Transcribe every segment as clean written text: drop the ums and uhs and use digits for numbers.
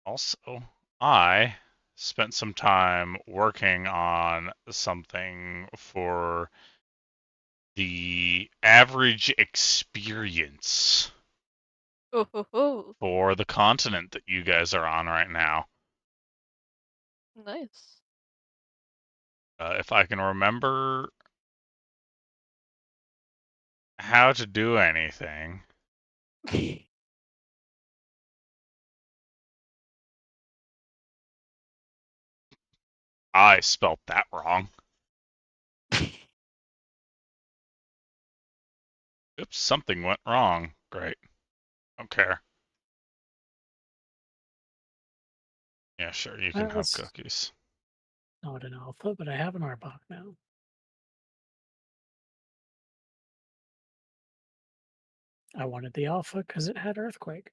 Also, I spent some time working on something for the average experience Oh, ho, ho. for the continent that you guys are on right now. Nice. If I can remember how to do anything. I spelt that wrong. Oops, something went wrong. Great. Don't care. Yeah, sure, you can have That's cookies. not an alpha, but I have an Arbok now. I wanted the alpha because it had Earthquake.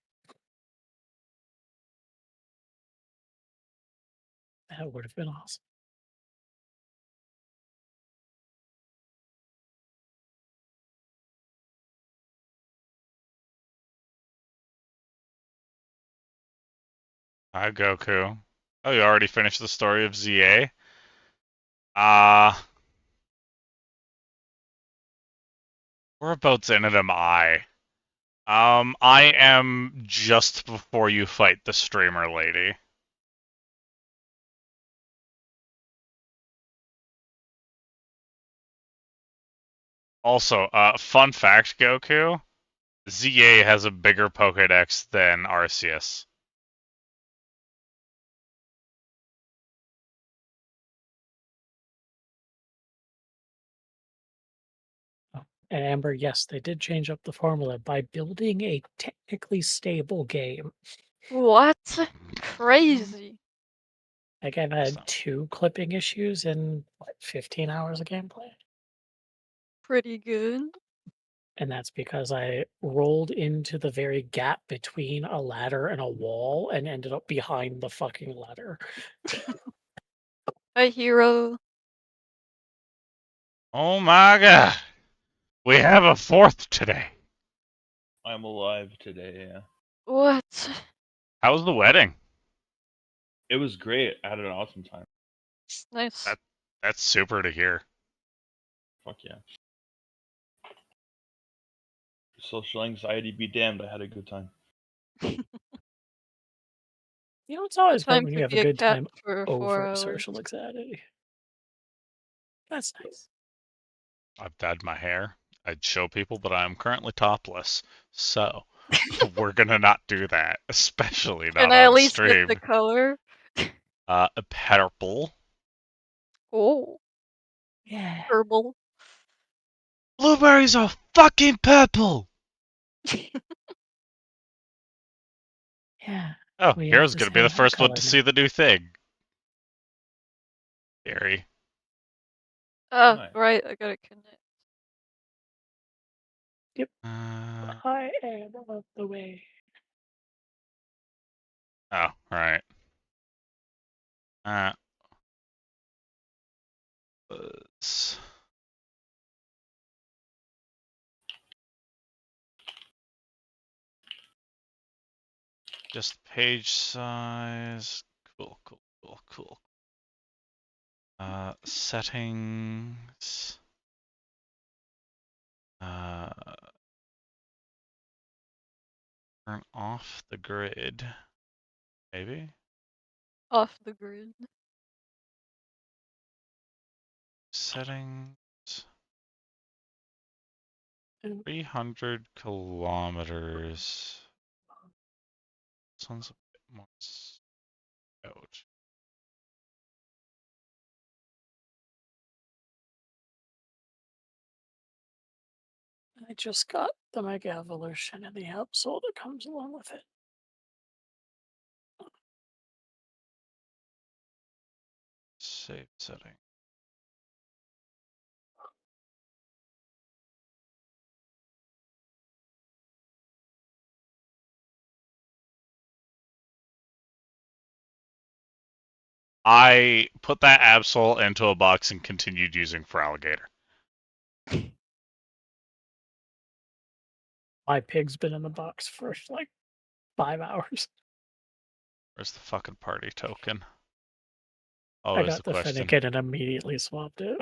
That would have been awesome. Hi, Goku. Oh, you already finished the story of ZA? Uh, whereabouts in it am I? I am just before you fight the streamer lady. Also, fun fact, Goku, ZA has a bigger Pokédex than Arceus. And Amber, yes, they did change up the formula by building a technically stable game. What? Crazy. Like I've had 2 clipping issues in 15 hours of gameplay. Pretty good. And that's because I rolled into the very gap between a ladder and a wall and ended up behind the fucking ladder. Hi, hero. Oh my god! We have a 4th today. I'm alive today, yeah. What? How was the wedding? It was great. I had an awesome time. Nice. That's super to hear. Fuck yeah. Social anxiety be damned, I had a good time. You know, it's always great Time when to you have a be a good cat time for 4 over hours. social anxiety. That's nice. I've dyed my hair. I'd show people, but I'm currently topless. So, we're gonna not do that, especially Can not I at on least get the stream. color? Purple. Oh, Yeah. herbal. Blueberries are fucking purple! Yeah. Oh, We have Hero's the gonna be same the hair first one color to now. see the new thing. Gary. Oh, Nice. right, I gotta connect. Yep. Uh, I am on the way. oh, right. Was just page size. Cool, cool, cool, cool. Settings. Turn off the grid. Maybe? Off the grid. Settings. 300 kilometers. This one's a bit more out. I just got the Mega Evolution and the Absol that comes along with it. Save setting. I put that Absol into a box and continued using Feraligatr. My pig's been in the box for like 5 hours. Where's the fucking party token? Oh, I is got the the question. Fennekin and immediately swapped it.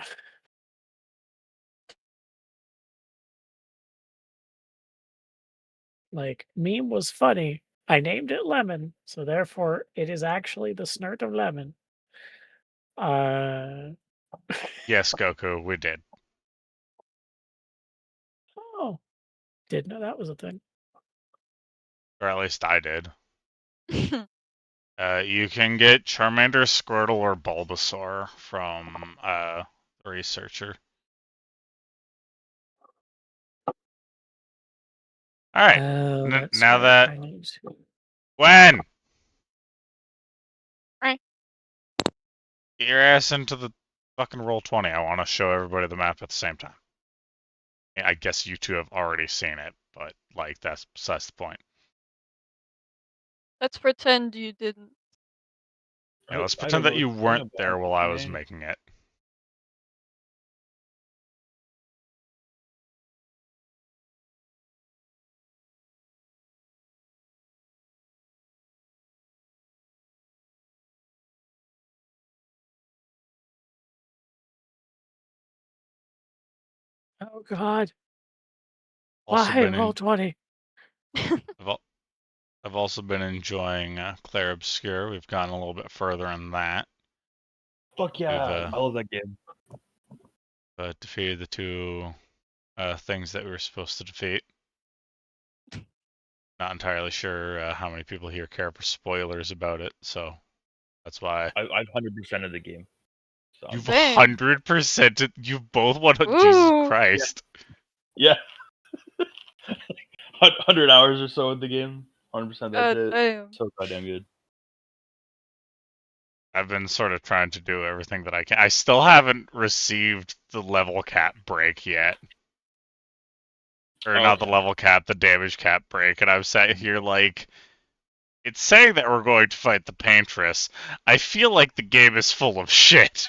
Like, meme was funny. I named it Lemon, so therefore it is actually the snort of lemon. Uh Yes, Goku, we did. oh, didn't know that was a thing. Or at least I did. You can get Charmander, Squirtle, or Bulbasaur from the researcher. Alright. Oh, that's Now right. that I need to. when Right. get your ass into the fucking Roll20, I want to show everybody the map at the same time. I guess you two have already seen it, but like that's besides the point. Let's pretend you didn't. Yeah, let's I pretend don't know that you what you're weren't talking there about, while I was man. making it. Oh God! Also Why been roll in, 20? I've also been enjoying Clair Obscure. We've gotten a little bit further in that. Fuck yeah, I love that game. Defeated the two things that we were supposed to defeat. Not entirely sure how many people here care for spoilers about it, so that's why. I've 100% of the game. So You've Dang. 100% it. You both want to. Jesus Ooh. Christ. yeah, 100 hours or so in the game. 100% that's it. Damn. So goddamn good. I've been sort of trying to do everything that I can. I still haven't received the level cap break yet. Or not the Okay. level cap, the damage cap break. And I'm sat here like, it's saying that we're going to fight the Paintress. I feel like the game is full of shit.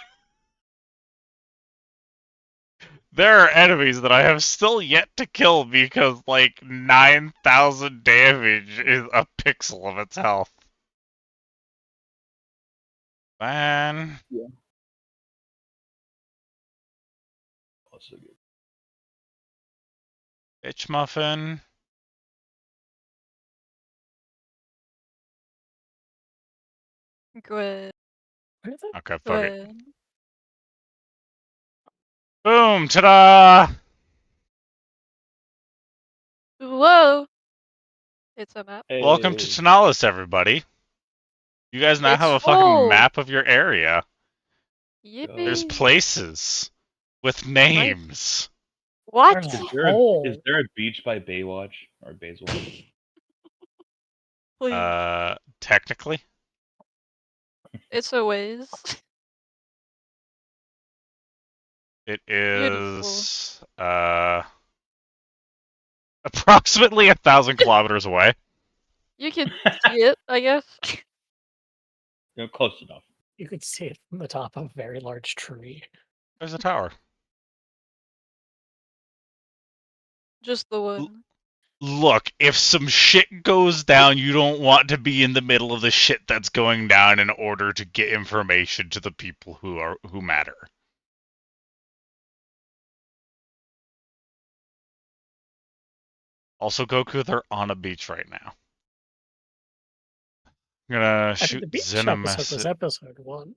There are enemies that I have still yet to kill because like 9,000 damage is a pixel of its health. Man. Yeah. Also good. Bitch muffin. Good. Where the Okay, fuck it. Good. Boom! Ta-da! Whoa. It's a map. Welcome to Hey. Tanalis, everybody. You guys now It's have a fucking full. map of your area. There's Yippee. places with names. What? There's a Is there a beach by Baywatch or Bayswatch? Please. Technically, It's a ways. it Beautiful. is approximately 1,000 kilometers away. You can see it, I guess. Close enough. You could see it from the top of a very large tree. There's a tower. Just the one. Look, if some shit goes down, you don't want to be in the middle of the shit that's going down in order to get information to the people who matter. Also, Goku, they're on a beach right now. I'm gonna I think shoot the beach Zen a episode was message. episode 1.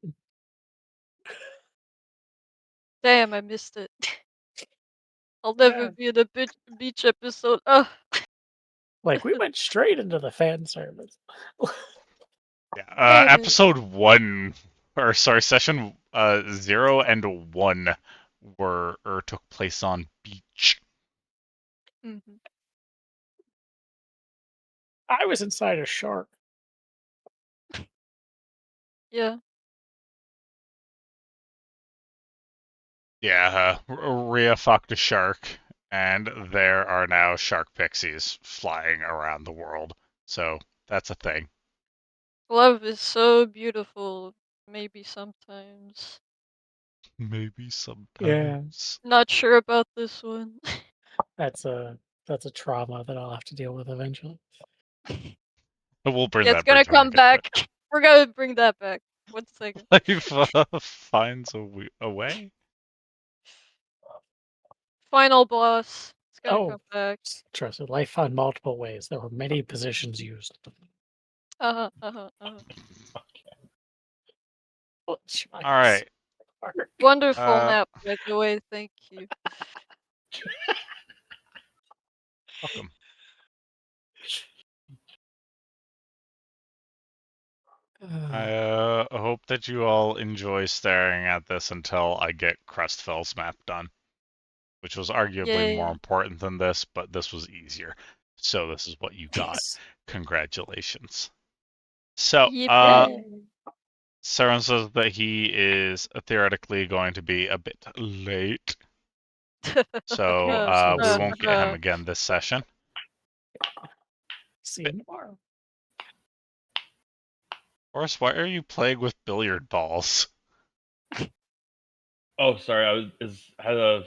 Damn, I missed it. I'll never Yeah. be in a beach episode. Ugh. Like, we went straight into the fan service. Yeah, episode 1, or sorry, session 0 and 1 took place on beach. Mhm. I was inside a shark. Yeah. Yeah, Rhea fucked a shark, and there are now shark pixies flying around the world. So that's a thing. Love is so beautiful. Maybe sometimes. Maybe sometimes. Not sure about this one. That's a That's a trauma that I'll have to deal with eventually. We'll bring Yeah, that it's gonna bridge when we come get to it. back. We're gonna bring that back. 1 second. Life finds a way. Final boss. It's gonna Oh. come back. Trust me, life found multiple ways. There were many positions used. Uh-huh, uh-huh, uh-huh. Oh, All right. Wonderful Uh, map, by the way. Thank you. Welcome. I hope that you all enjoy staring at this until I get Crestfell's map done, which was arguably more Yay. important than this, but this was easier. So this is what you got. Yes. Congratulations. So, Yippee. Saren says that he is theoretically going to be a bit late, so we won't get him again this session. See you tomorrow. Horace, why are you playing with billiard balls? Oh, sorry. I had a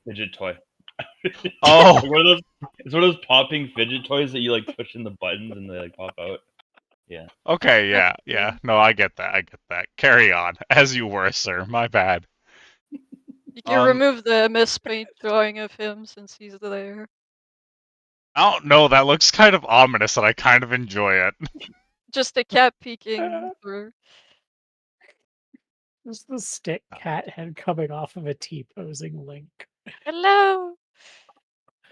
fidget toy. Oh, Like one of those. It's one of those popping fidget toys that you like push in the buttons and they like pop out. Yeah. okay, yeah, That's yeah. cool. No, I get that. I get that. Carry on, as you were, sir. My bad. You can remove the MS Paint drawing of him since he's there. I don't know. That looks kind of ominous, and I kind of enjoy it. Just a cat peeking through. There's the stick cat head coming off of a T-posing Link. Hello.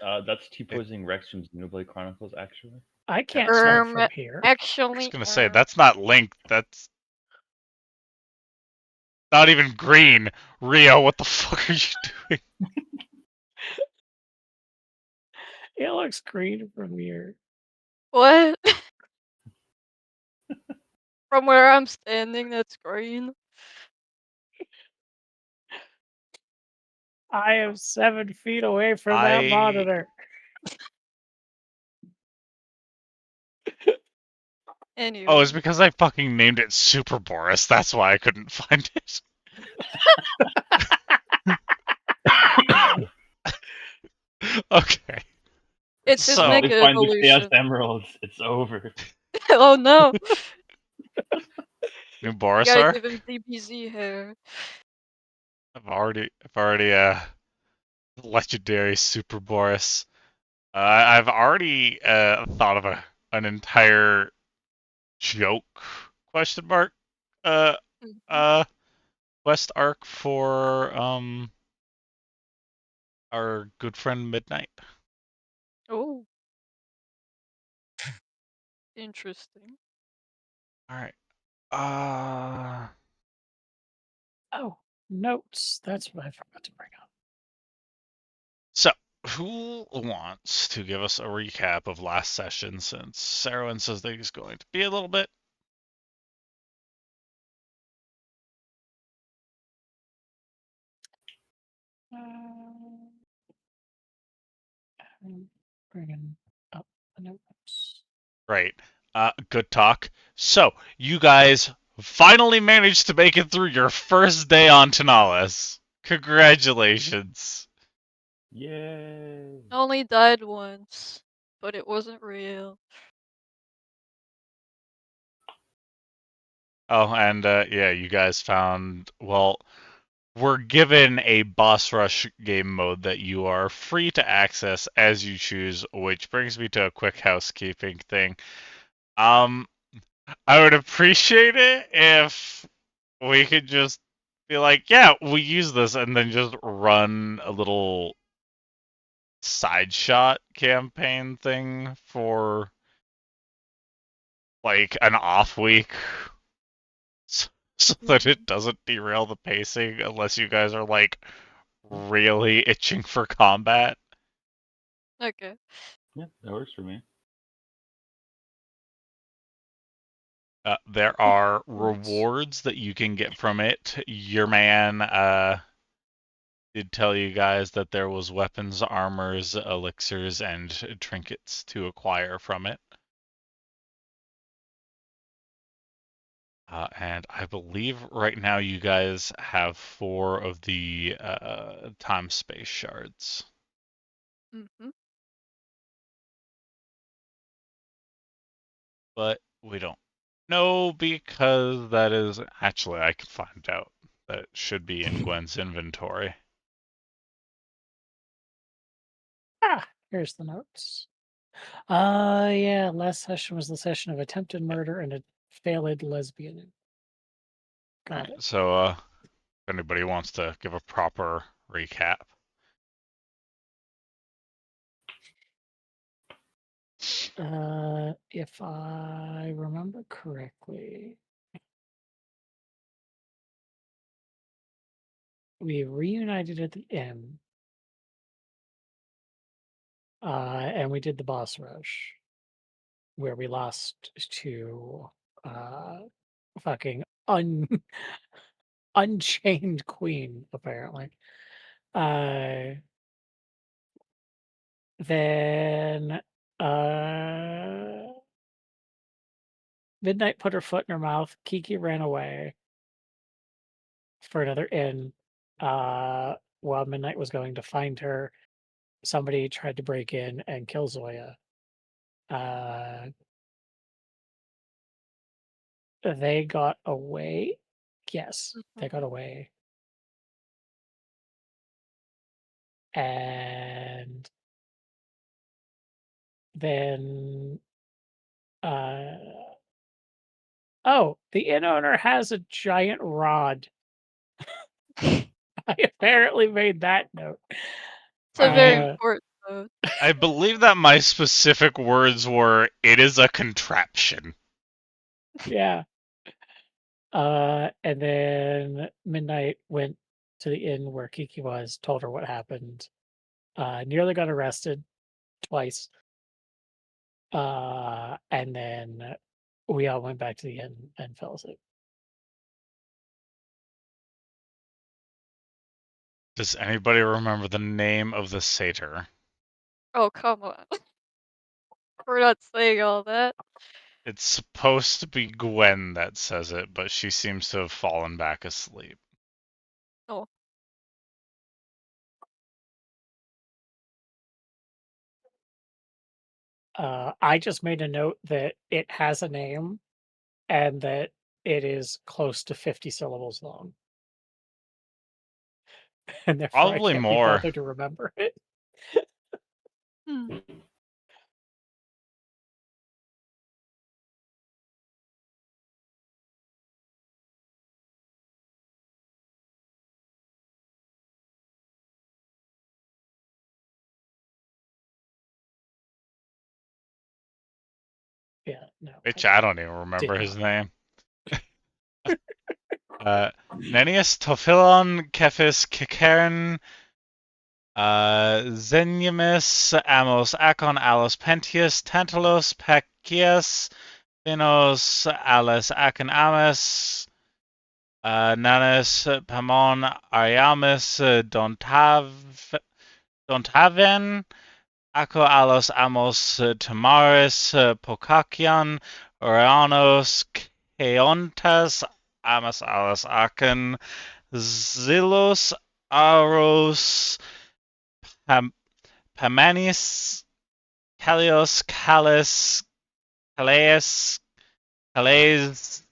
That's T-posing Rex from Xenoblade Chronicles, actually. I can't start from here. I was Actually, gonna say that's not Link. That's not even green. Rio, what the fuck are you doing? It looks green from here. what? From where I'm standing, that's green. I am 7 feet away from that monitor. Anyway. Oh, it's because I fucking named it Super Boris. That's why I couldn't find it. Okay. It's his So- mega They find the Chaos evolution. Emeralds. It's over. Oh no! New You Boris gotta arc? give him DBZ hair. I've already legendary Super Boris. I've already thought of an entire joke question mark quest arc for our good friend Midnight. Oh. Interesting. All right. Oh, notes. That's what I forgot to bring up. So who wants to give us a recap of last session since Sarwin says that he's going to be a little bit? I'm bringing up the notes. Right. Good talk. So, you guys finally managed to make it through your first day on Tanalis. Congratulations. Yay. I only died once, but it wasn't real. Oh, and yeah, you guys found, well, we're given a boss rush game mode that you are free to access as you choose, which brings me to a quick housekeeping thing. I would appreciate it if we could just be like, yeah, we use this, and then just run a little side shot campaign thing for like an off week so that it doesn't derail the pacing unless you guys are like really itching for combat. Okay. Yeah, that works for me. There are rewards that you can get from it. Your man did tell you guys that there was weapons, armors, elixirs, and trinkets to acquire from it. And I believe right now you guys have 4 of the time space shards. Mm-hmm. but we don't know because that is actually I can find out. That should be in Gwen's inventory. Here's the notes. Yeah, last session was the session of attempted murder and a failed lesbian. Got it. So, if anybody wants to give a proper recap. If I remember correctly, we reunited at the end. And we did the boss rush, where we lost to fucking unchained queen, apparently. Then Midnight put her foot in her mouth. Kiki ran away for another inn. While Midnight was going to find her, somebody tried to break in and kill Zoya. They got away. Yes, they got away. And then oh, the inn owner has a giant rod. I apparently made that note. It's a very Uh, important note. I believe that my specific words were, "It is a contraption." Yeah. And then Midnight went to the inn where Kiki was, told her what happened. Nearly got arrested twice. And then we all went back to the inn and fell asleep. Does anybody remember the name of the satyr? Oh, come on. We're not saying all that. It's supposed to be Gwen that says it, but she seems to have fallen back asleep. Oh. I just made a note that it has a name and that it is close to 50 syllables long. And therefore Probably I can't more. be bothered to remember it. Hmm. Yeah, no. Which I don't even remember his name. Nennius Tophilon Kephis Kikern Zenimus Amos Akon Alos Pentius Tantalos Pacius Phinos Alis Akon Amis Nanus Pamon Ariamis Dontaven Ako Alos Amos Tamaris Pokakian Orianos Keontas Amas Alis Akon Zilos Aros Pamanis Kalios Kalis Calais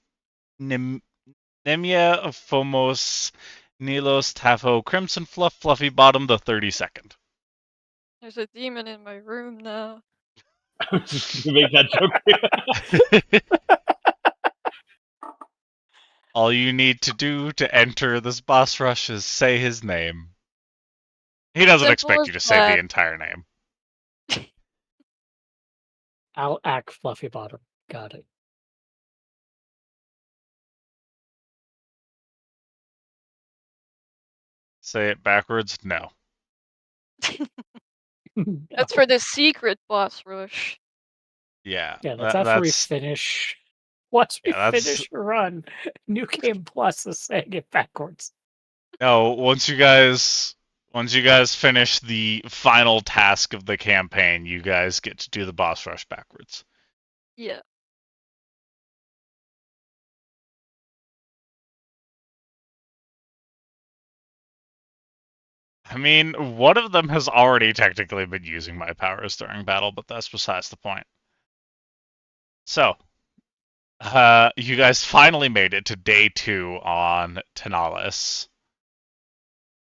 Nemia Phomos Nilos Tafo Crimson Fluff Fluffy Bottom the 32nd. There's a demon in my room now. I was just gonna make that joke. All you need to do to enter this boss rush is say his name. He doesn't Simple expect as you to say that. the entire name. I'll act Fluffy Bottom. Got it. Say it backwards? No. That's for the secret boss rush. Yeah. Yeah, that's after we that's finish. Once we Yeah, that's- finish Run, New Game Plus is saying it backwards. no. Once you guys finish the final task of the campaign, you guys get to do the boss rush backwards. Yeah. I mean, one of them has already technically been using my powers during battle, but that's besides the point. So, You guys finally made it to day 2 on Tenalis.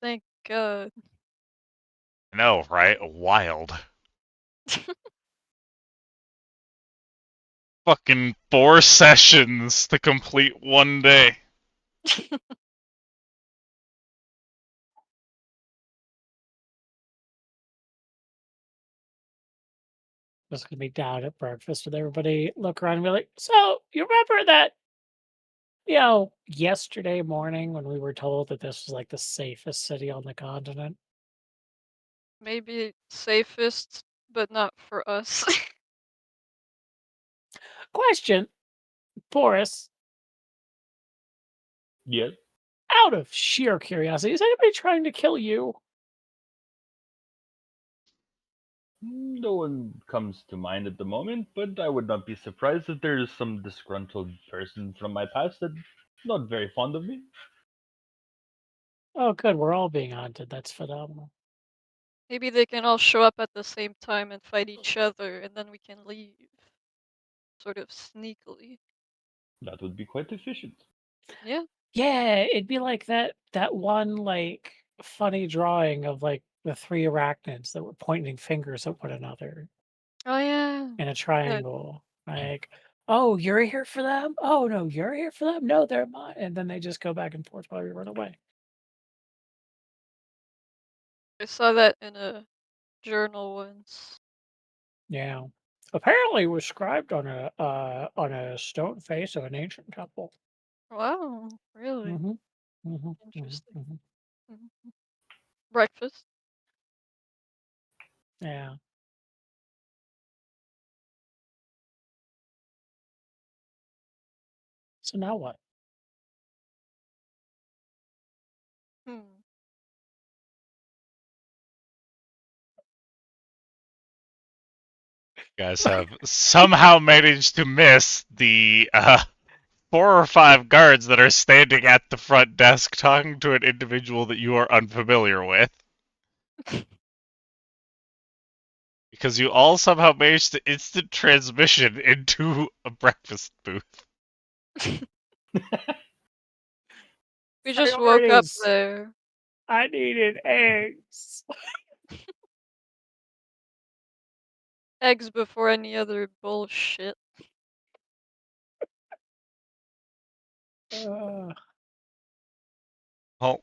Thank God. I know, right? Wild. Fucking 4 sessions to complete one day. Just gonna be down at breakfast with everybody, look around and be like, so you remember that, yesterday morning when we were told that this was like the safest city on the continent? Maybe safest, but not for us. Question, Boris, Yes. out of sheer curiosity, is anybody trying to kill you? No one comes to mind at the moment, but I would not be surprised if there is some disgruntled person from my past that's not very fond of me. Oh, good, we're all being haunted. That's phenomenal. Maybe they can all show up at the same time and fight each other, and then we can leave. Sort of sneakily. That would be quite efficient. Yeah. Yeah, it'd be like that one like funny drawing of like the 3 arachnids that were pointing fingers at one another Oh yeah. in a Good. triangle. Like, oh, you're here for them? Oh no, you're here for them? No, they're mine. And then they just go back and forth while we run away. I saw that in a journal once. Yeah. Apparently it was scribed on a stone face of an ancient temple. Wow, really Mm-hmm. Mm-hmm. interesting. Mm-hmm. Mhm. Breakfast. Yeah. So now what? Hmm. You guys have somehow managed to miss the 4 or 5 guards that are standing at the front desk talking to an individual that you are unfamiliar with. Because you all somehow managed to instant transmission into a breakfast booth. We just woke up Priorities. there. I needed eggs. Eggs before any other bullshit. Uh, Well,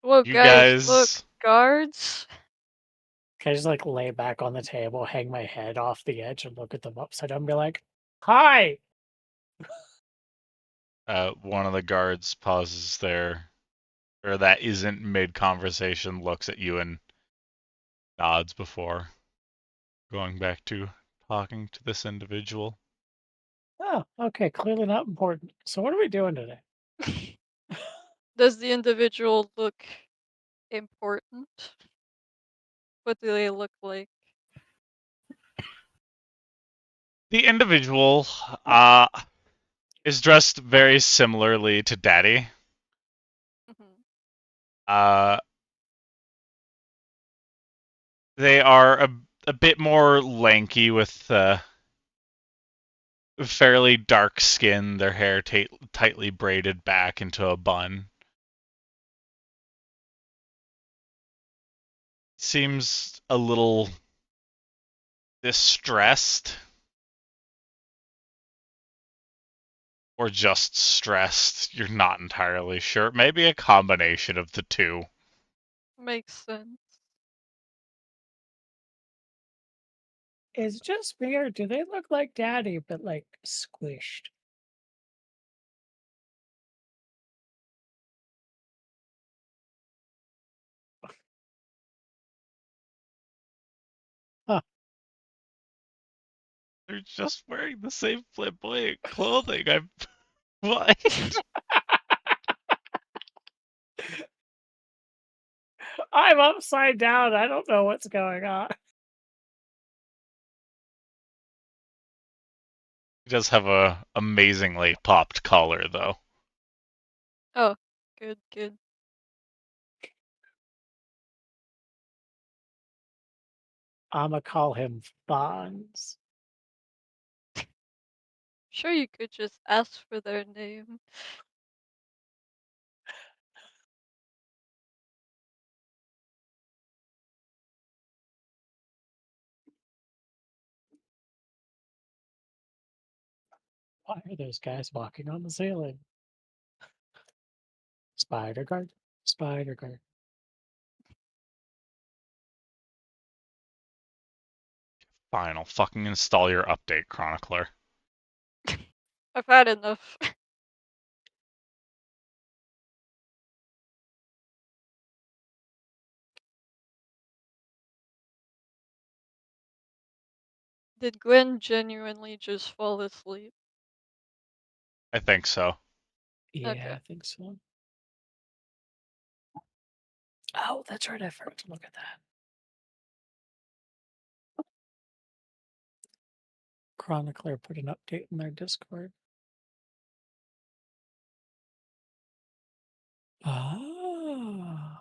Whoa, you guys, look, guys. guards. can I just like lay back on the table, hang my head off the edge, and look at them upside down and be like, hi. One of the guards pauses there, or that isn't mid conversation, looks at you and nods before going back to talking to this individual. Oh, okay, clearly not important. So what are we doing today? Does the individual look important? What do they look like? The individual is dressed very similarly to Daddy. Mhm. Uh, they are a bit more lanky with fairly dark skin, their hair tightly braided back into a bun. Seems a little distressed. Or just stressed. You're not entirely sure. Maybe a combination of the two. Makes sense. Is it just me or do they look like Daddy but like squished? Huh. They're just wearing the same flamboyant clothing. I'm what? I'm upside down. I don't know what's going on. He does have a amazingly popped collar though. Oh, good, good. I'ma call him Bonds. Sure, you could just ask for their name. Why are those guys walking on the ceiling? Spider guard. Spider guard. Fine, I'll fucking install your update, Chronicler. I've had enough. Did Gwen genuinely just fall asleep? I think so. Yeah, Okay. I think so. Oh, that's right. I forgot to look at that. Chronicler put an update in their Discord. Ah.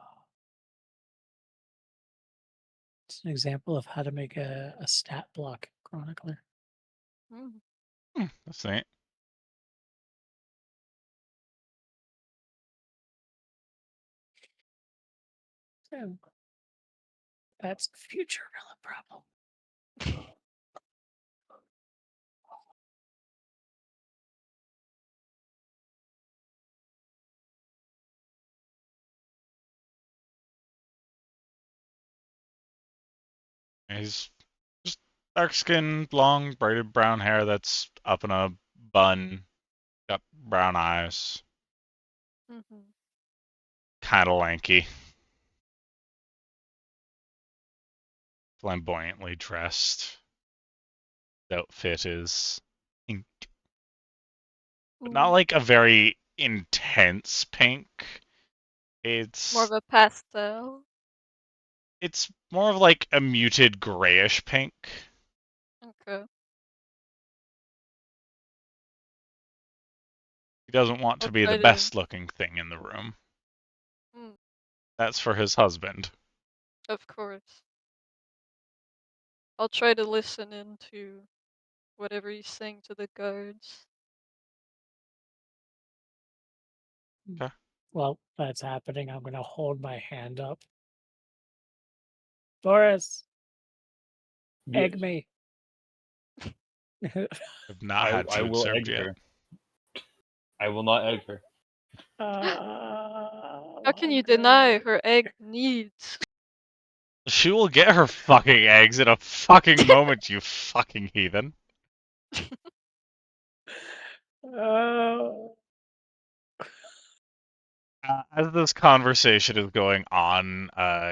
It's an example of how to make a stat block Chronicler. Mm. That's neat. So that's a future relevant problem. He's just dark skin, long, braided brown hair that's up in a bun, got brown eyes, Mm-hmm. kind of lanky, flamboyantly dressed. The outfit is pink, but not Ooh, like a very intense pink. more of a pastel. It's more of like a muted grayish pink. Okay. He doesn't want I'll to be try the to. best looking thing in the room. Mm, That's for his husband. of course. I'll try to listen into whatever he's saying to the guards. Okay. Well, that's happening. I'm going to hold my hand up. Boris, egg Yes, me. I've not had I food will served egg yet. her. I will not egg her. How can you deny her egg needs? She will get her fucking eggs in a fucking moment, you fucking heathen. Oh. As this conversation is going on,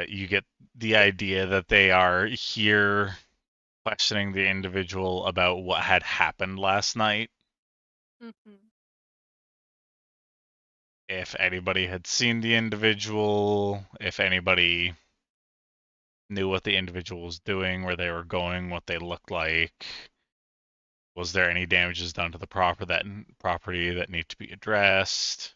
you get the idea that they are here questioning the individual about what had happened last night. Mm-hmm. If anybody had seen the individual, if anybody knew what the individual was doing, where they were going, what they looked like, was there any damages done to the property that need to be addressed?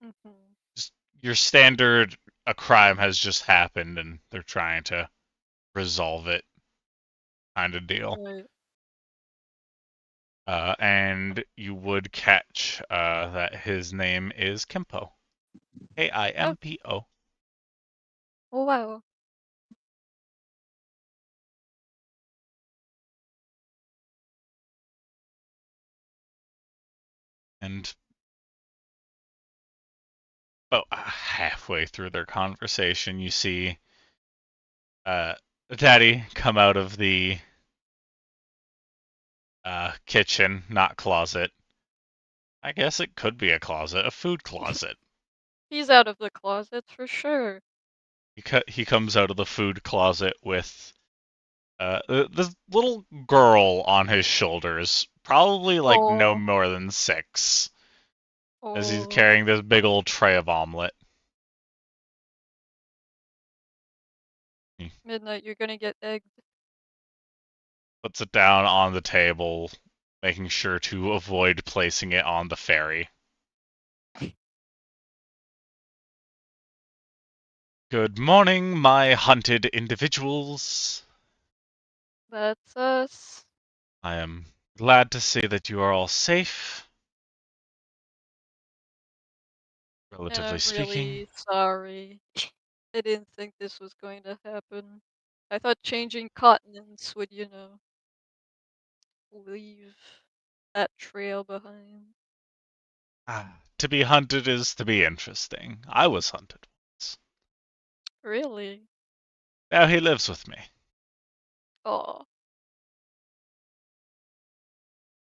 Mm-hmm. Just your standard, a crime has just happened and they're trying to resolve it kind of deal. Right. And you would catch that his name is Kimpo. Kimpo. Oh wow. And about halfway through their conversation, you see Daddy come out of the kitchen, not closet. I guess it could be a closet, a food closet. He's out of the closet for sure. He comes out of the food closet with this little girl on his shoulders, probably like no Oh. more than 6, as he's Oh. carrying this big old tray of omelet. He Midnight, you're gonna get egged. puts it down on the table, making sure to avoid placing it on the ferry. Good morning, my hunted individuals. That's us. I am Glad to see that you are all safe, And relatively I'm speaking. really sorry. I didn't think this was going to happen. I thought changing continents would, leave that trail behind. To be hunted is to be interesting. I was hunted once. Really? Now he lives with me. Oh.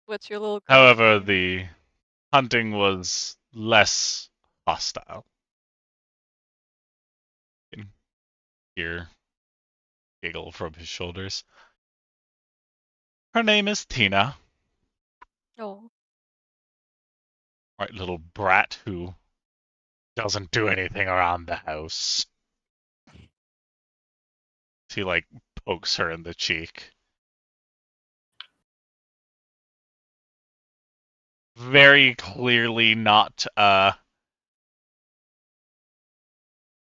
What's your little guy's However, name? the hunting was less hostile. You can hear giggle from his shoulders. Her name is Tina. Oh. Right, little brat who doesn't do anything around the house. He like pokes her in the cheek. Very clearly not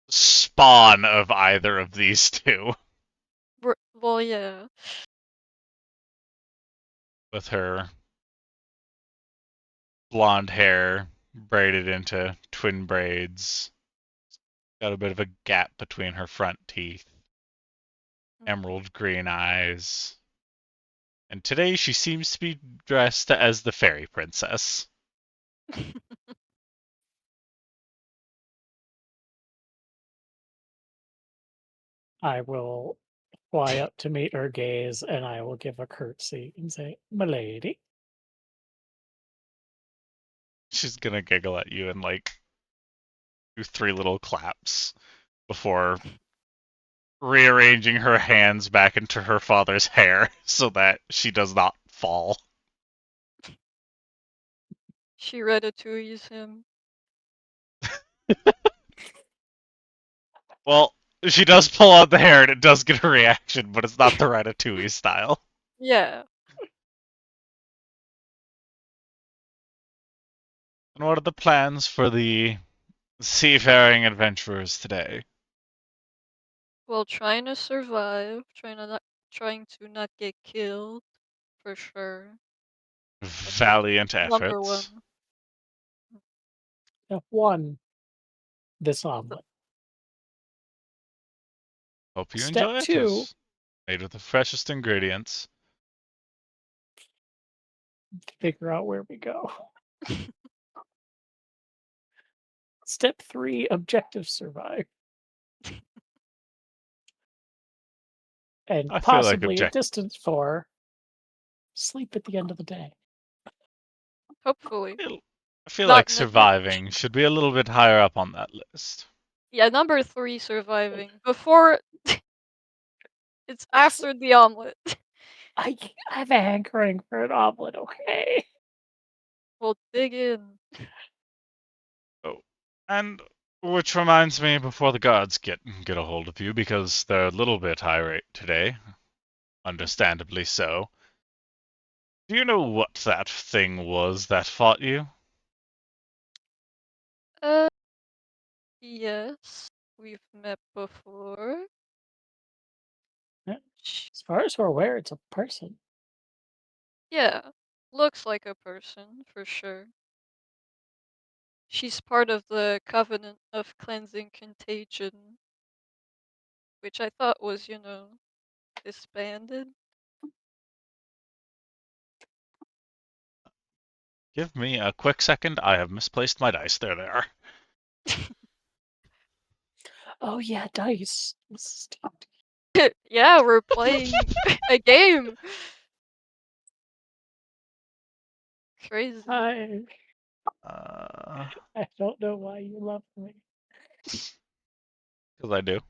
spawn of either of these two. Well, yeah. With her blonde hair braided into twin braids. Got a bit of a gap between her front teeth. Emerald green eyes. And today she seems to be dressed as the fairy princess. I will fly up to meet her gaze and I will give a curtsy and say, "Milady." She's gonna giggle at you and like do 3 little claps before rearranging her hands back into her father's hair so that she does not fall. She ratatouille's him. Well, she does pull out the hair and it does get a reaction, but it's not the Ratatouille style. Yeah. And what are the plans for the seafaring adventurers today? Well, trying to survive, trying to not get killed, for sure. That's like Valiant number efforts. one. Step one, this The- omelet. Hope you Step enjoy it. two, It's made with the freshest ingredients. figure out where we go. Step three, objective survive. And I feel like possibly a objective. distance four, sleep at the end of the day. Hopefully. I feel Not like in the ditch. surviving should be a little bit higher up on that list. Yeah, number 3, surviving. Before, it's after the omelet. I have a hankering for an omelet, okay? We'll dig in. Oh, and which reminds me, before the guards get a hold of you, because they're a little bit irate today, understandably so. Do you know what that thing was that fought you? Uh, yes. We've met before. Yeah. Sh- As far as we're aware, it's a person. Yeah. Looks like a person, for sure. She's part of the Covenant of Cleansing Contagion, which I thought was, disbanded. Give me a quick second. I have misplaced my dice. There they are. Oh yeah, dice. Yeah, we're playing a game. Crazy. I Uh, I don't know why you love me. because I do.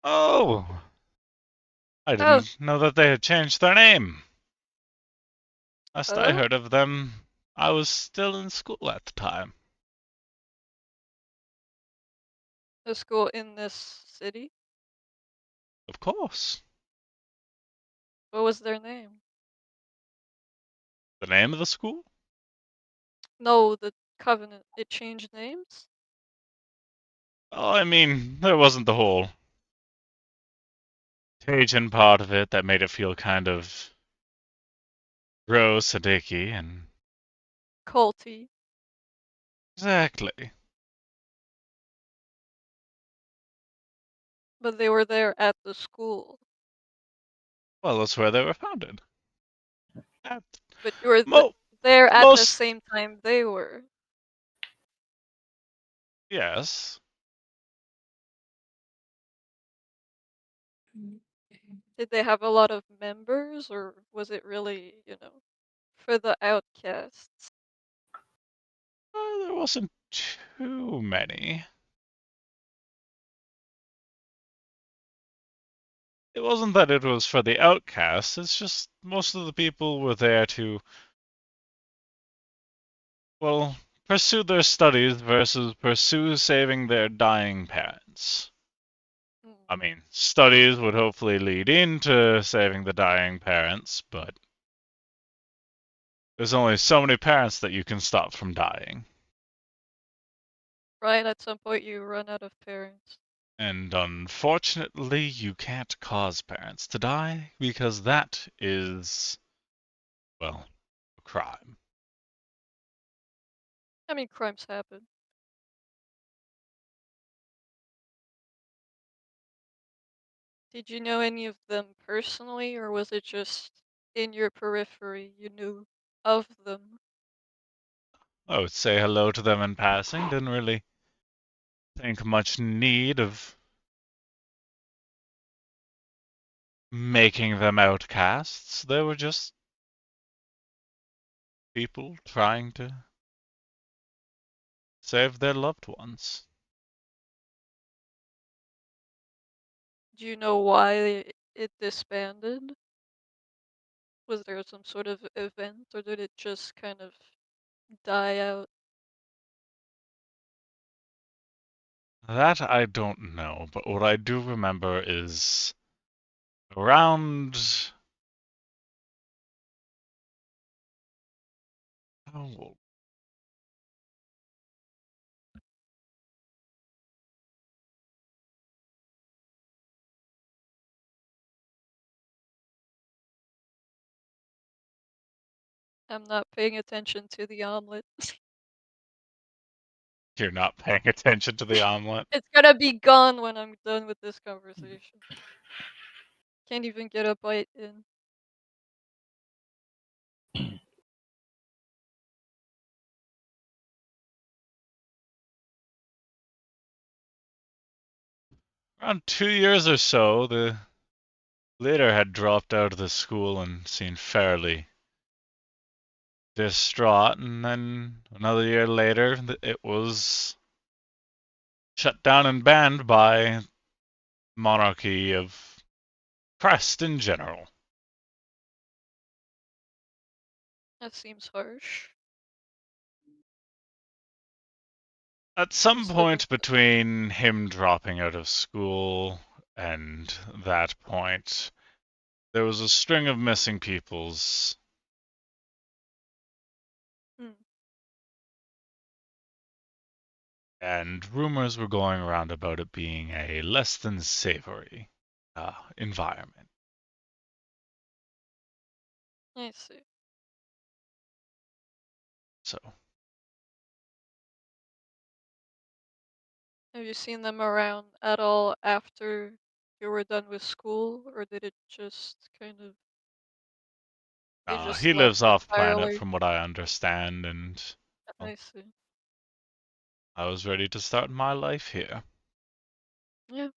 Oh, I Oh, didn't know that they had changed their name. Last I oh, heard of them, I was still in school at the time. a school in this city? Of course. What was their name? The name of the school? No, the Covenant. It changed names? Oh, I mean, there wasn't the whole Tajan part of it that made it feel kind of Rose, Sadiki, and Culty. exactly. But they were there at the school. Well, that's where they were founded. At But you were there at the most, same time they were. yes. Did they have a lot of members, or was it really, for the outcasts? There wasn't too many. It wasn't that it was for the outcasts, it's just most of the people were there to, well, pursue their studies versus pursue saving their dying parents. Mm. I mean, studies would hopefully lead into saving the dying parents, but there's only so many parents that you can stop from dying. Right, at some point you run out of parents. And unfortunately, you can't cause parents to die because that is, well, a crime. I mean, crimes happen. Did you know any of them personally, or was it just in your periphery you knew of them? I would say hello to them in passing. Didn't really think much need of making them outcasts. They were just people trying to save their loved ones. Do you know why it disbanded? Was there some sort of event, or did it just kind of die out? That I don't know, but what I do remember is around. Oh, I'm not paying attention to the omelet. you're not paying attention to the omelet? It's gonna be gone when I'm done with this conversation. Can't even get a bite in. Around 2 years or so, the leader had dropped out of the school and seemed fairly distraught, and then another year later, it was shut down and banned by monarchy of Crest in general. That seems harsh. At some Instead of point between him dropping out of school and that point, there was a string of missing peoples. Hmm. And rumors were going around about it being a less than savory environment. I see. So, Have you seen them around at all after you were done with school, or did it just kind of they just he left lives off planet entirely? from what I understand, and well, I see. I was ready to start my life here. Yeah.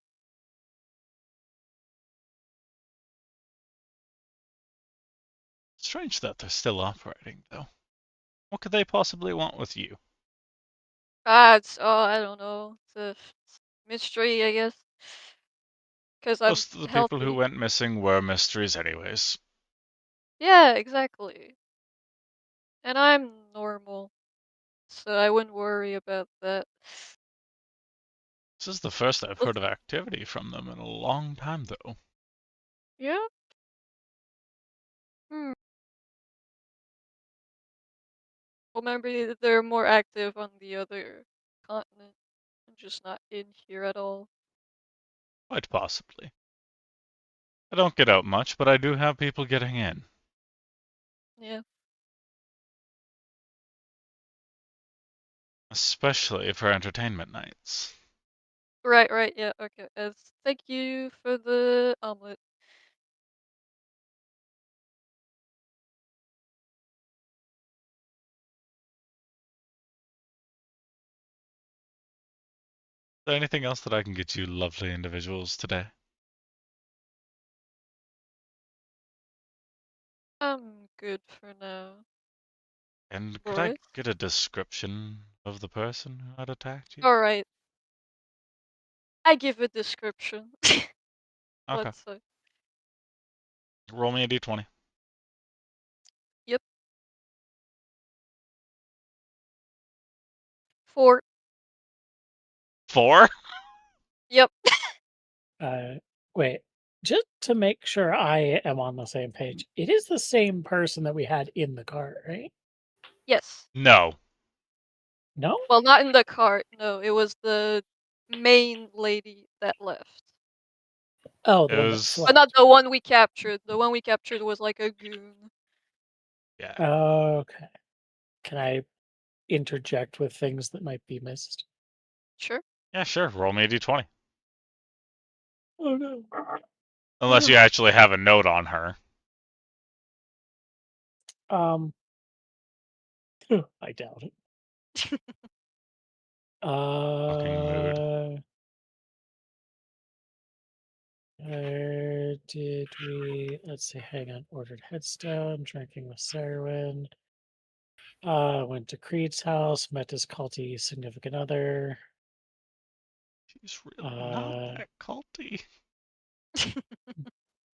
Strange that they're still operating, though. What could they possibly want with you? I don't know. It's a mystery, I guess. Because I'm Most of the people who healthy. went missing were mysteries, anyways. Yeah, exactly. And I'm normal, so I wouldn't worry about that. This is the first I've Let's- heard of activity from them in a long time, though. Yeah? Hmm. Well, maybe they're more active on the other continent, and just not in here at all. Quite possibly. I don't get out much, but I do have people getting in. Yeah. Especially for entertainment nights. Right, yeah, okay. Thank you for the omelet. Is there anything else that I can get you lovely individuals today? I'm good for now. And could I Boy. get a description of the person who had attacked you? Alright. I give a description. Okay. Let's say. Roll me a d20. Yep. 4. 4? Yep. Wait, just to make sure I am on the same page, it is the same person that we had in the car, right? Yes. No. No? Well, not in the cart. No, it was the main lady that left. Oh, the It one that was- But fled. not the one we captured. The one we captured was like a goon. Yeah. Okay. Can I interject with things that might be missed? Sure. Yeah, sure. Roll me a d20. Oh no. Unless you actually have a note on her. I doubt it. mood. Where did we? Let's see. Hang on. Ordered headstone. Drinking with Sarwin. Went to Creed's house. Met his culty significant other. She's really not that culty.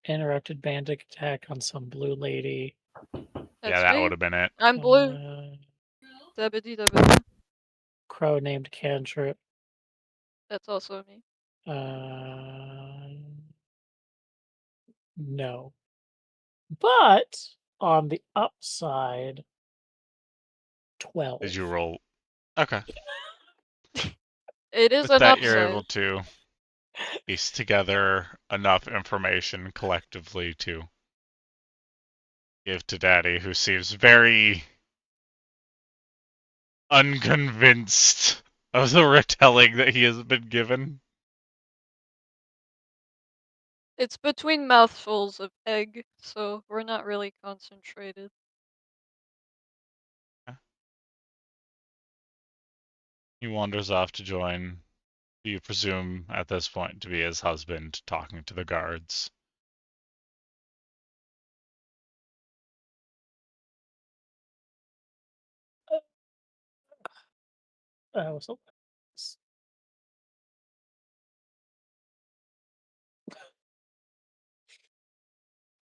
Interrupted bandit attack on some blue lady. That's that me. would have been it. I'm blue. Dabba-dee dabba-dee. Crow named Cantrip. That's also me. No. But on the upside, 12. Did you roll? Okay. It is With an that, upside. you're able to piece together enough information collectively to give to Daddy, who seems very unconvinced of the retelling that he has been given. It's between mouthfuls of egg, so we're not really concentrated. He wanders off to join, who you presume at this point to be his husband, talking to the guards. So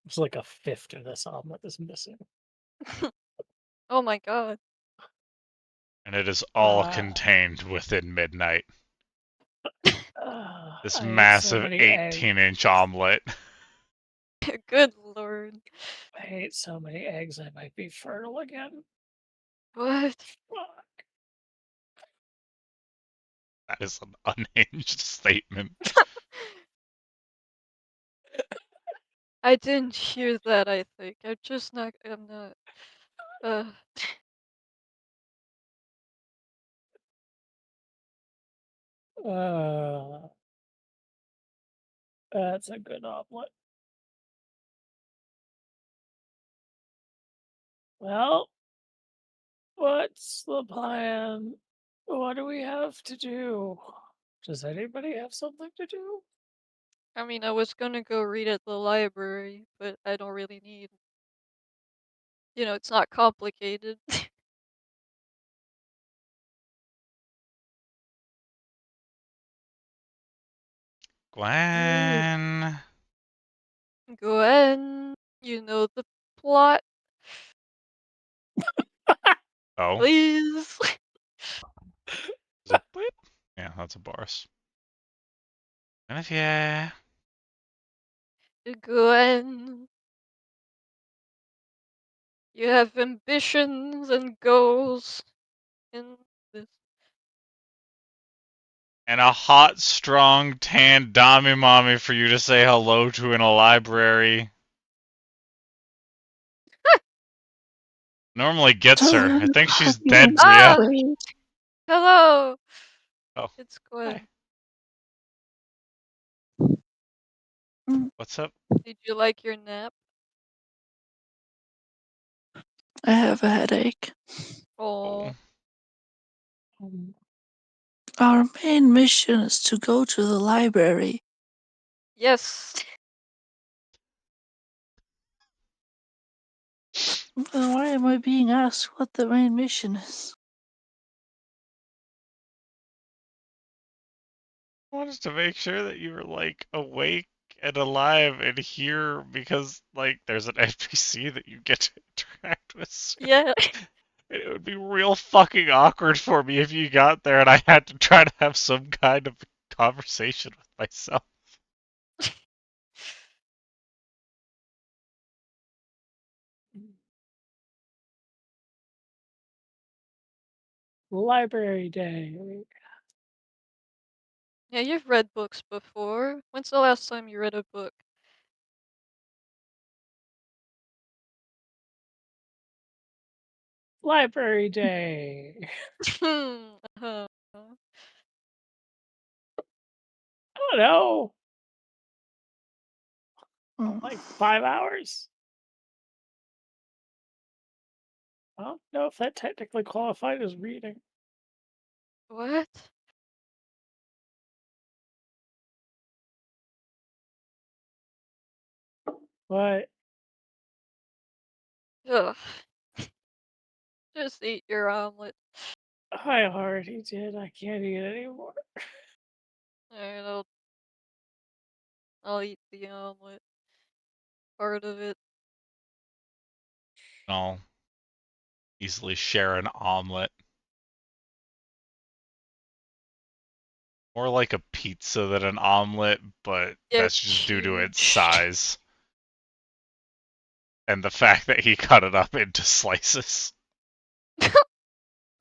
it's like a fifth of this omelet is missing. Oh my god. And it is all contained within midnight. This I ate massive so many 18-inch omelet. Good lord. I ate so many eggs I might be fertile again. What? Fuck. That is an unhinged statement. I didn't hear that, I think. I'm not. That's a good omelet. Well, what's the plan? What do we have to do? Does anybody have something to do? I mean, I was gonna go read at the library, but I don't really need. It's not complicated. Gwen. Gwen, you know the plot, Oh, please. is it bleep? Yeah, that's a Boris. And if yeah, Gwen, you have ambitions and goals in this. and a hot, strong, tan Dami mommy for you to say hello to in a library. Normally gets her. I think she's Have you dead, been Bria. away? Hello! Oh, It's Gwen. what's up? Did you like your nap? I have a headache. Oh, Um, Our main mission is to go to the library. yes. Then why am I being asked what the main mission is? I wanted to make sure that you were like awake and alive and here because like there's an NPC that you get to interact with. soon. Yeah. It would be real fucking awkward for me if you got there and I had to try to have some kind of conversation with myself. Library day. Yeah, you've read books before. When's the last time you read a book? Library day. Uh-huh. I don't know. Mm. Like 5 hours? I don't know if that technically qualified as reading. What? But Ugh. Just eat your omelet. I already did. I can't eat anymore. Alright, I'll eat the omelet. Part of it. I'll easily share an omelet. More like a pizza than an omelet, but Yeah, that's just due to its huge. size. And the fact that he cut it up into slices.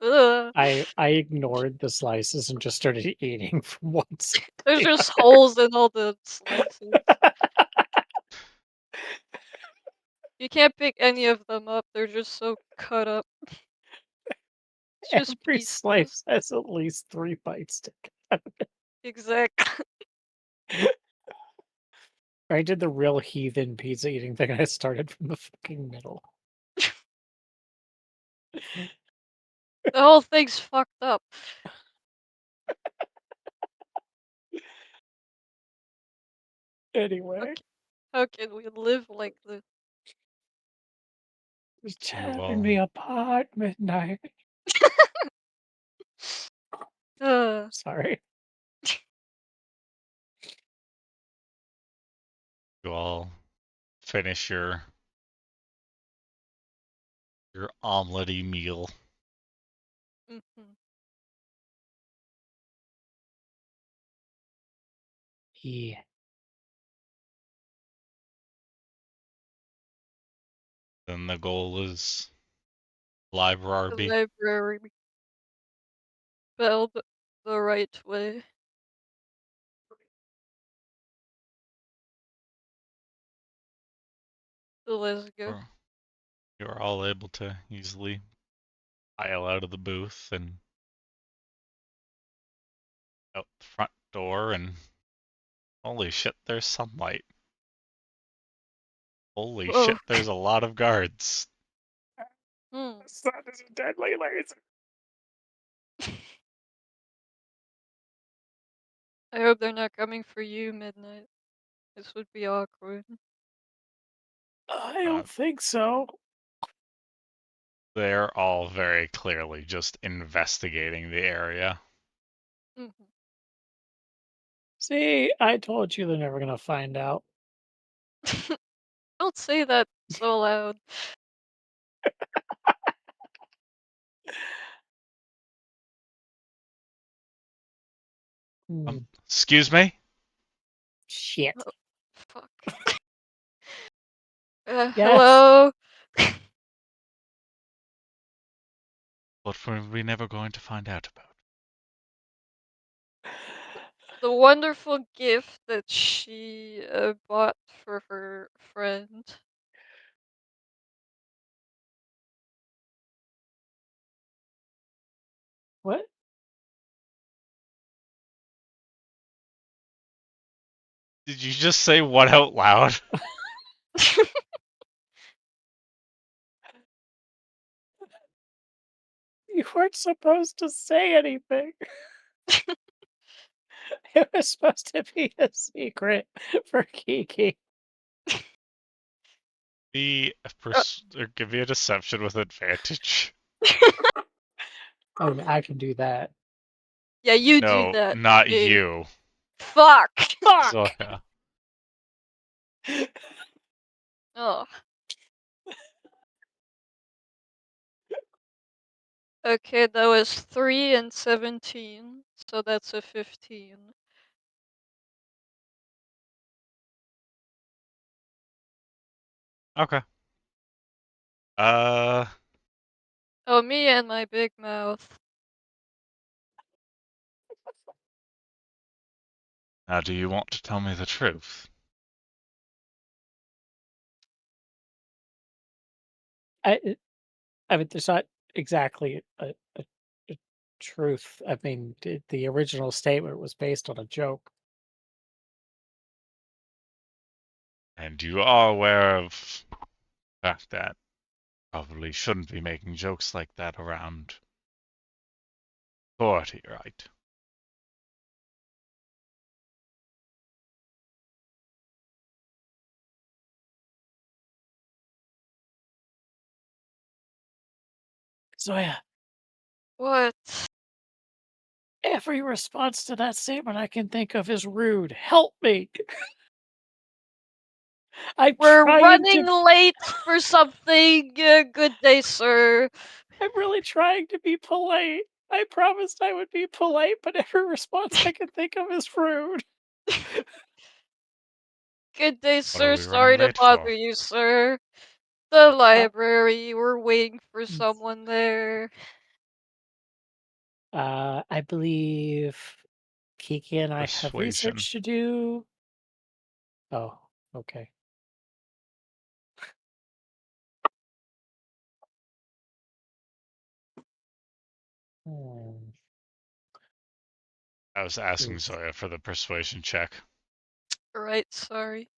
Ugh. I ignored the slices and just started eating from one side. There's just holes in all the slices. You can't pick any of them up. They're just so cut up. It's just Every pieces. slice has at least 3 bites to cut. Exactly. I did the real heathen pizza eating thing. I started from the fucking middle. The whole thing's fucked up. Anyway, Okay. How can we live like this? just Well. tearing me apart midnight. Sorry. You all finish your omelette-y meal. Mhm. Yeah. Then the goal is library. The library spelled the right way. So let's go. You're all able to easily file out of the booth and out the front door, and holy shit, there's sunlight. Holy Whoa. shit, there's a lot of guards. Hmm. The sun is a deadly laser. I hope they're not coming for you, Midnight. This would be awkward. I don't think so. They're all very clearly just investigating the area. Mhm. See, I told you they're never gonna find out. Don't say that so loud. Hmm. Excuse me? Shit. Oh, fuck. Yes. Hello? What were we never going to find out about? The wonderful gift that she bought for her friend. What? Did you just say what out loud? You weren't supposed to say anything. It was supposed to be a secret for Kiki. Or give me a deception with advantage. Oh, I can do that. Yeah, you do No, that. not me. you. Fuck. Fuck! Zoya. Oh. Okay, that was 3 and 17, so that's a 15. Okay. Oh, me and my big mouth. Now do you want to tell me the truth? I mean, there's not exactly a truth. I mean, the original statement was based on a joke. And you are aware of the fact that probably shouldn't be making jokes like that around authority, right? Zoya, What? every response to that statement I can think of is rude. Help me. I'm We're trying running to. late for something. Good day, sir. I'm really trying to be polite. I promised I would be polite, but every response I can think of is rude. Good day, What sir. are we Sorry running to late bother for? you, sir. The library. We're waiting for Mm. someone there. I believe Kiki and I have Persuasion. research to do. Oh, okay. Hmm. I was asking Oof. Zoya for the persuasion check. Right, sorry.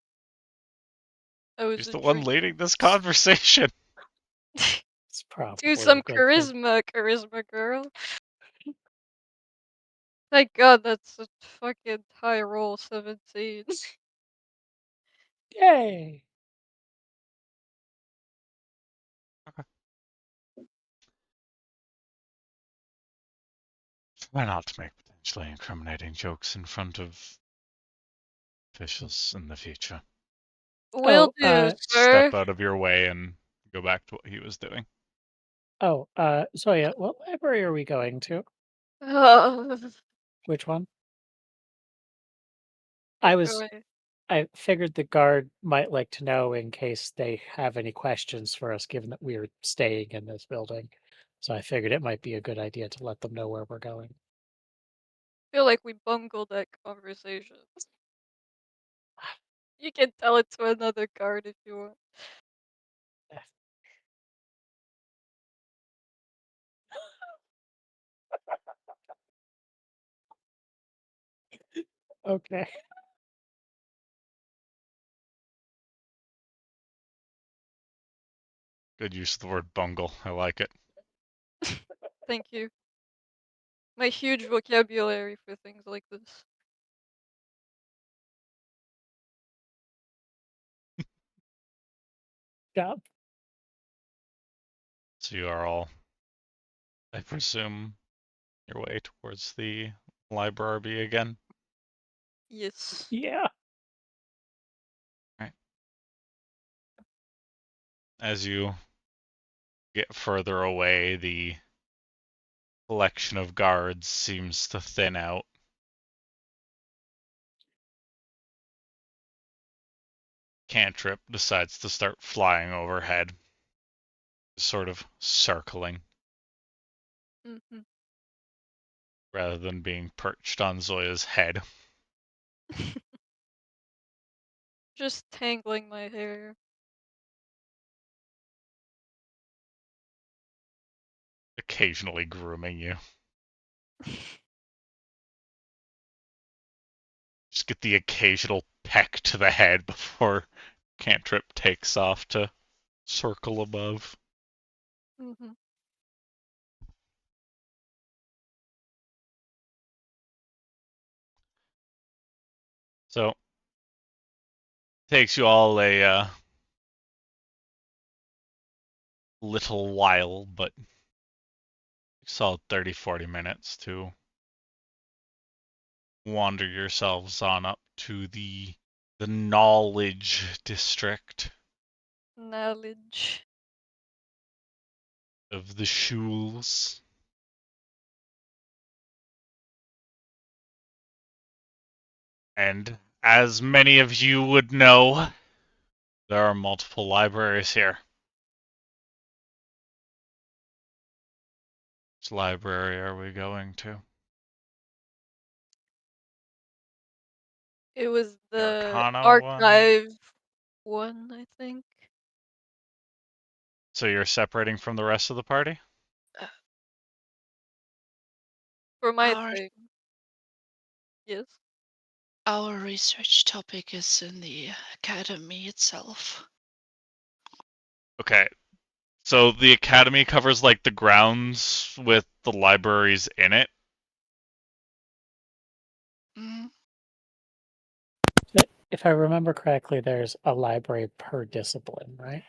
I was She's a the one drink. leading this conversation. It's probably Do some a good thing. charisma, girl. Thank God that's a fucking high roll 17. Yay! Try not to make potentially incriminating jokes in front of officials in the future. Will do, sir. Step out of your way and go back to what he was doing. Zoya, what library are we going to? Uh, Which one? anyway. I figured the guard might like to know in case they have any questions for us, given that we're staying in this building. So I figured it might be a good idea to let them know where we're going. Feel like we bungled that conversation. You can tell it to another guard if you want. Okay. Good use of the word bungle. I like it. Thank you. My huge vocabulary for things like this. Job. So you are all, I presume, your way towards the library again. Yes. Yeah. As you get further away, the collection of guards seems to thin out. Cantrip decides to start flying overhead, sort of circling, Mm-hmm. rather than being perched on Zoya's head. Just tangling my hair. Occasionally grooming you. Just get the occasional peck to the head before Cantrip takes off to circle above. Mm-hmm. So takes you all a little while, but solid 30-40 minutes to wander yourselves on up to the knowledge district Knowledge. of the Shules. And as many of you would know, there are multiple libraries here. Which library are we going to? It was The the Arcana one? archive one, I think. So you're separating from the rest of the party? For my Our thing. Yes. our research topic is in the academy itself. Okay. So the academy covers like the grounds with the libraries in it. Mm, If I remember correctly, there's a library per discipline, right?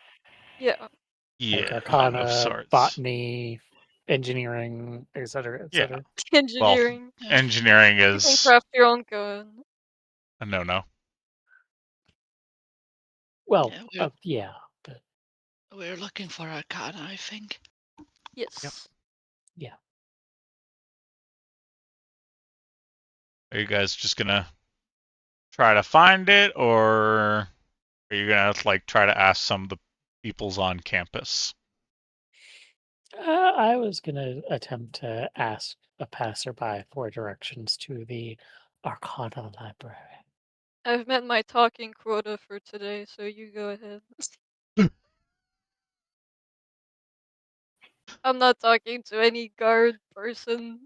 Yeah. Like Yeah, Arcana, of sorts. botany, engineering, etc., Yeah. etc. Engineering. yeah. Engineering You can is craft your own gun. a no-no. Well, Yeah, yeah, but we're looking for Arcana, I think. Yes. yeah. Are you guys just gonna try to find it, or are you gonna like try to ask some of the peoples on campus? I was gonna attempt to ask a passerby for directions to the Arcana library. I've met my talking quota for today, so you go ahead. I'm not talking to any guard person.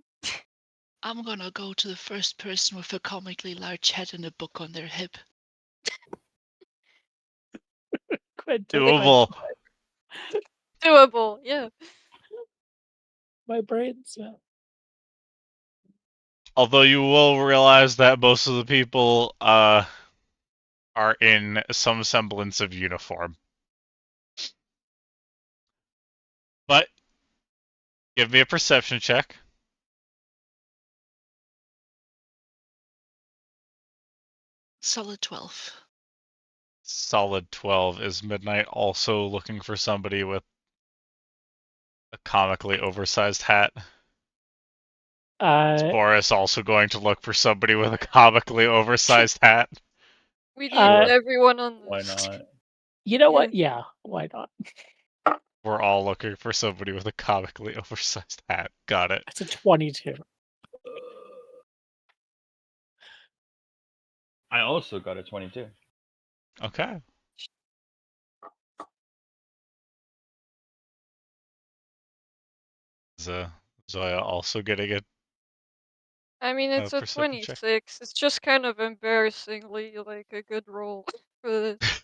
I'm gonna go to the first person with a comically large head and a book on their hip. Quentin, Doable. Doable, yeah. my brain's Although you will realize that most of the people are in some semblance of uniform. But give me a perception check. Solid 12. Solid 12. Is Midnight also looking for somebody with a comically oversized hat? Is uh, Boris also going to look for somebody with a comically oversized hat? We need Sure. everyone on Why this. not? you know Yeah. what? Yeah, why not? We're all looking for somebody with a comically oversized hat. Got it. It's a 22. I also got a 22. Okay. Is Zoya also getting it? I mean, it's a Perception check. 26. It's just kind of embarrassingly like a good roll for this.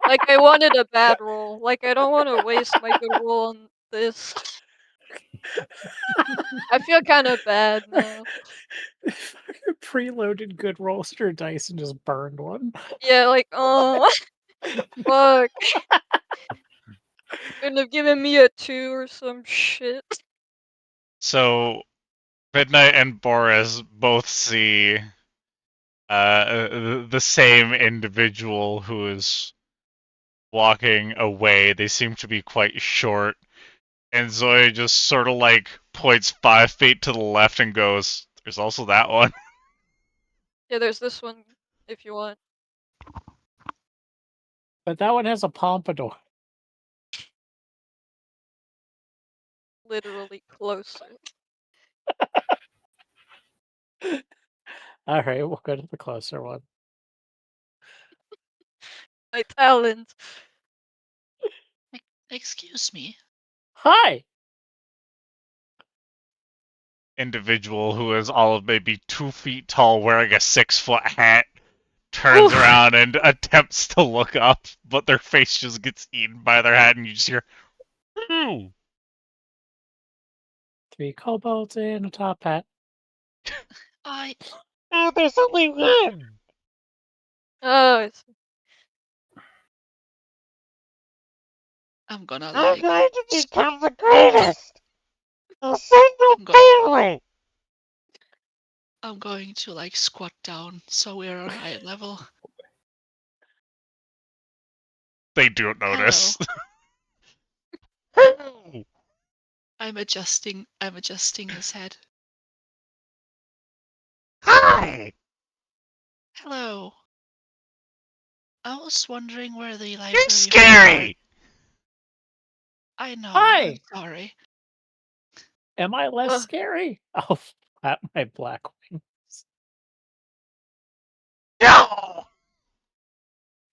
Like, I wanted a bad roll. Like, I don't want to waste my good roll on this. I feel kind of bad now. Preloaded good rollster dice and just burned one. Yeah, like, oh, fuck. Couldn't have given me a 2 or some shit. So Midnight and Boris both see the same individual who is walking away. They seem to be quite short. And Zoya just sort of like points 5 feet to the left and goes, "There's also that one." Yeah, there's this one if you want. But that one has a pompadour. Literally closer. All right, we'll go to the closer one. My talent. Excuse me. Hi. individual who is all of maybe 2 feet tall, wearing a 6-foot hat, turns Oof. around and attempts to look up, but their face just gets eaten by their hat, and you just hear, "Ooh." 3 kobolds in a top hat. I Oh, there's only one. Oh, I see. I'm gonna I'm like going to s- become the greatest. A single I'm go- family. I'm going to like squat down so we're on eye level. They don't notice. I'm adjusting his head. Hi. Hello. I was wondering where the library You're for scary. I know. Hi. I'm sorry. Am I less Ugh. scary? I'll flap my black wings. No.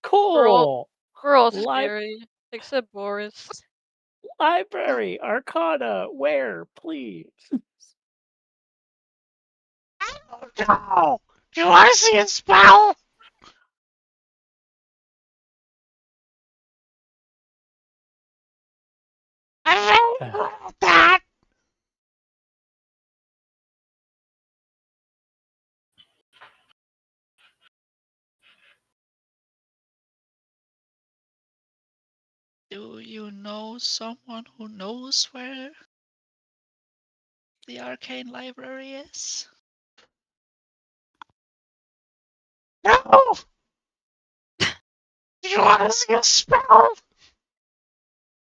Cool. We're all Li- scary, except Boris. Library, Arcana, where, please? No. Do you want to see a spell? I'm very good at that. Do you know someone who knows where the arcane library is? No. Do you want to see a spell?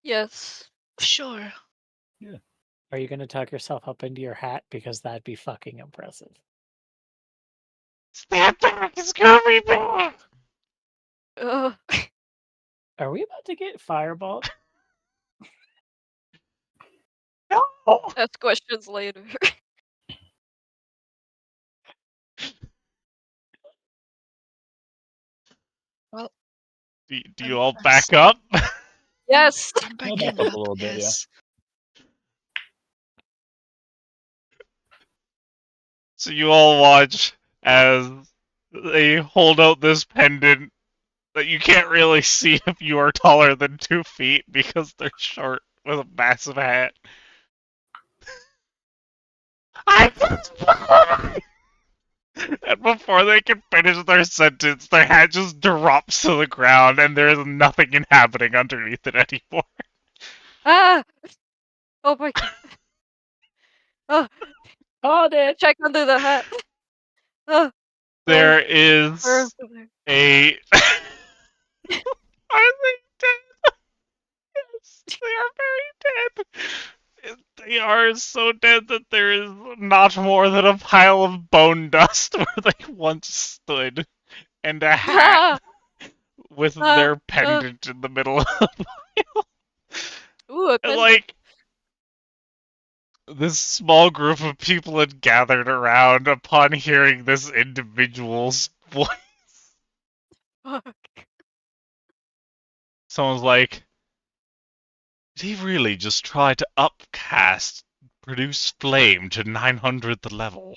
Yes. Sure. Are you going to tuck yourself up into your hat? Because that'd be fucking impressive. Stand back, it's Gummy Bear. Ugh. Are we about to get fireballed? No. Ask questions later. Well, Do you all back up? Yes. I'm I'll backing back up up, a little bit, yeah. yes. So you all watch as they hold out this pendant that you can't really see if you are taller than 2 feet because they're short with a massive hat. I just and before they can finish their sentence, their hat just drops to the ground and there is nothing inhabiting underneath it anymore. Ah. Oh my god. Oh, Called it! check under the hat. Oh, There where is over there? a. Are they dead? Yes, they are very dead. They are so dead that there is not more than a pile of bone dust where they once stood, and a hat with their pendant in the middle of the pile. Ooh, a And pendant. like, this small group of people had gathered around upon hearing this individual's voice. Fuck. Someone's like, did he really just try to upcast, produce flame to 900th level?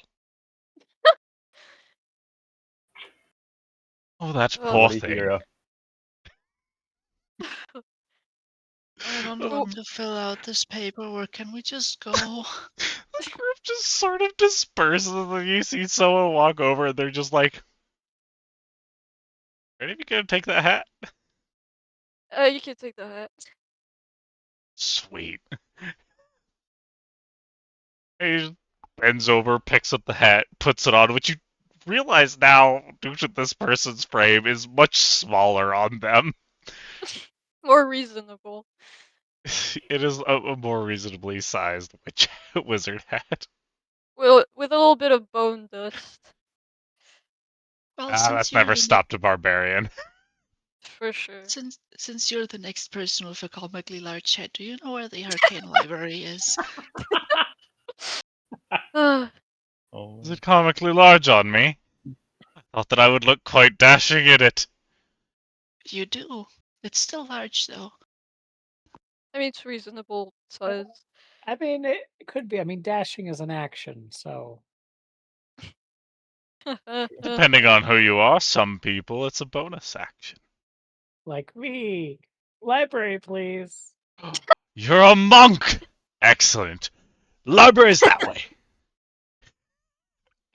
Oh, that Oh. poor What a thing. hero. I don't Oh. want to fill out this paperwork. Can we just go? The group just sort of disperses, and you see someone walk over, and they're just like, "Are you gonna take that hat?" You can take the hat. Sweet. And he just bends over, picks up the hat, puts it on, which you realize now, due to this person's frame, is much smaller on them. More reasonable. It is a more reasonably sized wizard hat. With a little bit of bone dust. Well, That's never stopped a barbarian. For sure. Since you're the next person with a comically large head, do you know where the arcane library is? Ah, Oh. Is it comically large on me? I thought that I would look quite dashing in it. You do. It's still large though. I mean, it's reasonable size. I mean, it could be. I mean, dashing is an action, so Depending on who you are, some people it's a bonus action. like me. Library, please. You're a monk! Excellent. Library's that way.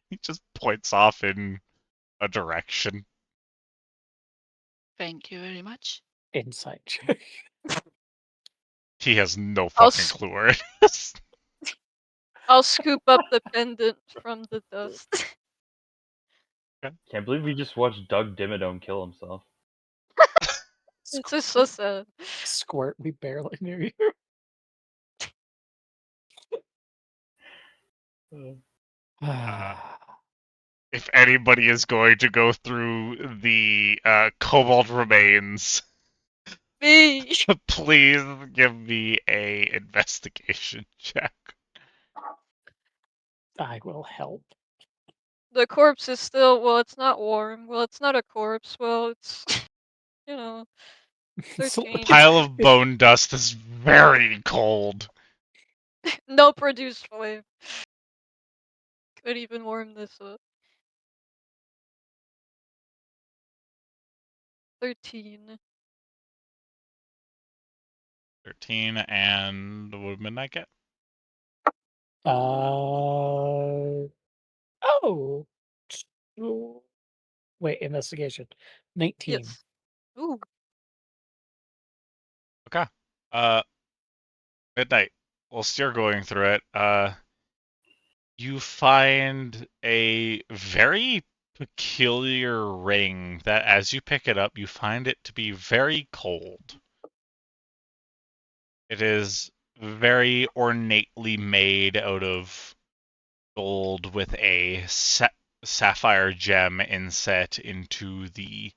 He just points off in a direction. Thank you very much. Insight check. He has no I'll fucking s- clue where it is. I'll scoop up the pendant from the dust. Can't believe we just watched Doug Dimmadome kill himself. It's just so sad. Squirt, we barely knew you. If anybody is going to go through the cobalt remains, Me. please give me a investigation check. I will help. The corpse is still, well, it's not warm. Well, it's not a corpse. Well, it's, you know, So 13. Pile of bone dust is very cold. No produced flame. Could even warm this up. 13. 13, and what did Midnight get? Oh. Oh. Wait, investigation. 19. Yes. Ooh. Okay. Midnight. Whilst you're going through it, you find a very peculiar ring that, as you pick it up, you find it to be very cold. It is very ornately made out of gold with a sapphire gem inset into the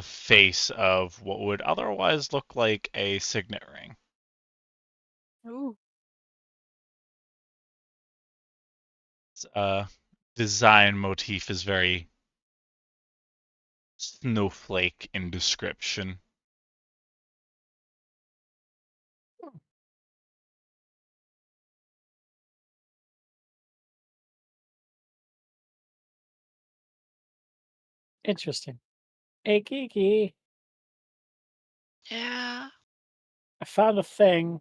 face of what would otherwise look like a signet ring. Ooh. Design motif is very snowflake in description. Interesting. Hey, Kiki, Yeah. I found a thing.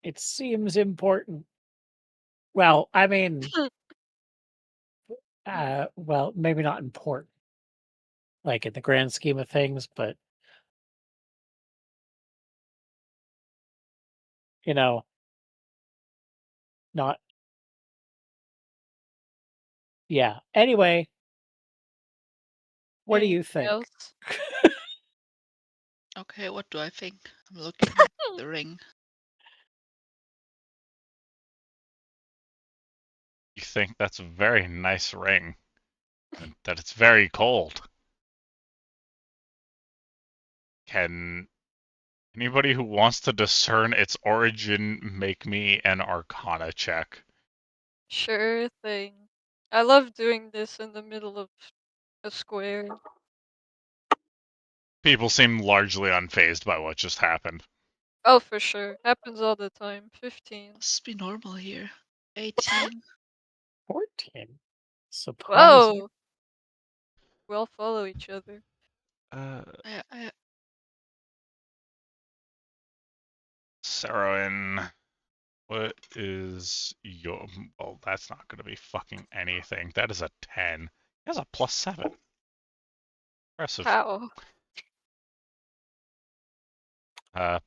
It seems important. Well, I mean, well, maybe not important, like in the grand scheme of things, but you know, not. Yeah. Anyway, what do you Anything think? else? Okay, what do I think? I'm looking at the ring. You think that's a very nice ring, and that it's very cold. Can anybody who wants to discern its origin make me an Arcana check? Sure thing. I love doing this in the middle of a square. People seem largely unfazed by what just happened. Oh, for sure. Happens all the time. 15. Must be normal here. 18. 14. Surprising. Whoa! We all follow each other. Sarowin, what is your... Well, that's not going to be fucking anything. That is a 10. He has a +7. Impressive. How? I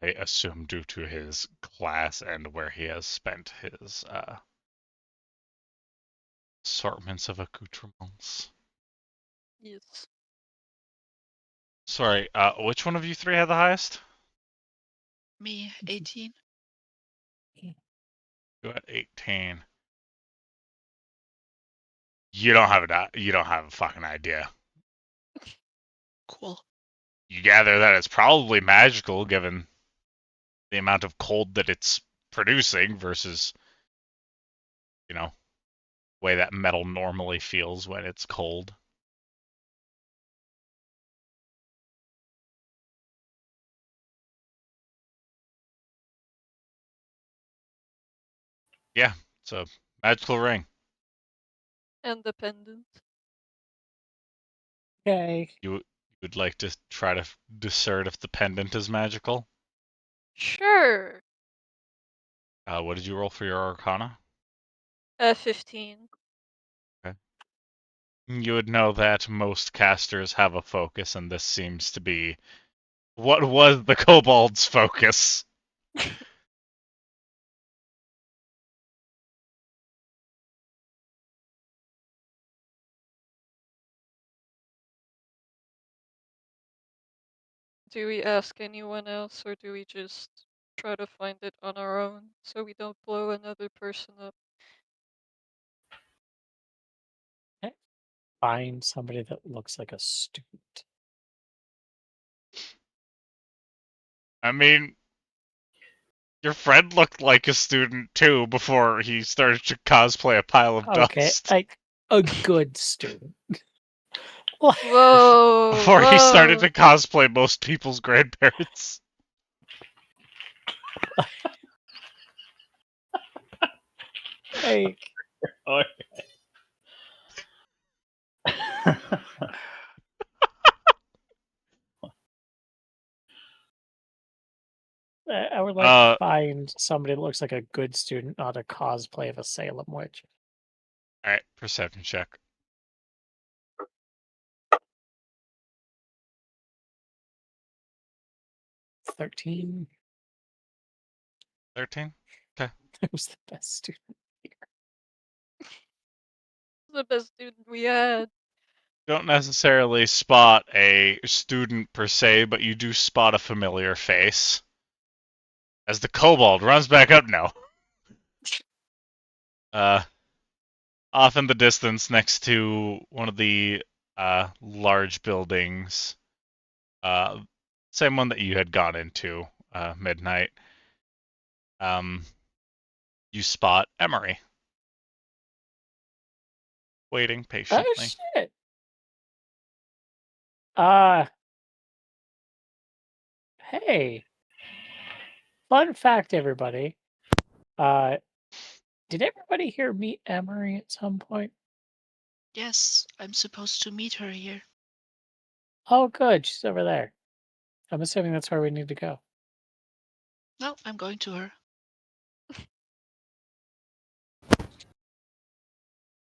assume due to his class and where he has spent his assortments of accoutrements. Yes. Sorry, which one of you three had the highest? Me, 18. You at 18. You don't have a fucking idea. Cool. You gather that it's probably magical given the amount of cold that it's producing versus, you know, the way that metal normally feels when it's cold. Yeah, it's a magical ring. And the pendant. Okay. You would like to try to discern if the pendant is magical? Sure. What did you roll for your Arcana? 15. You would know that most casters have a focus, and this seems to be what was the kobold's focus. Do we ask anyone else, or do we just try to find it on our own so we don't blow another person up? Find somebody that looks like a student. I mean, your friend looked like a student too before he started to cosplay a pile of Okay, dust. like a good student. Whoa! Before he started whoa. to cosplay most people's grandparents. Like, Oh, I would like to Uh, find somebody that looks like a good student, not a cosplay of a Salem witch. Alright, perception check. 13. 13? Who's the best student? The best student we had. Don't necessarily spot a student per se, but you do spot a familiar face. As the kobold runs back up now. Off in the distance next to one of the large buildings. Same one that you had gone into midnight. You spot Emery. Waiting Oh patiently. shit! Hey. Fun fact, everybody. Did everybody here meet Emery at some point? Yes, I'm supposed to meet her here. Oh, good. She's over there. I'm assuming that's where we need to go. No, I'm going to her.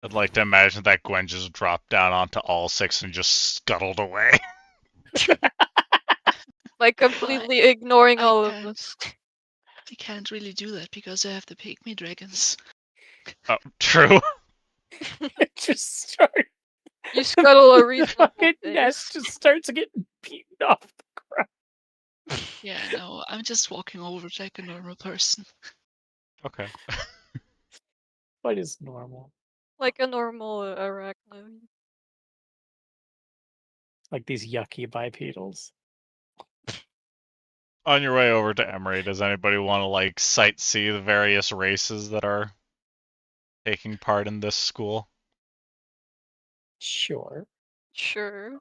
I'd like to imagine that Gwen just dropped down onto all six and just scuttled away. Like, completely ignoring I all of can't. us. I can't really do that because I have the pygmy dragons. Oh, true. Just start. You scuttle a The reasonable fucking pace. nest just starts getting beaten off the ground. Yeah, no, I'm just walking over like a normal person. Okay. What is normal? Like a normal arachnoid. Like these yucky bipedals. On your way over to Emery, does anybody want to like sightsee the various races that are taking part in this school? Sure. Sure.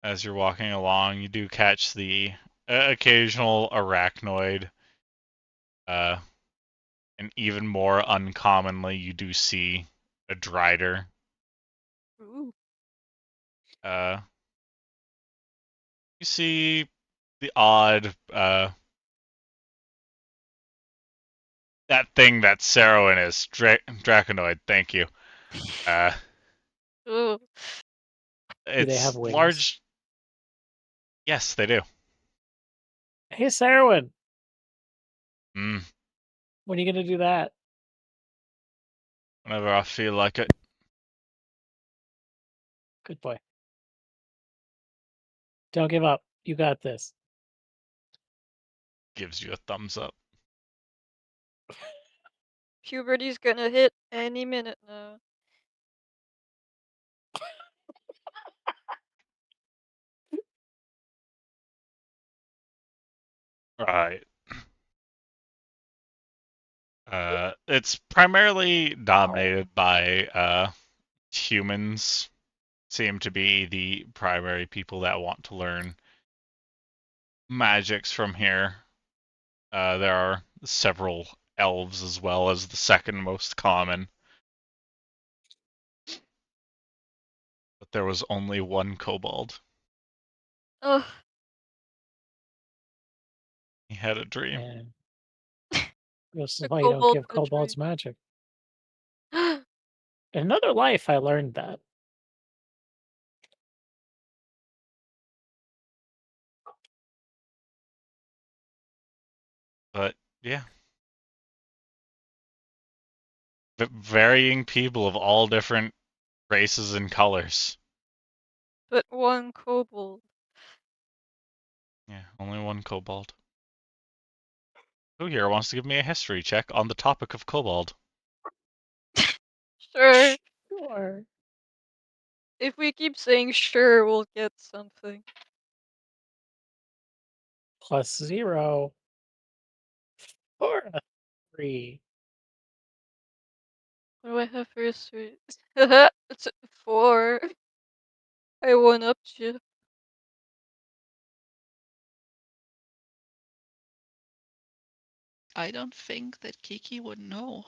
As you're walking along, you do catch the occasional arachnoid. And even more uncommonly, you do see a Drider. Ooh. You see the odd that thing that Sarowin is, Draconoid. Thank you. Ooh. Do they have It's wings? large. Yes, they do. Hey, Sarwin, Mm, when are you gonna do that? whenever I feel like it. Good boy. Don't give up. You got this. Gives you a thumbs up. Puberty's gonna hit any minute now. Right. It's primarily dominated by humans. Seem to be the primary people that want to learn magics from here. There are several elves as well as the second most common. But there was only one kobold. Ugh. He had a dream. And this is The why you don't kobold give had a kobolds dream. magic. In another life, I learned that. But yeah. Varying people of all different races and colors. But one kobold. Yeah, only one kobold. Who here wants to give me a history check on the topic of kobold? Sure. Sure. If we keep saying sure, we'll get something. +0 for a 3. What do I have for history? It's 4. I one-upped you. I don't think that Kiki would know.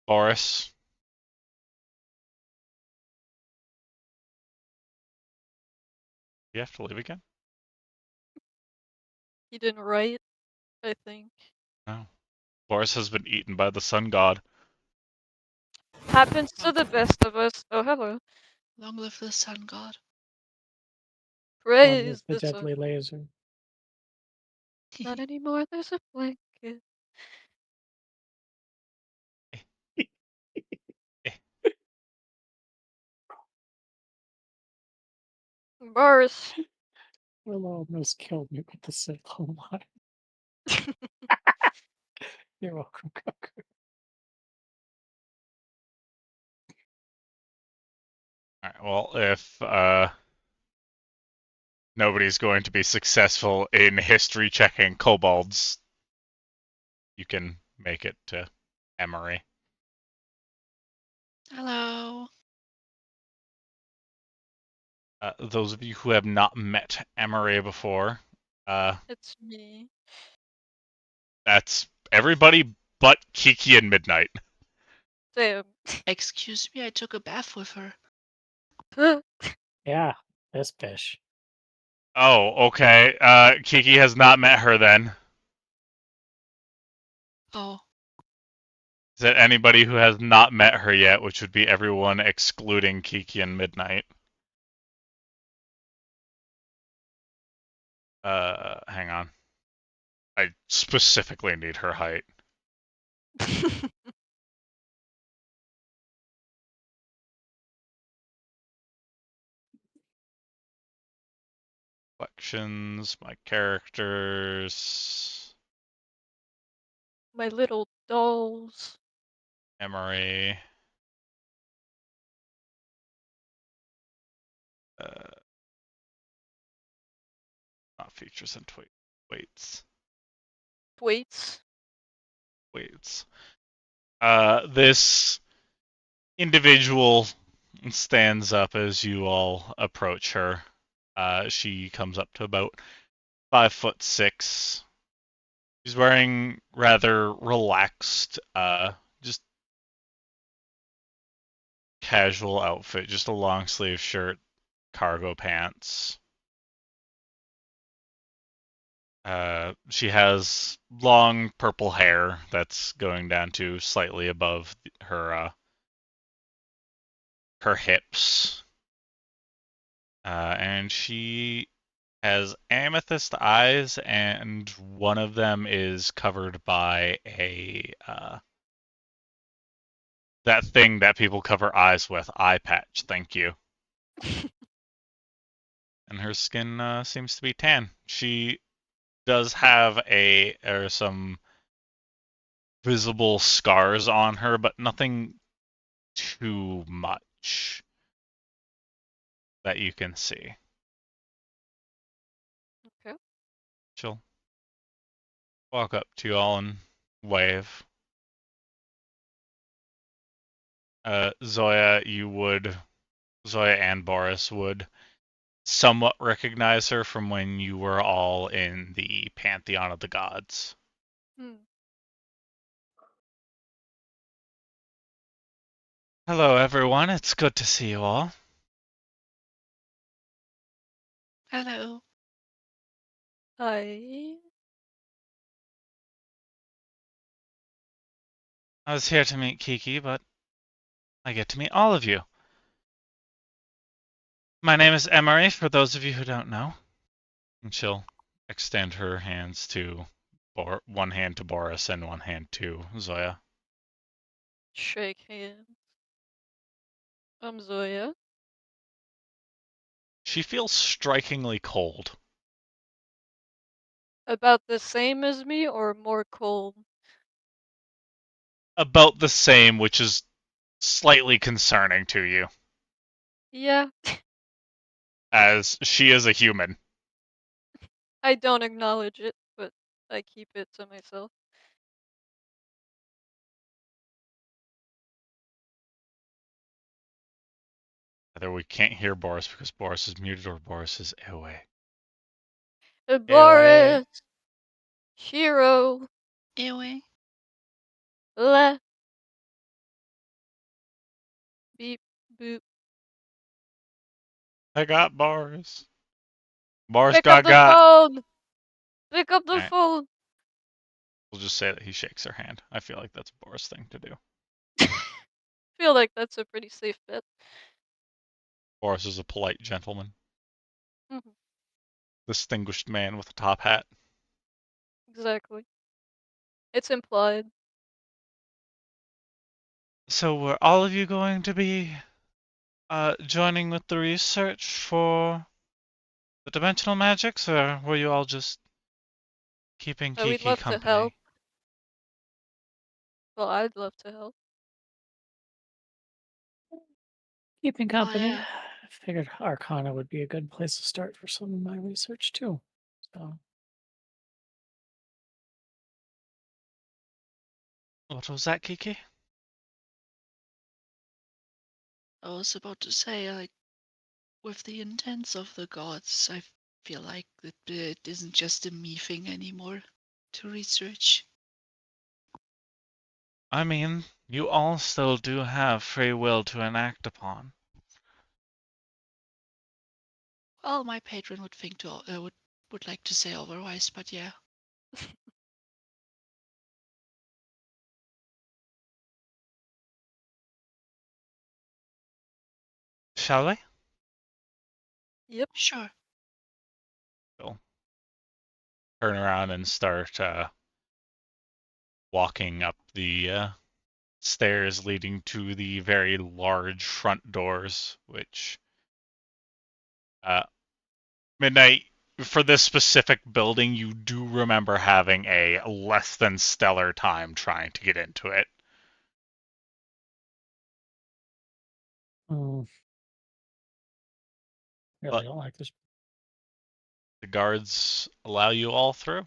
Boris. You have to leave again? He didn't write, I think. No. Boris has been eaten by the sun god. Happens to the best of us. Oh, hello. Long live the sun god. One Praise with the the sun. deadly laser. Not anymore, there's a blanket. Boris. Will almost killed me with the sickle line. You're welcome, Goku. Alright, well, if nobody's going to be successful in history checking kobolds, you can make it to Emery. Hello. Those of you who have not met Emery before, It's me. that's everybody but Kiki and Midnight. Damn. Excuse me, I took a bath with her. Yeah, this fish. Oh, okay. Kiki has not met her then. Oh, Is it anybody who has not met her yet, which would be everyone excluding Kiki and Midnight? Hang on. I specifically need her height. Collections, my characters, My little dolls. Emery. Not features and weights. Weights. This individual stands up as you all approach her. She comes up to about 5'6". She's wearing rather relaxed, just casual outfit, just a long sleeve shirt, cargo pants. She has long purple hair that's going down to slightly above her her hips. And she has amethyst eyes, and one of them is covered by a that thing that people cover eyes with, eye patch. Thank you. And her skin seems to be tan. She does have some visible scars on her, but nothing too much that you can see. Okay. She'll walk up to you all and wave. Zoya and Boris would somewhat recognize her from when you were all in the Pantheon of the Gods. Hmm. Hello, everyone. It's good to see you all. Hello. Hi. I was here to meet Kiki, but I get to meet all of you. My name is Emery, for those of you who don't know. And she'll extend her hands to one hand to Boris and one hand to Zoya. Shake hands. I'm Zoya. She feels strikingly cold. About the same as me or more cold? About the same, which is slightly concerning to you, Yeah, as she is a human. I don't acknowledge it, but I keep it to myself. Either we can't hear Boris because Boris is muted or Boris is away. Boris! Hero! Anyway, Le! Beep, boop. I got Boris. Boris Pick up the got. phone! Pick up the Alright. phone! We'll just say that he shakes her hand. I feel like that's a Boris thing to do. Feel like that's a pretty safe bet. Boris is a polite gentleman. Mhm. Distinguished man with a top hat. Exactly. It's implied. So were all of you going to be joining with the research for the dimensional magics, or were you all just keeping We'd Kiki love to company? help. Well, I'd love to help. Keeping company. yeah. I figured Arcana would be a good place to start for some of my research too. So What was that, Kiki? I was about to say, like, with the intents of the gods, I feel like that it isn't just a me thing anymore to research. I mean, you all still do have free will to enact upon. Well, my patron would think to would like to say otherwise, but yeah. Shall we? Yep. Sure. We'll turn around and start walking up the stairs leading to the very large front doors, which Midnight, for this specific building, you do remember having a less than stellar time trying to get into it. really But don't like this. the guards allow you all through.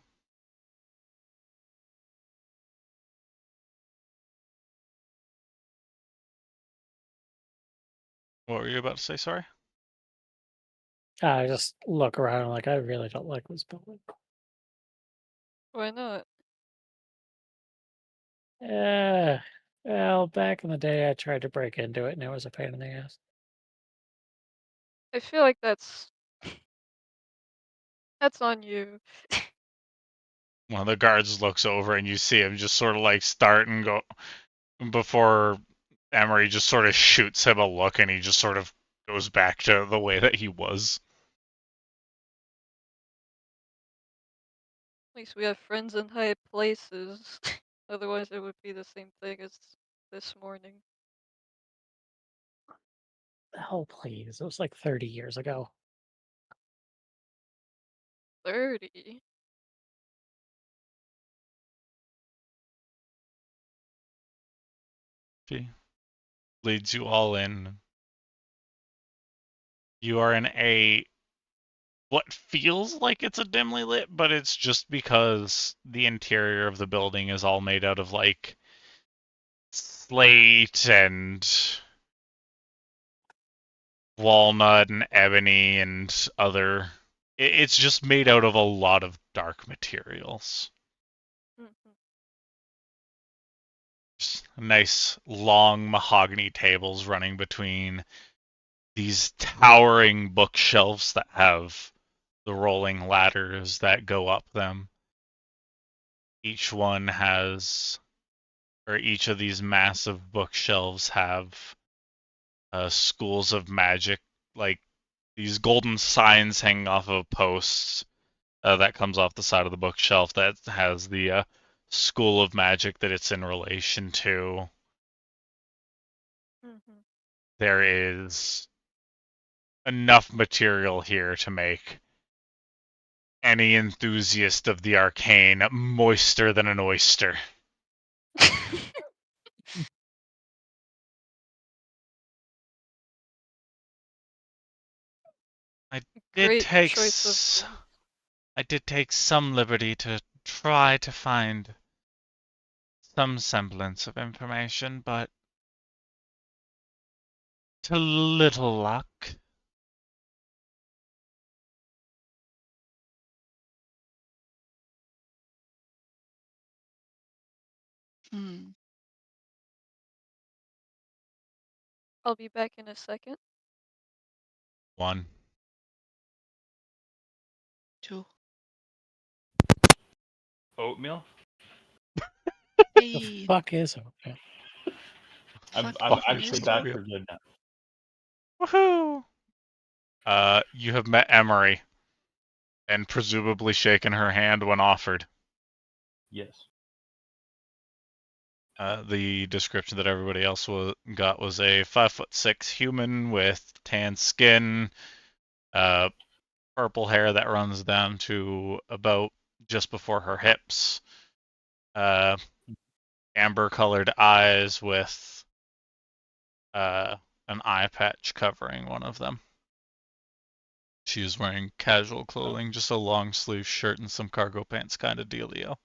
What were you about to say? Sorry. I just look around and like I really don't like this building. Why not? Well, back in the day I tried to break into it and it was a pain in the ass. I feel like that's on you. One of the guards looks over and you see him just sort of like start and go before Emery just sort of shoots him a look and he just sort of goes back to the way that he was. At least we have friends in high places. Otherwise, it would be the same thing as this morning. Oh please, it was like 30 years ago. 30. She leads you all in. You are in a what feels like it's a dimly lit, but it's just because the interior of the building is all made out of like slate and walnut and ebony and other. It's just made out of a lot of dark materials. Mhm. Just nice long mahogany tables running between these towering bookshelves that have the rolling ladders that go up them. Each one has, or each of these massive bookshelves have schools of magic, like these golden signs hanging off of posts that comes off the side of the bookshelf that has the school of magic that it's in relation to. Mhm. There is enough material here to make any enthusiast of the arcane moister than an oyster. I did Great take choice of words. I did take some liberty to try to find some semblance of information, but to little luck. Hmm. I'll be back in a second. One. 2. Oatmeal? The Hey, fuck is oatmeal? I'm fucking actually is back oatmeal. for good now. Woohoo! You have met Emery, and presumably shaken her hand when offered. Yes. The description that everybody else got was a 5'6" human with tan skin, purple hair that runs down to about just before her hips, amber-colored eyes with an eye patch covering one of them. She was wearing casual clothing, just a long sleeve shirt and some cargo pants kind of dealio.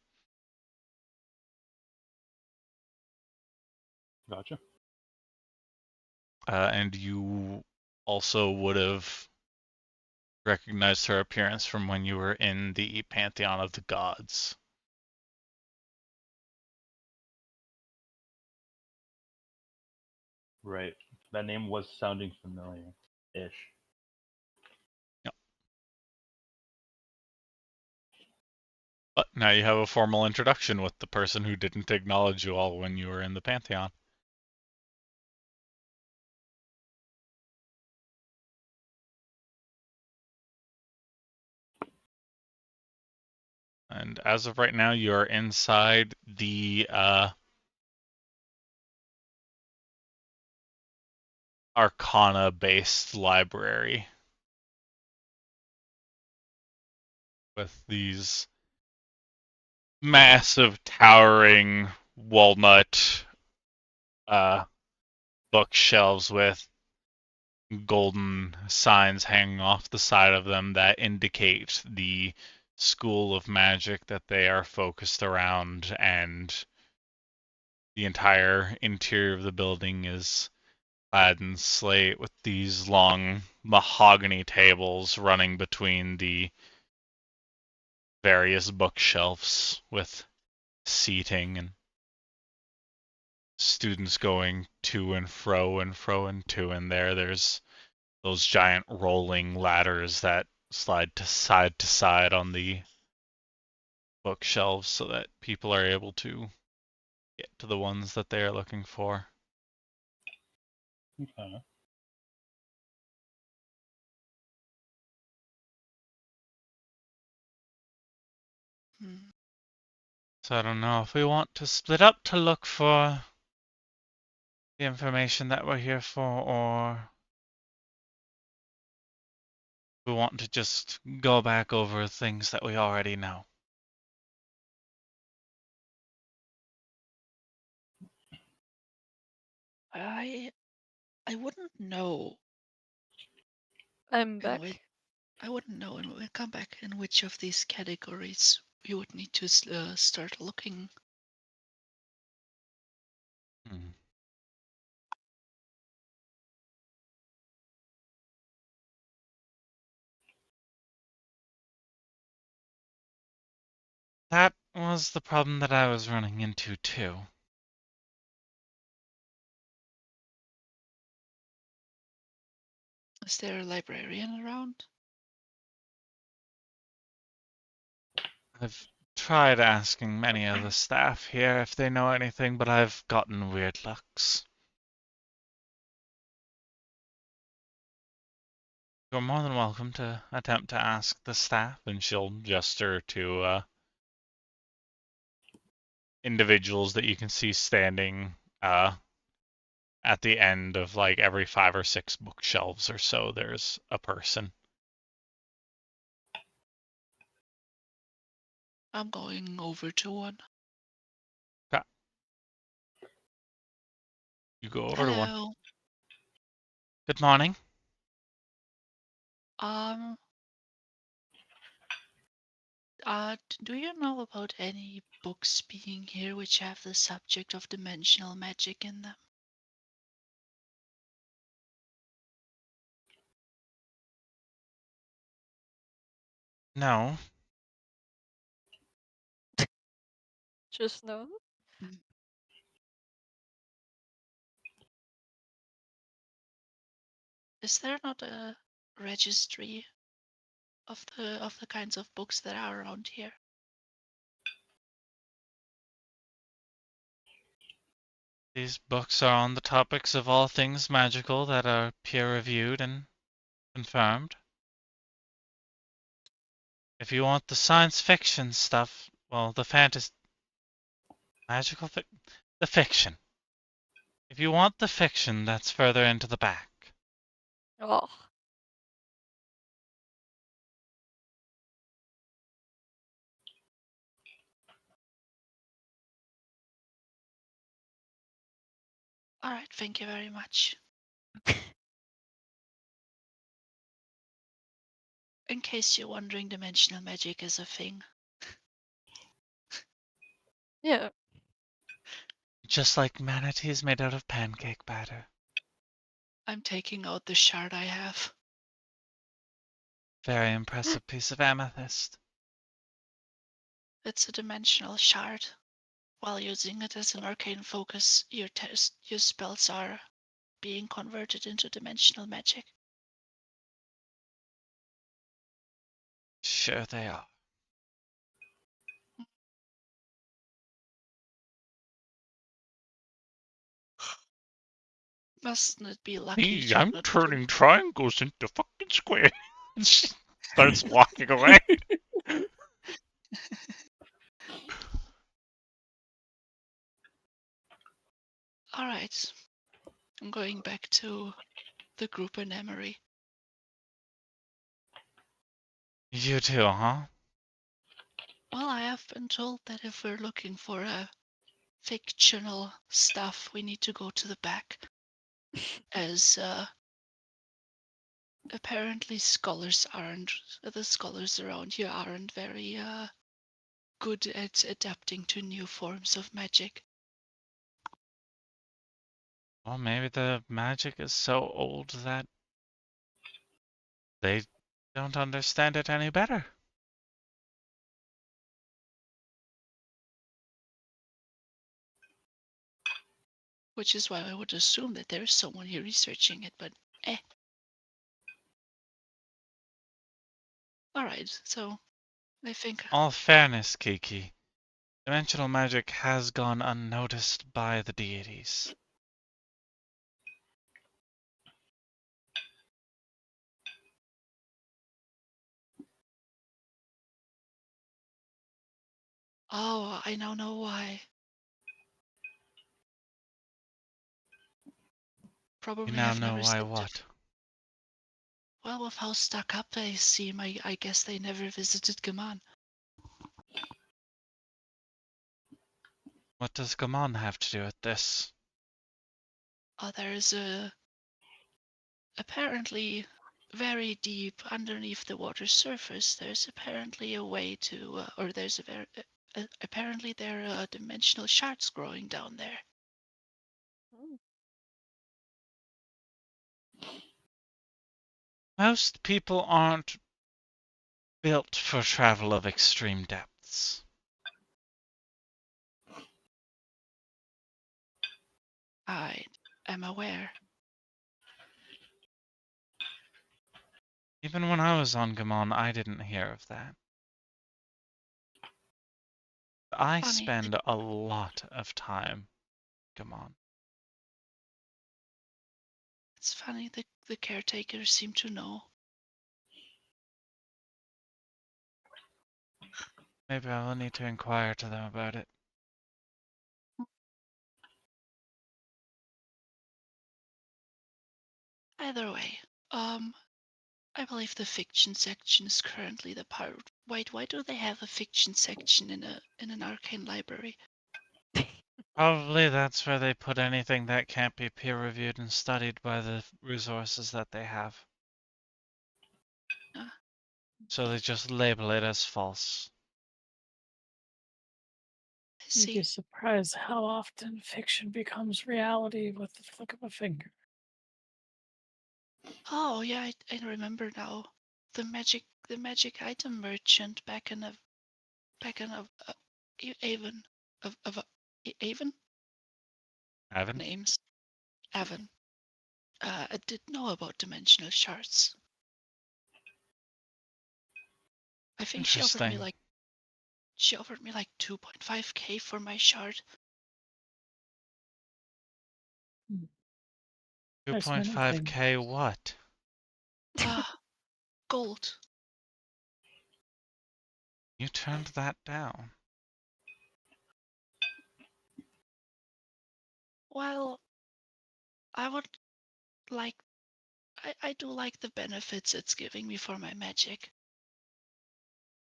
Gotcha. And you also would have recognized her appearance from when you were in the Pantheon of the Gods. Right. That name was sounding familiar-ish. Yep. But now you have a formal introduction with the person who didn't acknowledge you all when you were in the Pantheon. And as of right now, you are inside the Arcana-based library with these massive, towering walnut bookshelves with golden signs hanging off the side of them that indicate the school of magic that they are focused around, and the entire interior of the building is clad in slate with these long mahogany tables running between the various bookshelves with seating and students going to and fro and fro and to and there. There's those giant rolling ladders that slide to side on the bookshelves so that people are able to get to the ones that they are looking for. Okay. Hmm. So I don't know if we want to split up to look for the information that we're here for, or we want to just go back over things that we already know. I wouldn't know I'm in back. which I wouldn't know, and we'll come back in which of these categories we would need to start looking. Hmm. That was the problem that I was running into, too. Is there a librarian around? I've tried asking many of the staff here if they know anything, but I've gotten weird looks. You're more than welcome to attempt to ask the staff, and she'll gesture to individuals that you can see standing at the end of like every 5 or 6 bookshelves or so. There's a person. I'm going over to one. You go over to one. Hello. Good morning. Do you know about any books being here which have the subject of dimensional magic in them? No. Just no. Is there not a registry of the kinds of books that are around here? These books are on the topics of all things magical that are peer-reviewed and confirmed. If you want the science fiction stuff, well, the fantasy... the fiction. If you want the fiction, that's further into the back. Oh. All right, thank you very much. In case you're wondering, dimensional magic is a thing. Yeah. Just like manatees made out of pancake batter. I'm taking out the shard I have. Very impressive piece of amethyst. It's a dimensional shard. While using it as an arcane focus, your spells are being converted into dimensional magic. Sure they are. Mustn't it be lucky? Hey, I'm turning triangles into fucking squares. She starts walking away. All right. I'm going back to the group in Emery. You too, huh? Well, I have been told that if we're looking for fictional stuff, we need to go to the back. As apparently the scholars around here aren't very good at adapting to new forms of magic. Well, maybe the magic is so old that they don't understand it any better. Which is why I would assume that there is someone here researching it, but eh. Alright, so I think... All fairness, Kiki, dimensional magic has gone unnoticed by the deities. Oh, I now know why. Probably You now have know never why stepped what? Well, with how stuck up they seem, I guess they never visited Gaman. What does Gamon have to do with this? There's apparently very deep underneath the water surface. There's apparently a way to, or there's a very, apparently there are dimensional shards growing down there. Mm. Most people aren't built for travel of extreme depths. I am aware. Even when I was on Gamon, I didn't hear of that. I Funny. spend a lot of time Gamon. It's funny, the caretakers seem to know. Maybe I will need to inquire to them about it. Either way, I believe the fiction section is currently the part. Wait, why do they have a fiction section in an arcane library? Probably that's where they put anything that can't be peer-reviewed and studied by the resources that they have. Ah. So they just label it as false. I You'd be see. surprised how often fiction becomes reality with the flick of a finger. Oh yeah, I remember now. The magic item merchant back in Avon of Avon Haven't? names. Avon. I did know about dimensional shards. I think she offered me Interesting. 2.5k for my shard. There's many 2.5k things. what? Gold. You turned that down. Well, I would like. I do like the benefits it's giving me for my magic.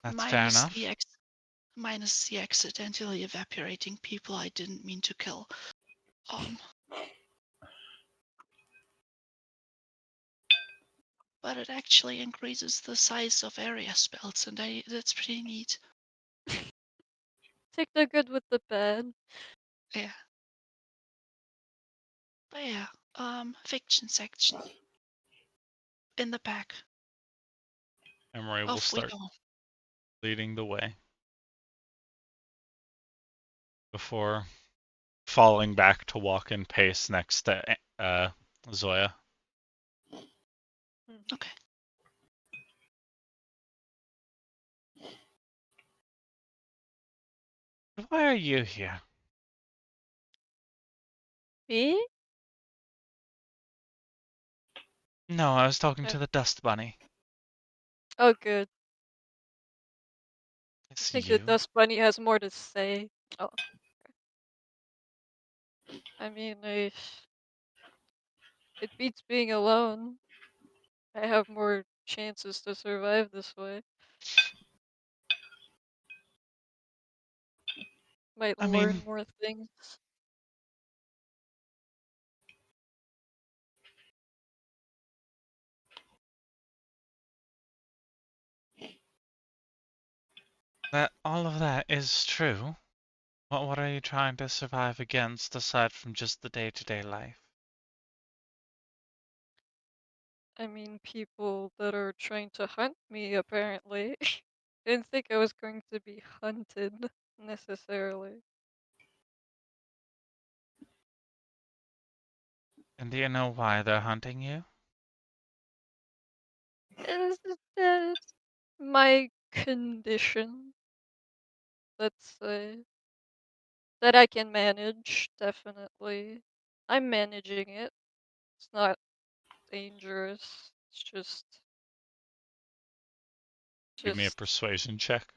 That's fair Minus enough. minus the accidentally evaporating people I didn't mean to kill. But it actually increases the size of area spells, and that's pretty neat. Take the good with the bad. Yeah. But yeah, fiction section. In the back. Emery will Off we start go. leading the way before falling back to walk in pace next to Zoya. Okay. Why are you here? Me? No, I was talking to the Dust Bunny. Oh, good. I It's think the you. Dust Bunny has more to say. Oh. I mean, it beats being alone. I have more chances to survive this way. Might I learn mean, more things. that all of that is true. What are you trying to survive against aside from just the day-to-day life? I mean, people that are trying to hunt me, apparently. Didn't think I was going to be hunted, necessarily. And do you know why they're hunting you? It's just my condition, let's say. That I can manage, definitely. I'm managing it. It's not dangerous. It's Give me a just persuasion check.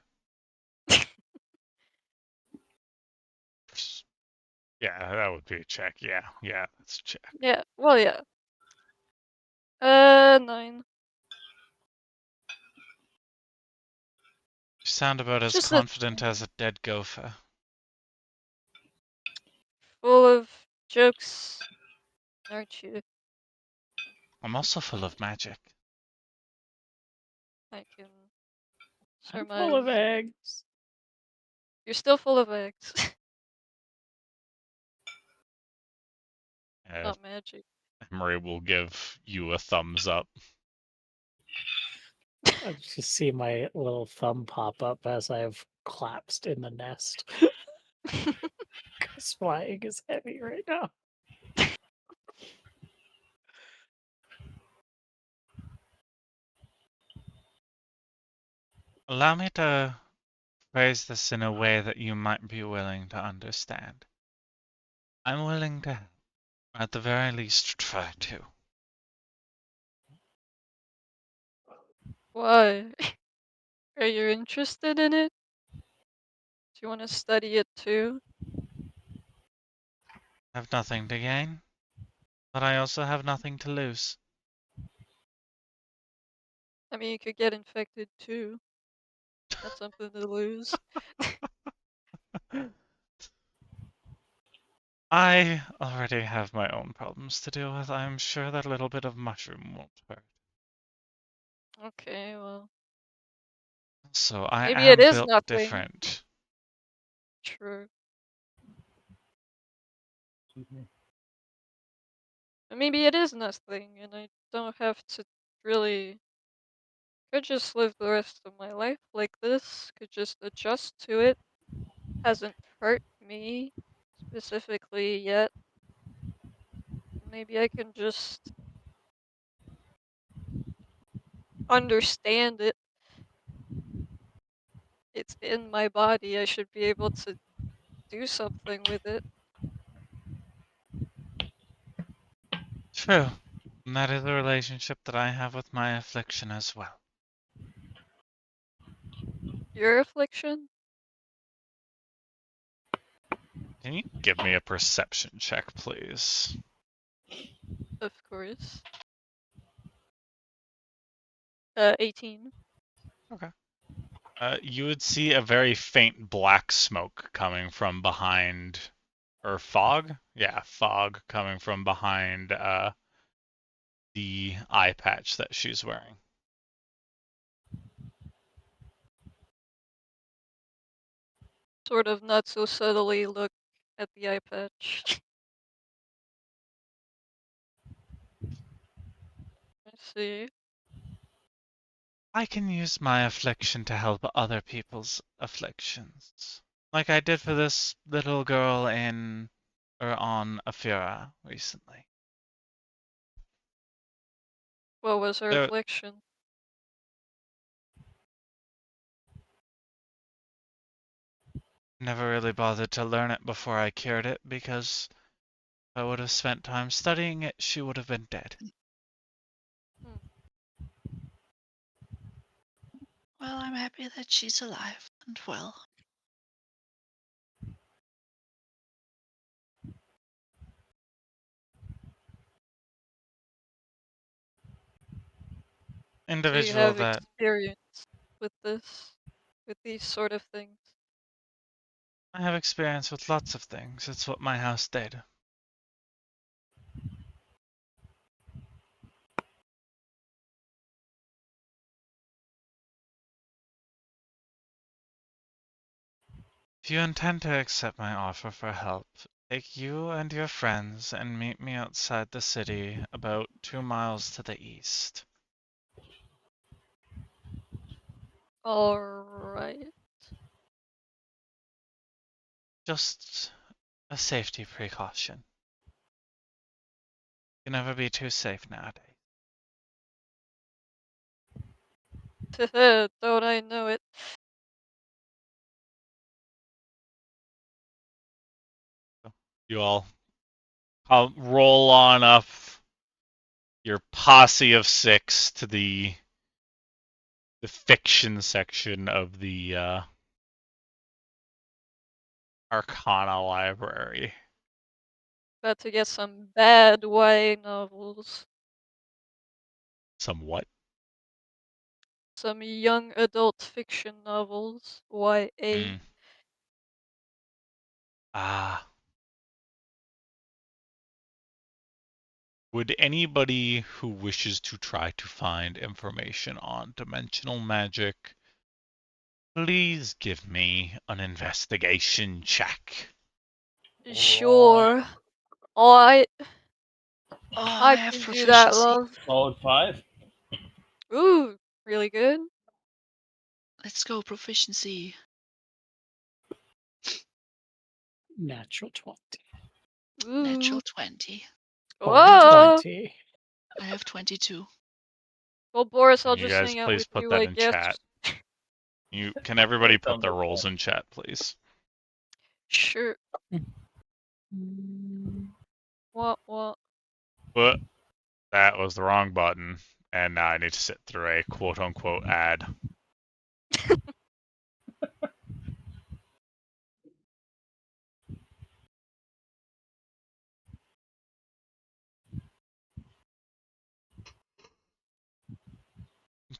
Yeah, that would be a check. Yeah, that's a check. yeah. Well, yeah. 9. You sound about It's as just a confident as a dead gopher. full of jokes, aren't you? I'm also full of magic. I can I'm full of surmise. eggs. You're still full of eggs. Uh, Not magic. Emery will give you a thumbs up. I just see my little thumb pop up as I've collapsed in the nest. Because flying is heavy right now. Allow me to phrase this in a way that you might be willing to understand. I'm willing to, at the very least, try to. Why? Are you interested in it? Do you want to study it too? I have nothing to gain, but I also have nothing to lose. I mean, you could get infected too. That's something to lose. I already have my own problems to deal with. I'm sure that a little bit of mushroom won't hurt. Okay, well, So I maybe it am is built nothing. different. True. Excuse me. But maybe it is nothing, and I don't have to really. Could just live the rest of my life like this. Could just adjust to it. Hasn't hurt me specifically yet. Maybe I can just understand it. It's in my body. I should be able to do something with it. True. And that is a relationship that I have with my affliction as well. Your affliction? Can you give me a perception check, please? Of course. 18. Okay. You would see a very faint black smoke coming from behind, or fog? Yeah, fog coming from behind the eye patch that she's wearing. Sort of not so subtly look at the eye patch. I see. I can use my affliction to help other people's afflictions. Like I did for this little girl on Afira recently. What was her There, affliction? never really bothered to learn it before I cured it because if I would have spent time studying it, she would have been dead. Well, I'm happy that she's alive and well. So you Individual have that experience with this? With these sort of things? I have experience with lots of things. It's what my house did. If you intend to accept my offer for help, take you and your friends and meet me outside the city about 2 miles to the east. Alright. Just a safety precaution. You can never be too safe nowadays. Don't I know it? You all, I'll roll on up your posse of 6 to the fiction section of the Arcana library. About to get some bad YA novels. Somewhat. Some young adult fiction novels. YA. Mm. Ah. Would anybody who wishes to try to find information on dimensional magic please give me an investigation check? Sure. Alright. Oh, I I have can do that, proficiency. love. Solid 5. Ooh, really good. Let's go, proficiency. Natural 20. Ooh. Natural 20. Whoa! 20. I have 22. Well, Boris, I'll You just guys hang out please with put you, that I in guess. chat. Can everybody That put sounds their like roles in chat, please? Sure. Mm, What? But that was the wrong button, and now I need to sit through a quote-unquote ad.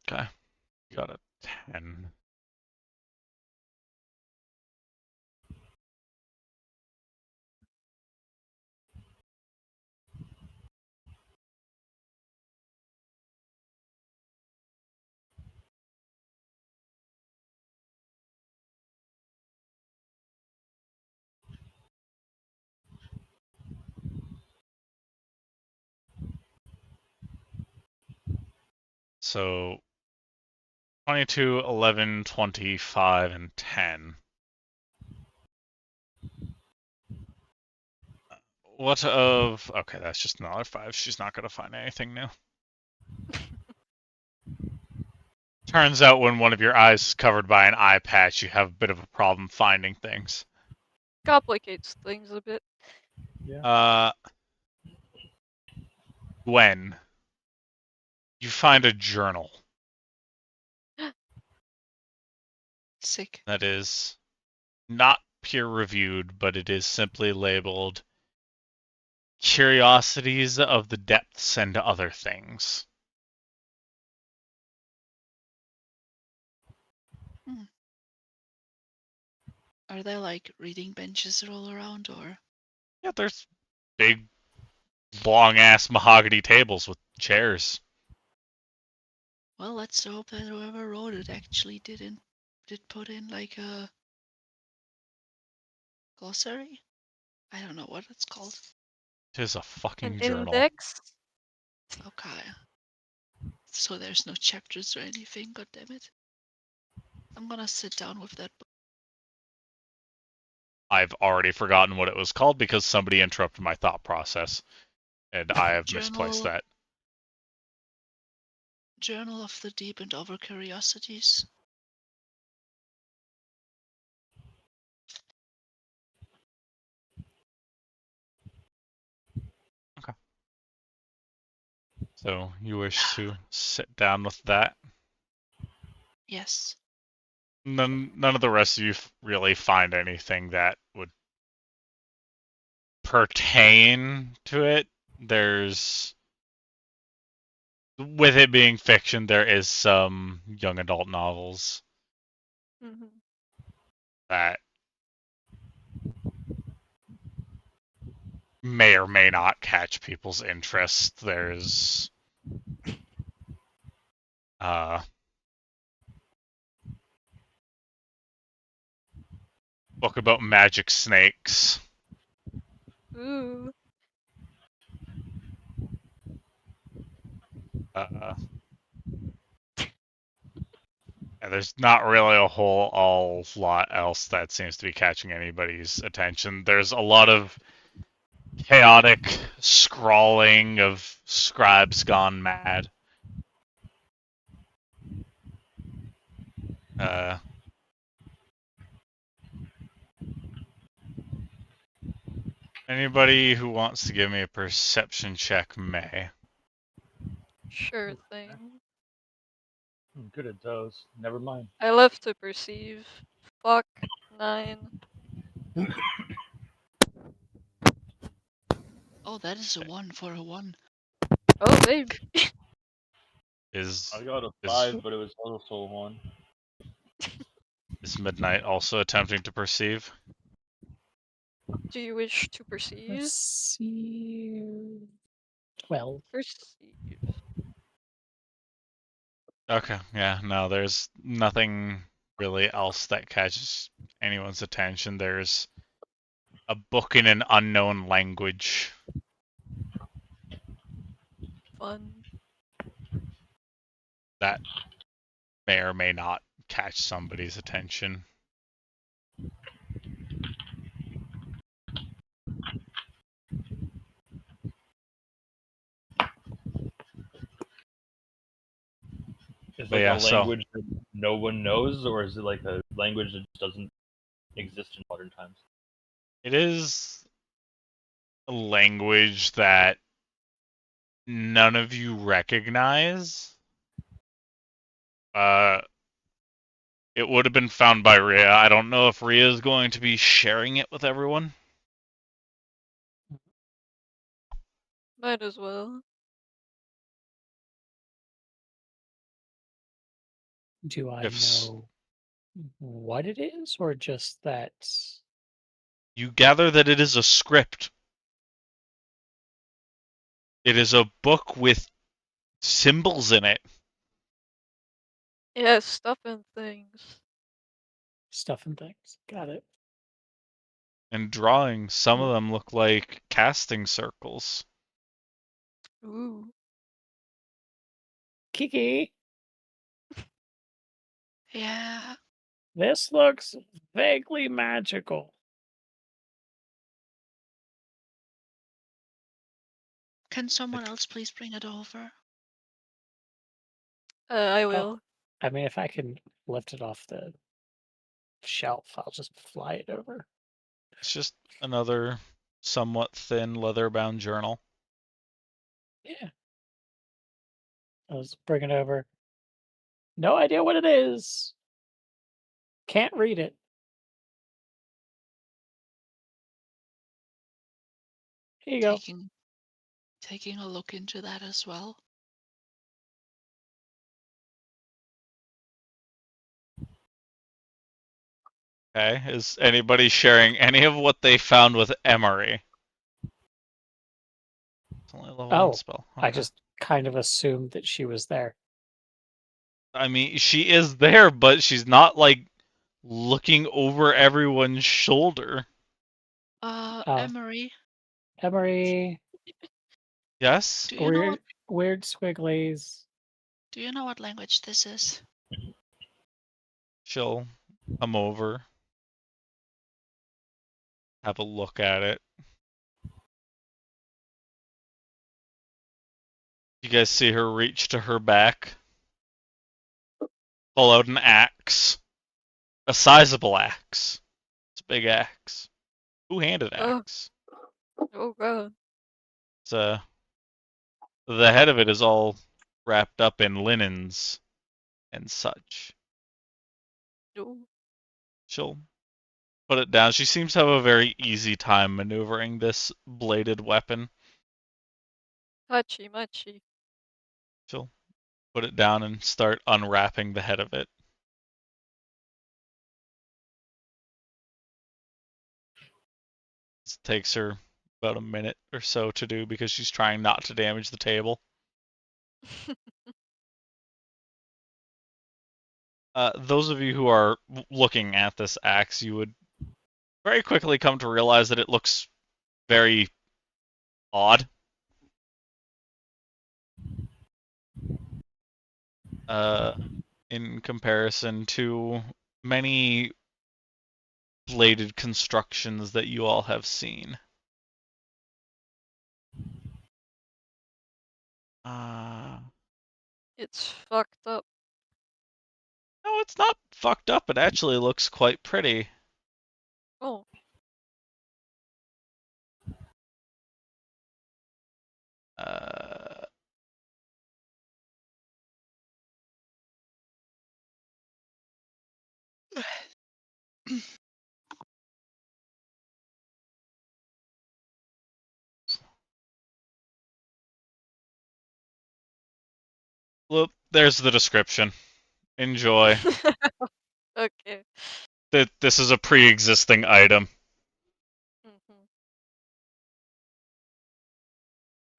Okay, got a 10. So 22, 11, 25, and 10. What of... Okay, that's just another 5. She's not going to find anything new. Turns out when one of your eyes is covered by an eye patch, you have a bit of a problem finding things. Complicates things a bit. Gwen, you find a journal Sick. that is not peer-reviewed, but it is simply labeled Curiosities of the Depths and Other Things. Are there like reading benches all around, or? Yeah, there's big, long-ass mahogany tables with chairs. Well, let's hope that whoever wrote it actually did put in like a glossary. I don't know what it's called. It is a An fucking journal. index? Okay. So there's no chapters or anything. God damn it. I'm gonna sit down with that book. I've already forgotten what it was called because somebody interrupted my thought process, and I have misplaced that. Journal of the Deep and Other Curiosities. So you wish to sit down with that? Yes. None of the rest of you really find anything that would pertain to it. There's, with it being fiction, there is some young adult novels Mm-hmm. that may or may not catch people's interest. There's book about magic snakes. Ooh. And there's not really a whole lot else that seems to be catching anybody's attention. There's a lot of chaotic scrawling of scribes gone mad. Anybody who wants to give me a perception check may. Sure thing. I'm good at those. Never mind. I love to perceive. Fuck. 9. Oh, that is a 1 for a 1. Oh, baby. Is I got a 5, but it was also a 1. is Midnight also attempting to perceive? Do you wish to perceive? Perceive. 12. Perceive. Okay, yeah, no, there's nothing really else that catches anyone's attention. There's a book in an unknown language. Fun. That may or may not catch somebody's attention. Is But like yeah, a so- language that no one knows, or is it like a language that doesn't exist in modern times? It is a language that none of you recognize. It would have been found by Rhea. I don't know if Rhea is going to be sharing it with everyone. Might as well. Do I If s- know what it is, or just that? You gather that it is a script. It is a book with symbols in it. Yeah, stuff and things. Stuff and things. Got it. And drawings. Some of them look like casting circles. Ooh. Kiki, Yeah. this looks vaguely magical. Can someone else please bring it over? I Oh, will. I mean, if I can lift it off the shelf, I'll just fly it over. It's just another somewhat thin leather-bound journal. Yeah. Let's bring it over. No idea what it is. Can't read it. Here you go. Taking a look into that as well. Okay, is anybody sharing any of what they found with Emery? It's only a level 1 Oh, spell. I Okay. just kind of assumed that she was there. I mean, she is there, but she's not like looking over everyone's shoulder. Oh. Emery, Emery, Yes? do you know weird squigglies. do you know what language this is? She'll come over, have a look at it. You guys see her reach to her back, pull out an axe. A sizable axe. It's a big axe. Two-handed Oh. axe. Oh god. It's the head of it is all wrapped up in linens and such. No. She'll put it down. She seems to have a very easy time maneuvering this bladed weapon. Hachi machi. She'll put it down and start unwrapping the head of it. This takes her about a minute or so to do because she's trying not to damage the table. Those of you who are looking at this axe, you would very quickly come to realize that it looks very odd. In comparison to many bladed constructions that you all have seen. It's fucked up. No, it's not fucked up. It actually looks quite pretty. Oh. Look, there's the description. Enjoy. Okay. This is a pre-existing item. Mm-hmm.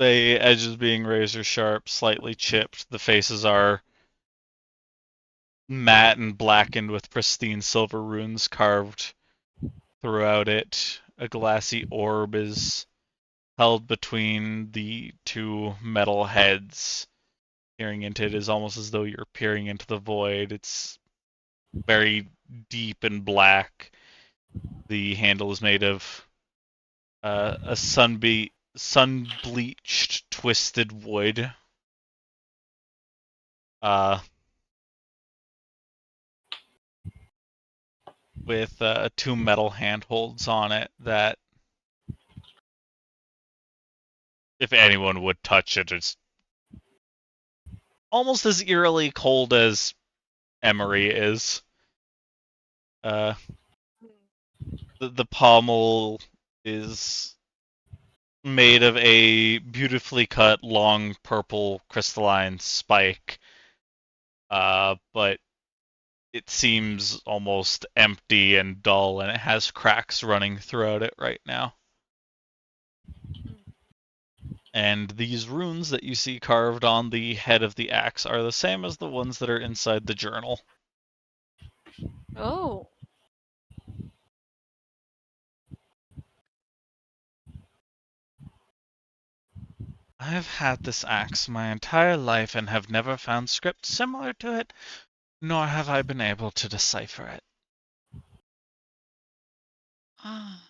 The edges being razor sharp, slightly chipped. The faces are matte and blackened with pristine silver runes carved throughout it. A glassy orb is held between the two metal heads. Peering into it is almost as though you're peering into the void. It's very deep and black. The handle is made of a sun-bleached twisted wood. with 2 metal handholds on it that, if anyone would touch it, it's almost as eerily cold as Emery is. The pommel is made of a beautifully cut long purple crystalline spike, but it seems almost empty and dull, and it has cracks running throughout it right now. And these runes that you see carved on the head of the axe are the same as the ones that are inside the journal. Oh. I've had this axe my entire life and have never found script similar to it, nor have I been able to decipher it. Ah.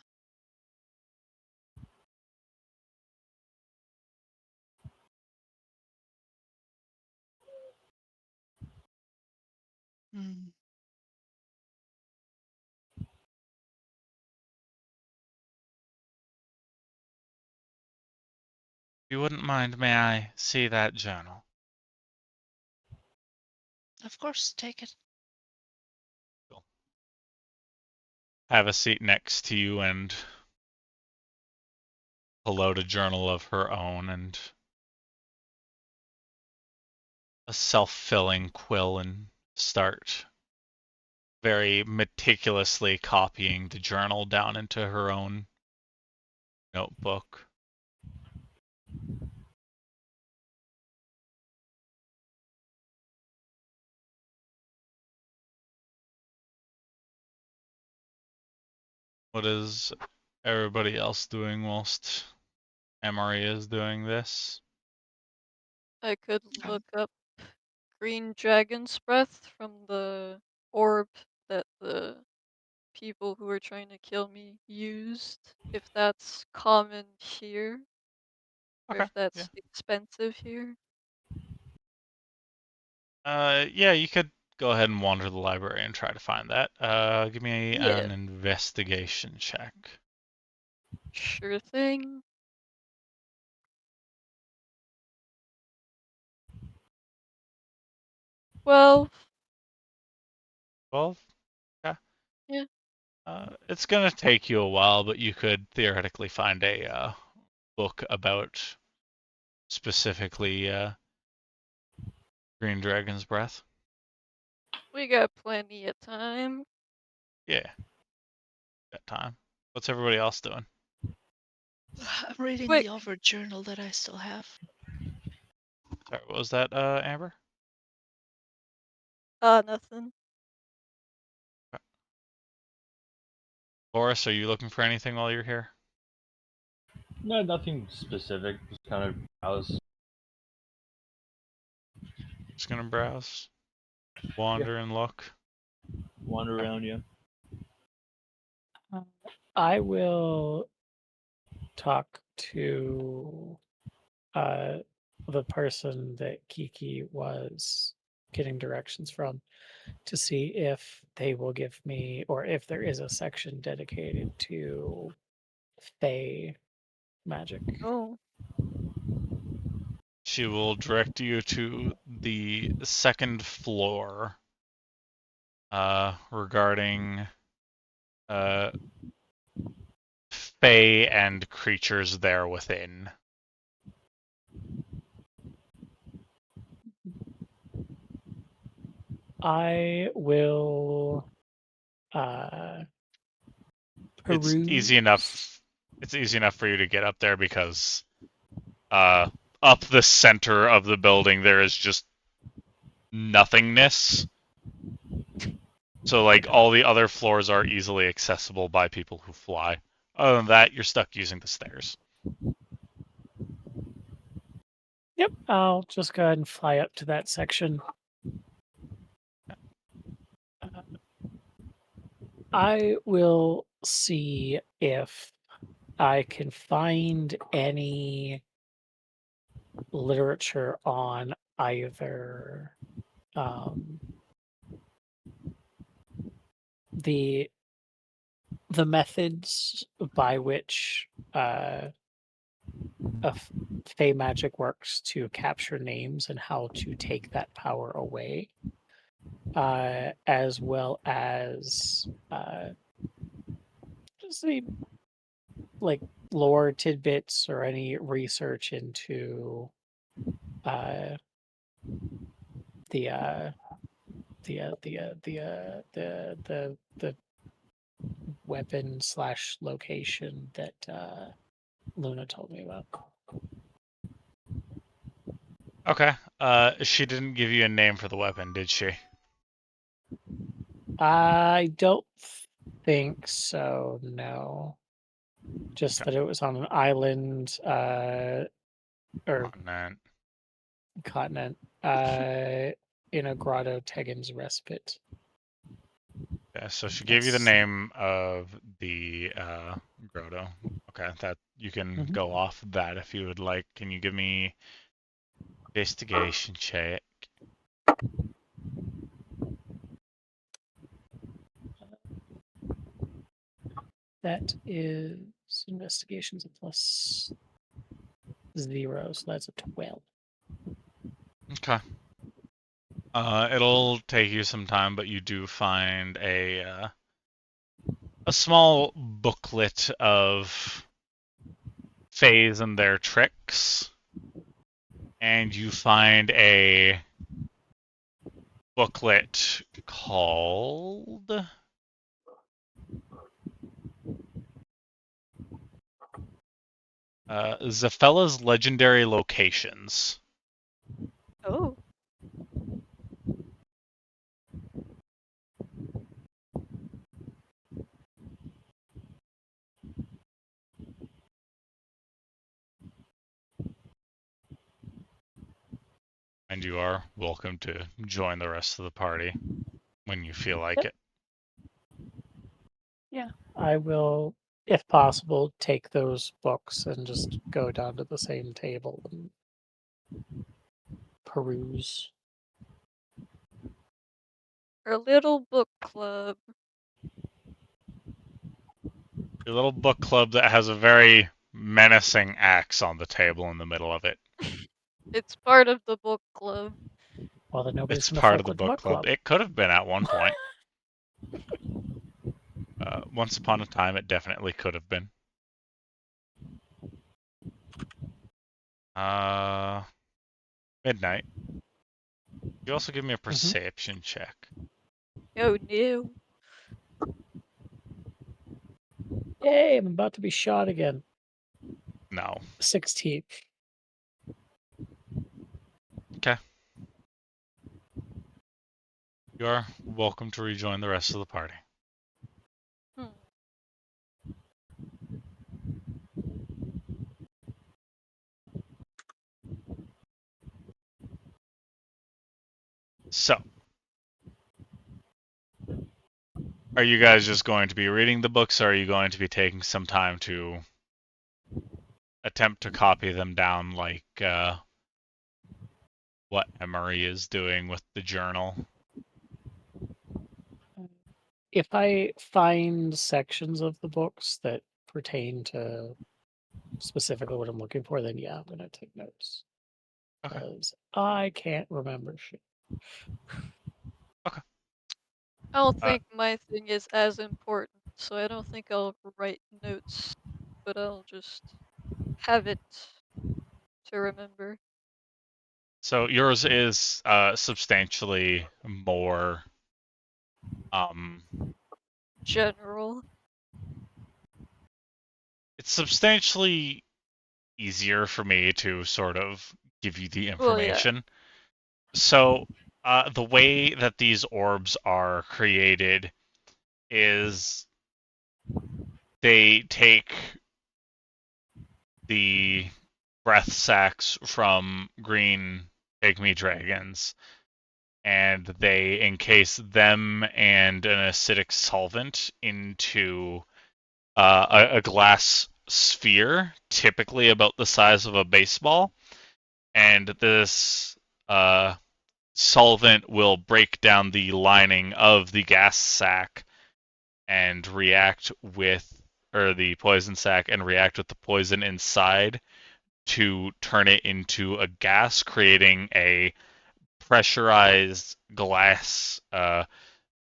Hmm. If you wouldn't mind, may I see that journal? Of course, take it. Have a seat next to you and pull out a journal of her own and a self-filling quill and start very meticulously copying the journal down into her own notebook. What is everybody else doing whilst Emery is doing this? I could Um, look up green dragon's breath from the orb that the people who were trying to kill me used, if that's common here, or Okay, if that's expensive here. yeah, you could go ahead and wander the library and try to find that. Give me Yeah. an investigation check. Sure thing. 12. 12? Okay. Yeah. It's gonna take you a while, but you could theoretically find a book about specifically Green Dragon's Breath. We got plenty of time. Yeah, got time. What's everybody else doing? I'm reading Quick. the other journal that I still have. Sorry, what was that, Amber? Nothing. Boris, are you looking for anything while you're here? No, nothing specific. Just kind of browse. Just gonna browse, wander, and look. Wander around, yeah. I will talk to the person that Kiki was getting directions from to see if they will give me, or if there is a section dedicated to Fey magic. Oh. She will direct you to the second floor regarding Fey and creatures there within. I will It's peruse. easy enough. It's easy enough for you to get up there because up the center of the building there is just nothingness. So like all the other floors are easily accessible by people who fly. Other than that, you're stuck using the stairs. Yep, I'll just go ahead and fly up to that section. I will see if I can find any literature on either the the methods by which Fey magic works to capture names and how to take that power away, as well as just the like lore tidbits or any research into the weapon / location that Luna told me about. Okay. She didn't give you a name for the weapon, did she? I don't think so, no. Just Okay. that it was on an island or Continent. continent in a grotto Tegan's Respite. Yeah, so she gave you the That's- name of the grotto. Okay, that you can Mhm. go off of that if you would like. Can you give me investigation check? That is investigations a +0, so that's a 12. Okay. It'll take you some time, but you do find a small booklet of Fays and their tricks, and you find a booklet called Zafella's Legendary Locations. Oh. And you are welcome to join the rest of the party when you feel like Yep. it. Yeah, I will, if possible, take those books and just go down to the same table and peruse. Our little book club. Your little book club that has a very menacing axe on the table in the middle of it. It's part of the book club. Well, then nobody's It's going to part fuck of the with the book book club. club. It could have been at one point. Once upon a time, it definitely could have been. Midnight. You also give me a perception check. Oh no. Yay, I'm about to be shot again. No. 16. Okay. You are welcome to rejoin the rest of the party. Hmm. So, are you guys just going to be reading the books, or are you going to be taking some time to attempt to copy them down like what Emery is doing with the journal? If I find sections of the books that pertain to specifically what I'm looking for, then yeah, I'm going to take notes. Okay. Because I can't remember shit. I don't think my thing is as important, so I don't think I'll write notes, but I'll just have it to remember. So yours is substantially more General. it's substantially easier for me to sort of give you the Well, yeah. information. So the way that these orbs are created is they take the breath sacks from green pygmy dragons and they encase them and an acidic solvent into a glass sphere, typically about the size of a baseball, and this solvent will break down the lining of the gas sac and react with, or the poison sac and react with the poison inside to turn it into a gas, creating a pressurized glass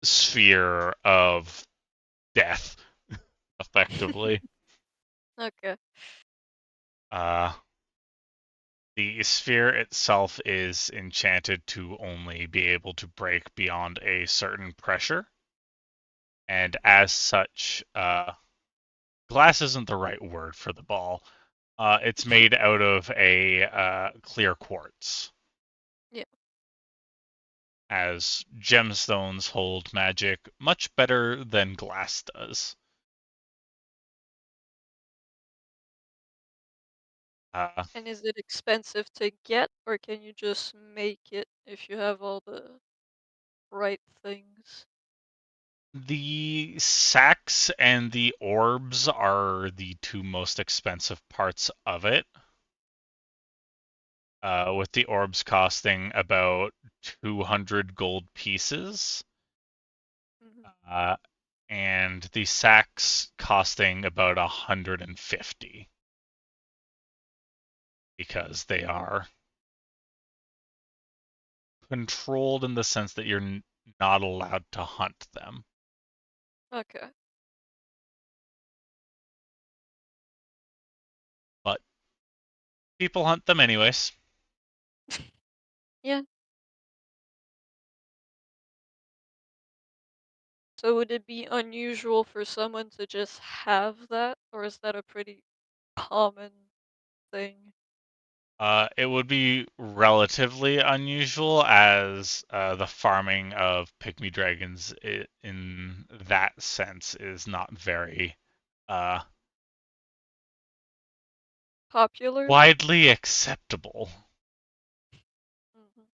sphere of death, effectively. Okay. The sphere itself is enchanted to only be able to break beyond a certain pressure, and as such, glass isn't the right word for the ball. It's made out of a clear quartz. Yeah. As gemstones hold magic much better than glass does. And is it expensive to get, or can you just make it if you have all the right things? The sacks and the orbs are the two most expensive parts of it. With the orbs costing about 200 gold pieces, Mhm. and the sacks costing about 150, because they are controlled in the sense that you're not allowed to hunt them. Okay. But people hunt them anyways. Yeah. So would it be unusual for someone to just have that, or is that a pretty common thing? It would be relatively unusual, as the farming of pygmy dragons in that sense is not very Popular? widely acceptable. Mhm.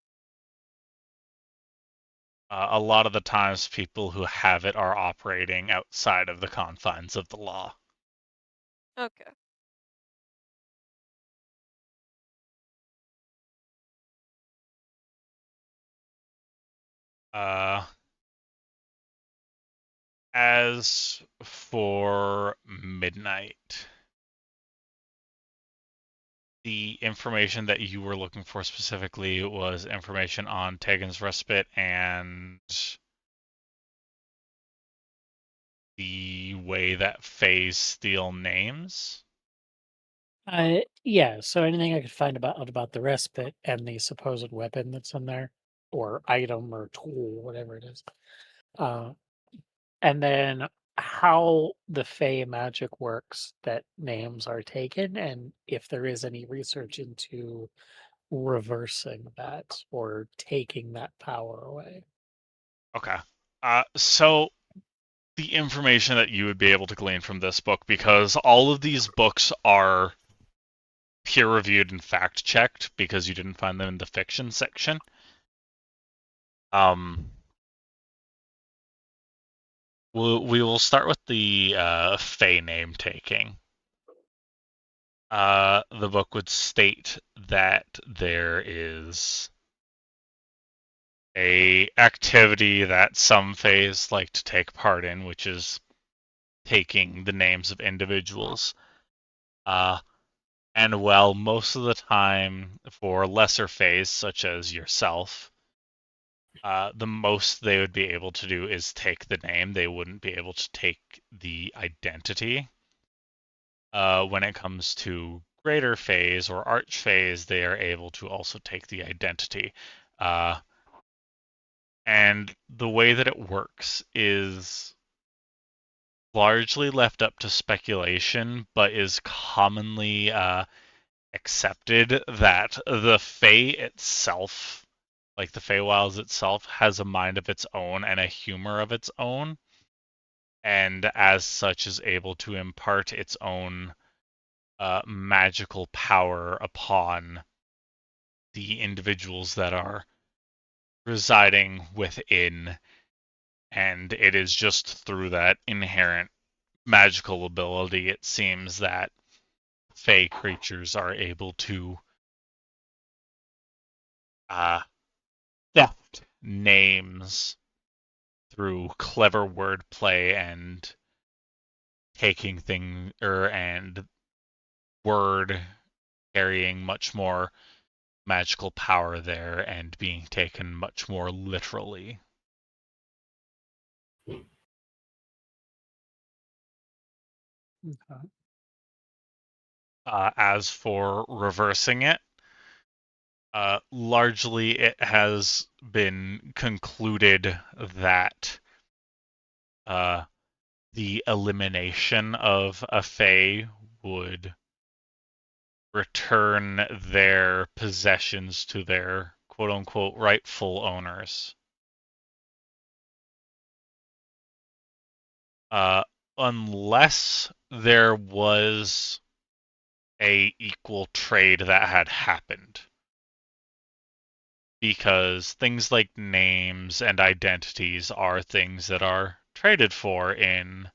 A lot of the times, people who have it are operating outside of the confines of the law. Okay. As for midnight, the information that you were looking for specifically was information on Tegan's Respite and the way that Fays steal names. Yeah, so anything I could find about the respite and the supposed weapon that's in there, or item or tool, whatever it is. Uh, and then how the Fey magic works that names are taken, and if there is any research into reversing that or taking that power away. Okay. So the information that you would be able to glean from this book, because all of these books are peer reviewed and fact checked because you didn't find them in the fiction section. We will start with the Fey name taking. The book would state that there is a activity that some Fays like to take part in, which is taking the names of individuals. And while most of the time for lesser Fays, such as yourself, the most they would be able to do is take the name. They wouldn't be able to take the identity. When it comes to greater Fays or arch Fays, they are able to also take the identity. And the way that it works is largely left up to speculation, but is commonly accepted that the Fae itself, like the Feywilds itself, has a mind of its own and a humor of its own, and as such is able to impart its own magical power upon the individuals that are residing within, and it is just through that inherent magical ability, it seems, that Fey creatures are able to theft names through clever wordplay and taking things and word carrying much more magical power there and being taken much more literally. Okay. As for reversing it, largely it has been concluded that the elimination of a Fae would return their possessions to their quote-unquote rightful owners. Unless there was a equal trade that had happened. Because things like names and identities are things that are traded for in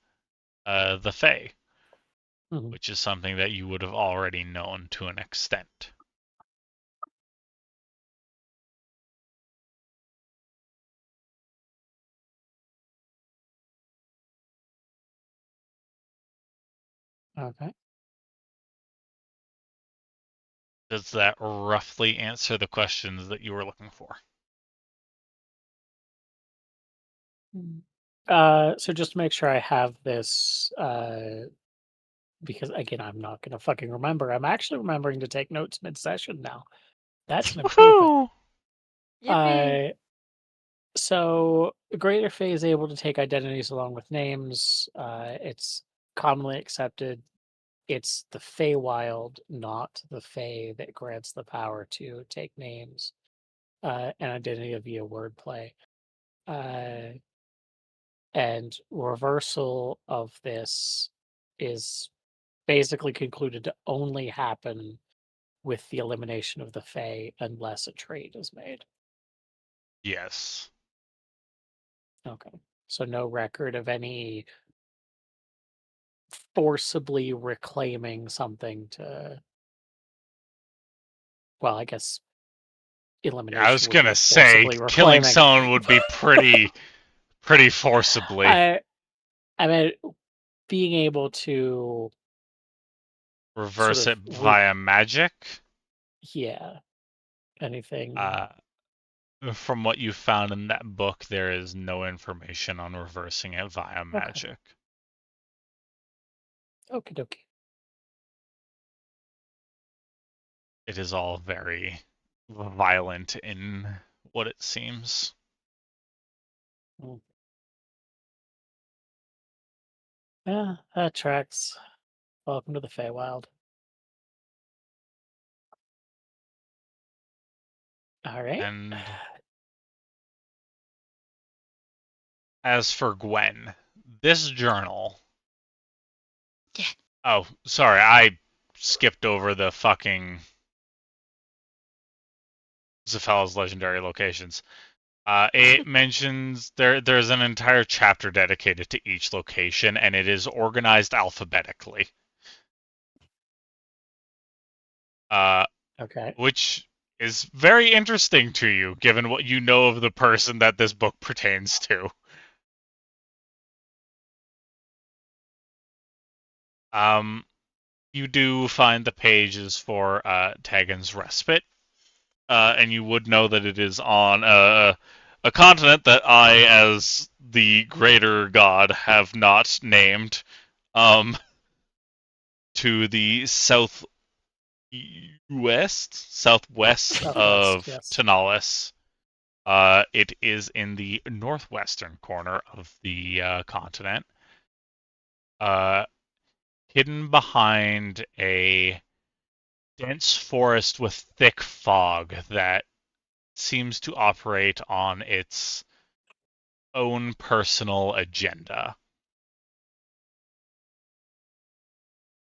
the Fae, Mhm. which is something that you would have already known to an extent. Okay. Does that roughly answer the questions that you were looking for? So just to make sure I have this, because again, I'm not gonna fucking remember. I'm actually remembering to take notes mid-session now. That's an improvement. Woohoo! Yippee! So the Greater Fae is able to take identities along with names. It's commonly accepted. It's the Feywild, not the Fae, that grants the power to take names and identity via wordplay. And reversal of this is basically concluded to only happen with the elimination of the Fae unless a trade is made. Yes. Okay. So no record of any forcibly reclaiming something to, well, I guess elimination I was would be gonna say forcibly killing reclaiming. someone would be pretty forcibly. I mean, being able to Reverse sort it of via magic. yeah, anything. From what you found in that book, there is no information on reversing it via magic. Okie dokie. It is all very violent in what it seems. Yeah, that tracks. Welcome to the Feywild. All right. And as for Gwen, this journal. Yeah. Oh, sorry, I skipped over the fucking Zafel's legendary locations. It mentions there's an entire chapter dedicated to each location, and it is organized alphabetically. Okay. Which is very interesting to you, given what you know of the person that this book pertains to. You do find the pages for Tagan's Respite, and you would know that it is on a continent that I, as the greater god, have not named, to the southwest Southwest, of yes. Tanalis. It is in the northwestern corner of the continent, hidden behind a dense forest with thick fog that seems to operate on its own personal agenda.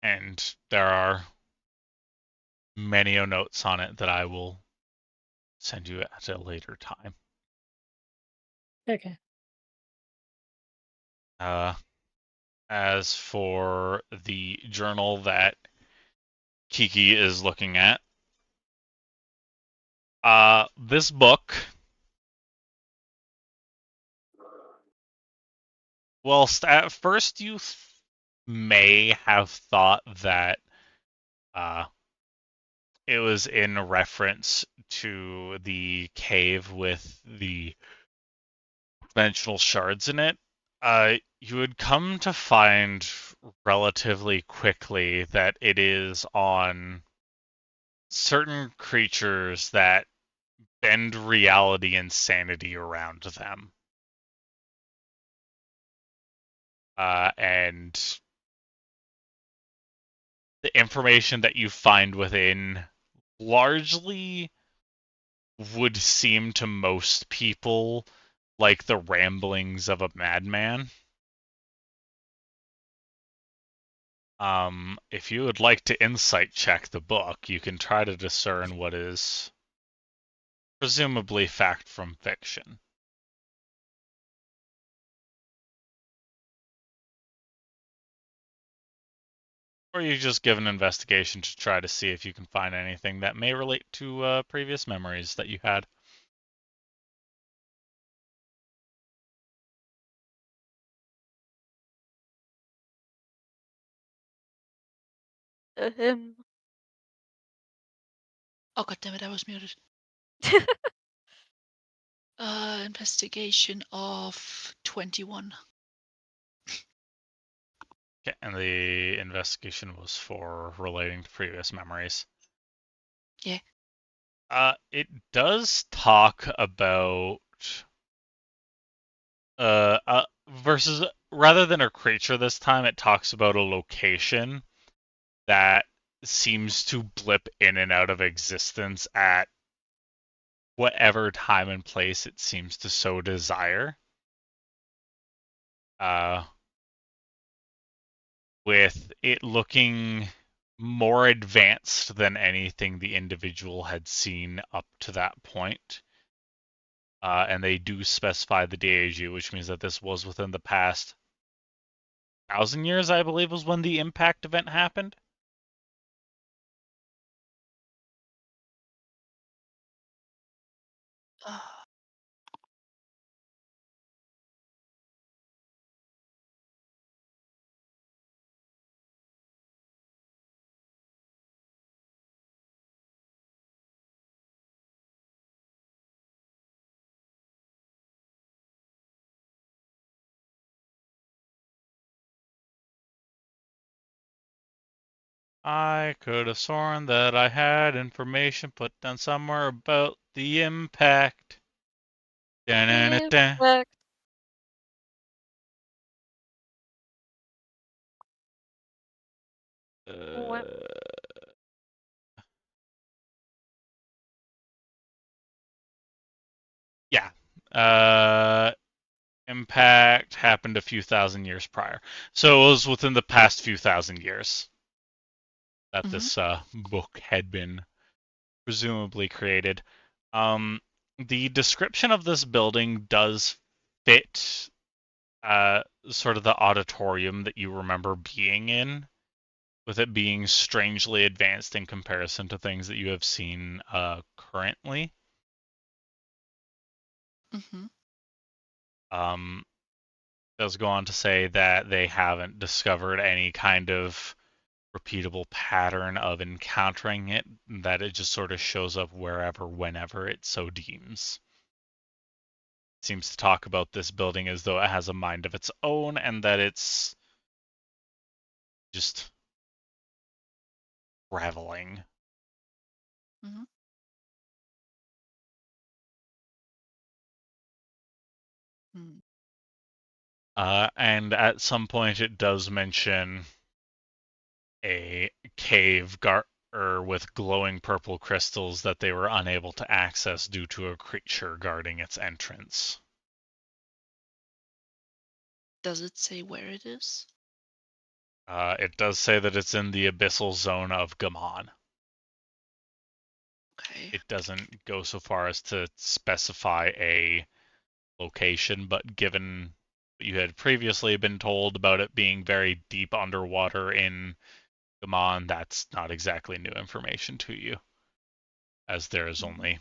And there are many notes on it that I will send you at a later time. Okay. As for the journal that Kiki is looking at, this book Whilst at first you may have thought that it was in reference to the cave with the dimensional shards in it, you would come to find relatively quickly that it is on certain creatures that bend reality and sanity around them. And the information that you find within largely would seem to most people like the ramblings of a madman. If you would like to insight check the book, you can try to discern what is presumably fact from fiction. Or you just give an investigation to try to see if you can find anything that may relate to previous memories that you had. Him. Oh god damn it, I was muted. Investigation of 21. Okay, and the investigation was for relating to previous memories. Yeah. It does talk about versus rather than a creature this time, it talks about a location that seems to blip in and out of existence at whatever time and place it seems to so desire. With it looking more advanced than anything the individual had seen up to that point. And they do specify the Daiju, which means that this was within the past 1,000 years, I believe, was when the impact event happened. I could have sworn that I had information put down somewhere about the impact. Da-na-na-da. Impact. What? Yeah. Impact happened a few thousand years prior. So it was within the past few thousand years that this book had been presumably created. The description of this building does fit sort of the auditorium that you remember being in, with it being strangely advanced in comparison to things that you have seen currently. Does go on to say that they haven't discovered any kind of repeatable pattern of encountering it, that it just sort of shows up wherever, whenever it so deems. It seems to talk about this building as though it has a mind of its own and that it's just reveling. And at some point it does mention a cave with glowing purple crystals that they were unable to access due to a creature guarding its entrance. Does it say where it is? It does say that it's in the abyssal zone of Gammon. Okay. It doesn't go so far as to specify a location, but given what you had previously been told about it being very deep underwater in Gammon, that's not exactly new information to you, as there is only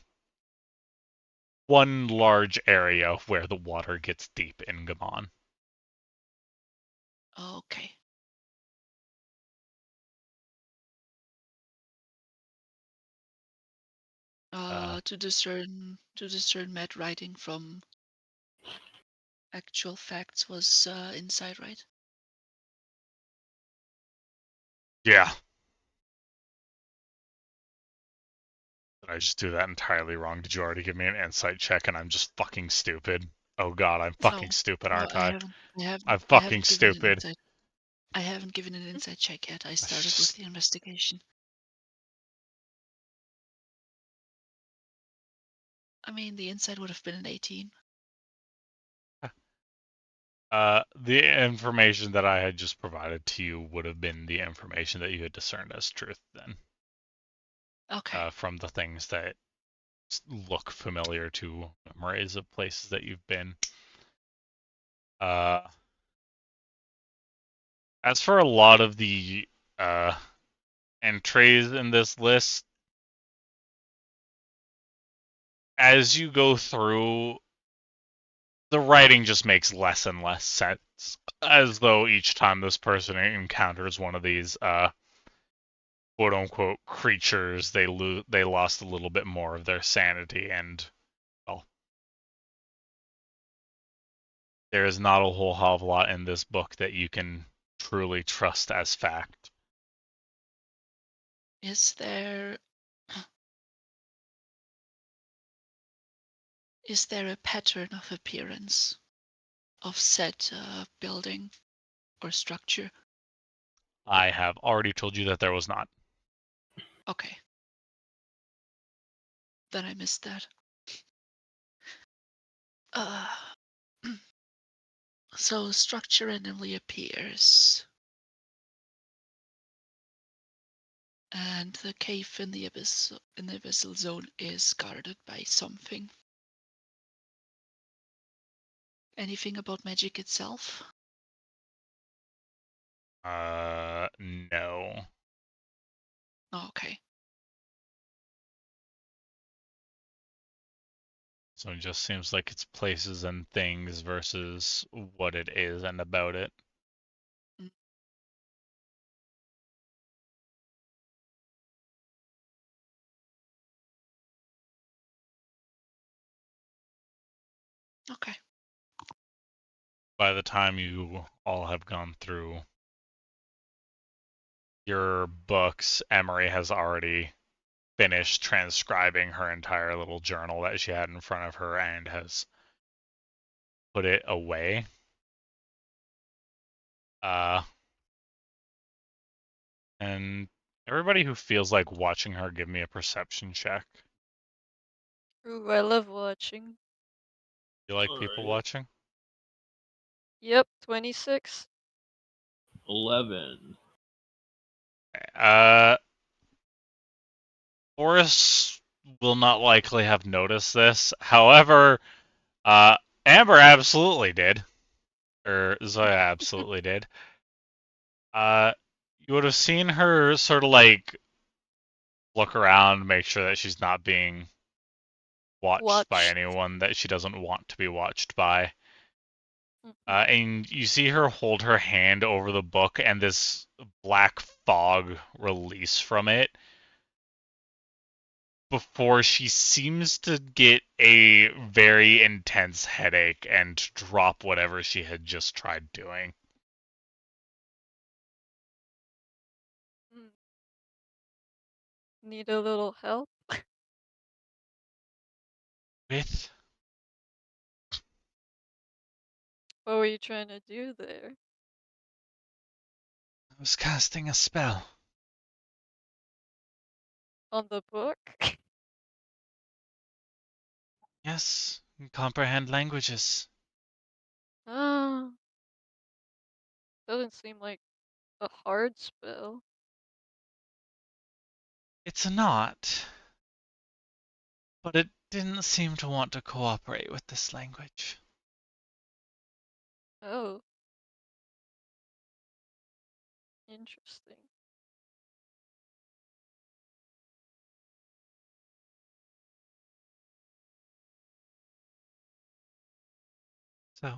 one large area where the water gets deep in Gammon. Okay. To discern mad writing from actual facts was inside, right? Yeah. Did I just do that entirely wrong? Did you already give me an insight check and I'm just fucking stupid? Oh god, I'm fucking No, stupid, no, aren't I? I'm I fucking haven't given an stupid. insight. I haven't given an insight check yet. I started with the investigation. I mean, the insight would have been an 18. The information that I had just provided to you would have been the information that you had discerned as truth then. Okay. From the things that look familiar to memories of places that you've been. As for a lot of the entries in this list, as you go through, the writing just makes less and less sense, as though each time this person encounters one of these quote unquote creatures, they lost a little bit more of their sanity, and well, there is not a whole hell of a lot in this book that you can truly trust as fact. Is there a pattern of appearance of said building or structure? I have already told you that there was not. Okay. Then I missed that. So structure randomly appears. And the cave in the abyssal zone is guarded by something. Anything about magic itself? No. Oh, okay. So it just seems like it's places and things versus what it is and about it. Mm. Okay. By the time you all have gone through your books, Emery has already finished transcribing her entire little journal that she had in front of her and has put it away. And everybody who feels like watching her, give me a perception check. Ooh, I love watching. You like people Alright. watching? Yep, 26. 11. Boris will not likely have noticed this. However, Amber absolutely did. Or Zoya absolutely did. You would have seen her sort of like look around, make sure that she's not being watched by Watched. anyone that she doesn't want to be watched by. Mhm. And you see her hold her hand over the book, and this black fog release from it before she seems to get a very intense headache and drop whatever she had just tried doing. Mm. Need a little help? With? What were you trying to do there? I was casting a spell. On the book? Yes, comprehend languages. Ah, doesn't seem like a hard spell. It's not, but it didn't seem to want to cooperate with this language. Oh, interesting. So,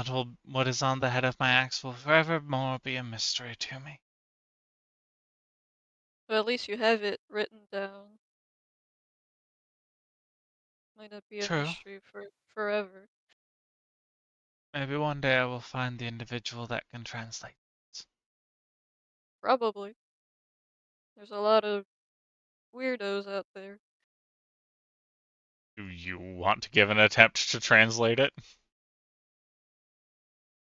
What is on the head of my axe will forevermore be a mystery to me. But at least you have it written down. Might not be a True. mystery for forever. Maybe one day I will find the individual that can translate. Probably. There's a lot of weirdos out there. Do you want to give an attempt to translate it?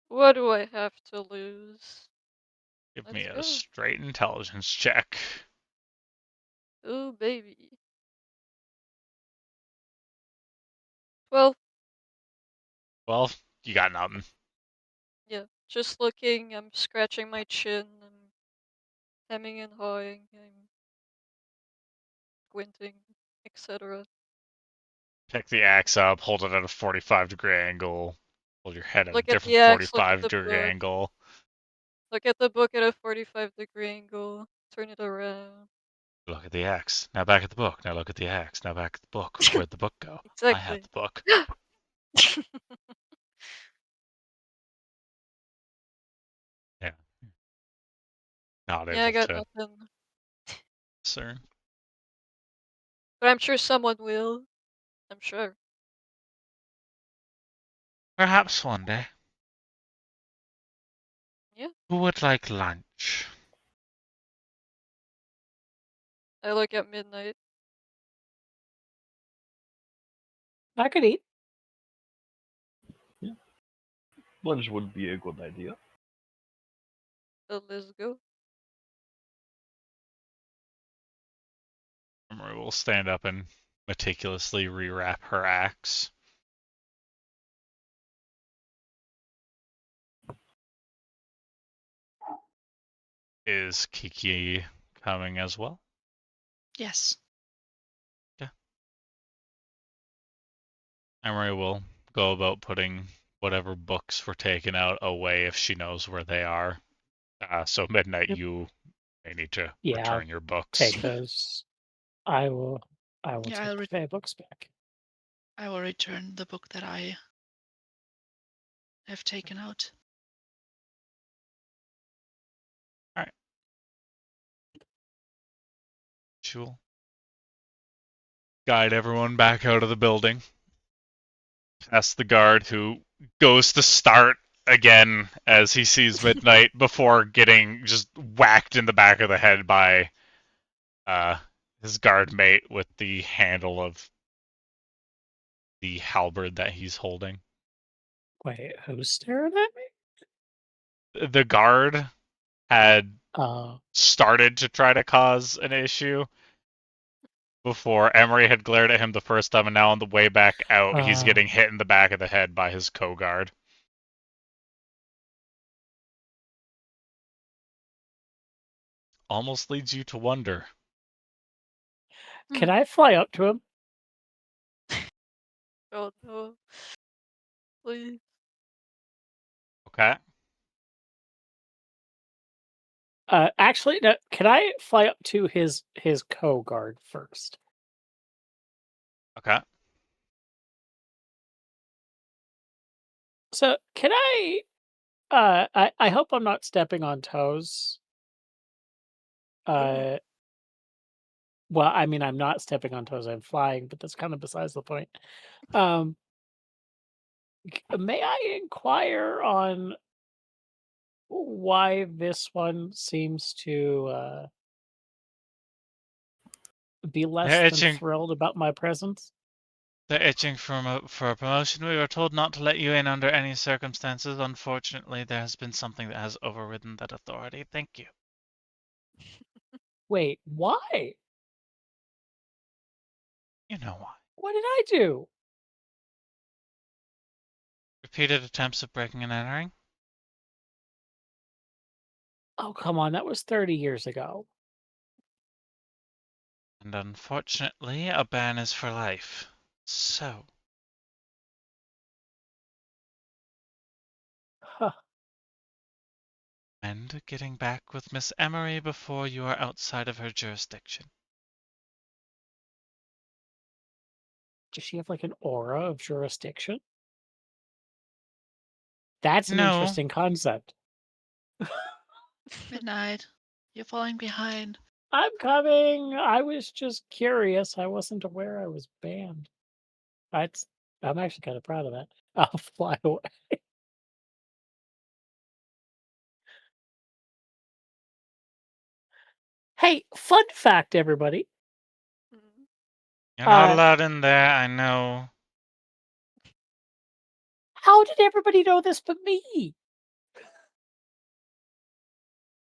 What do I have to lose? Give me Let's a go. straight intelligence check. Oh, baby. 12. Well, you got nothing. Yeah. Just looking, I'm scratching my chin, I'm hemming and hawing, I'm squinting, etc. Pick the axe up, hold it at a 45-degree angle, hold your head at a Look at different the axe, look at the 45-degree book. angle. Look at the book at a 45-degree angle. Turn it around. Look at the axe. Now back at the book. Now look at the axe. Now back at the book. Where'd the book go? I have Exactly. the book. Yeah. Not Yeah, I able got to nothing. discern. But I'm sure someone will. I'm sure. Perhaps one day. Yeah. Who would like lunch? I look at midnight. I could eat. Lunch would be a good idea. So let's go. Emery will stand up and meticulously rewrap her axe. Is Kiki coming as well? Yes. Emery will go about putting whatever books were taken out away if she knows where they are. So midnight, Yep. you may need to Yeah, I'll return your books. take those. I will Yeah, take I'll the fair books back. I will return the book that I have taken out. She will guide everyone back out of the building. Past the guard who goes to start again as he sees midnight before getting just whacked in the back of the head by his guard mate with the handle of the halberd that he's holding. Wait, who's staring at me? The guard had Oh, started to try to cause an issue before Emery had glared at him the first time, and now on the way back out, he's getting hit in the back of the head by his co-guard. Almost leads you to wonder. can I fly up to him? Oh no. Please. Okay. Actually, no. Can I fly up to his co-guard first? Okay. So can I? I hope I'm not stepping on toes. Well, I mean, I'm not stepping on toes. I'm flying, but that's kind of besides the point. May I inquire on why this one seems to be less They're than itching. thrilled about my presence? They're itching for a promotion. We were told not to let you in under any circumstances. Unfortunately, there has been something that has overridden that authority. Thank you. Wait, why? You know why. What did I do? Repeated attempts of breaking and entering. Oh, come on, that was 30 years ago. And unfortunately, a ban is for life. So, Huh. and getting back with Miss Emery before you are outside of her jurisdiction. Does she have like an aura of jurisdiction? That's an No. interesting concept. Midnight, you're falling behind. I'm coming. I was just curious. I wasn't aware I was banned. I'm actually kind of proud of that. I'll fly away. Hey, fun fact, everybody. Mm. You're not Uh, allowed in there, I know. How did everybody know this but me?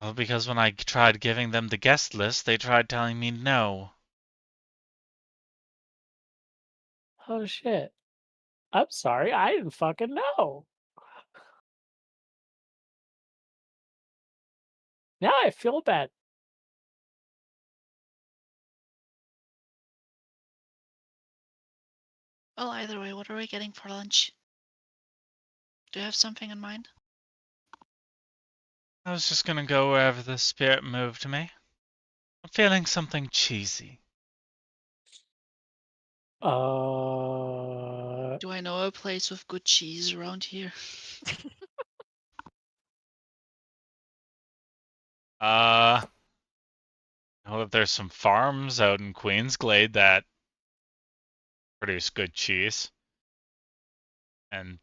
Well, because when I tried giving them the guest list, they tried telling me no. Oh shit. I'm sorry. I didn't fucking know. Now I feel bad. Well, either way, what are we getting for lunch? Do you have something in mind? I was just gonna go wherever the spirit moved me. I'm feeling something cheesy. Do I know a place with good cheese around here? I know that there's some farms out in Queensglade that produce good cheese. And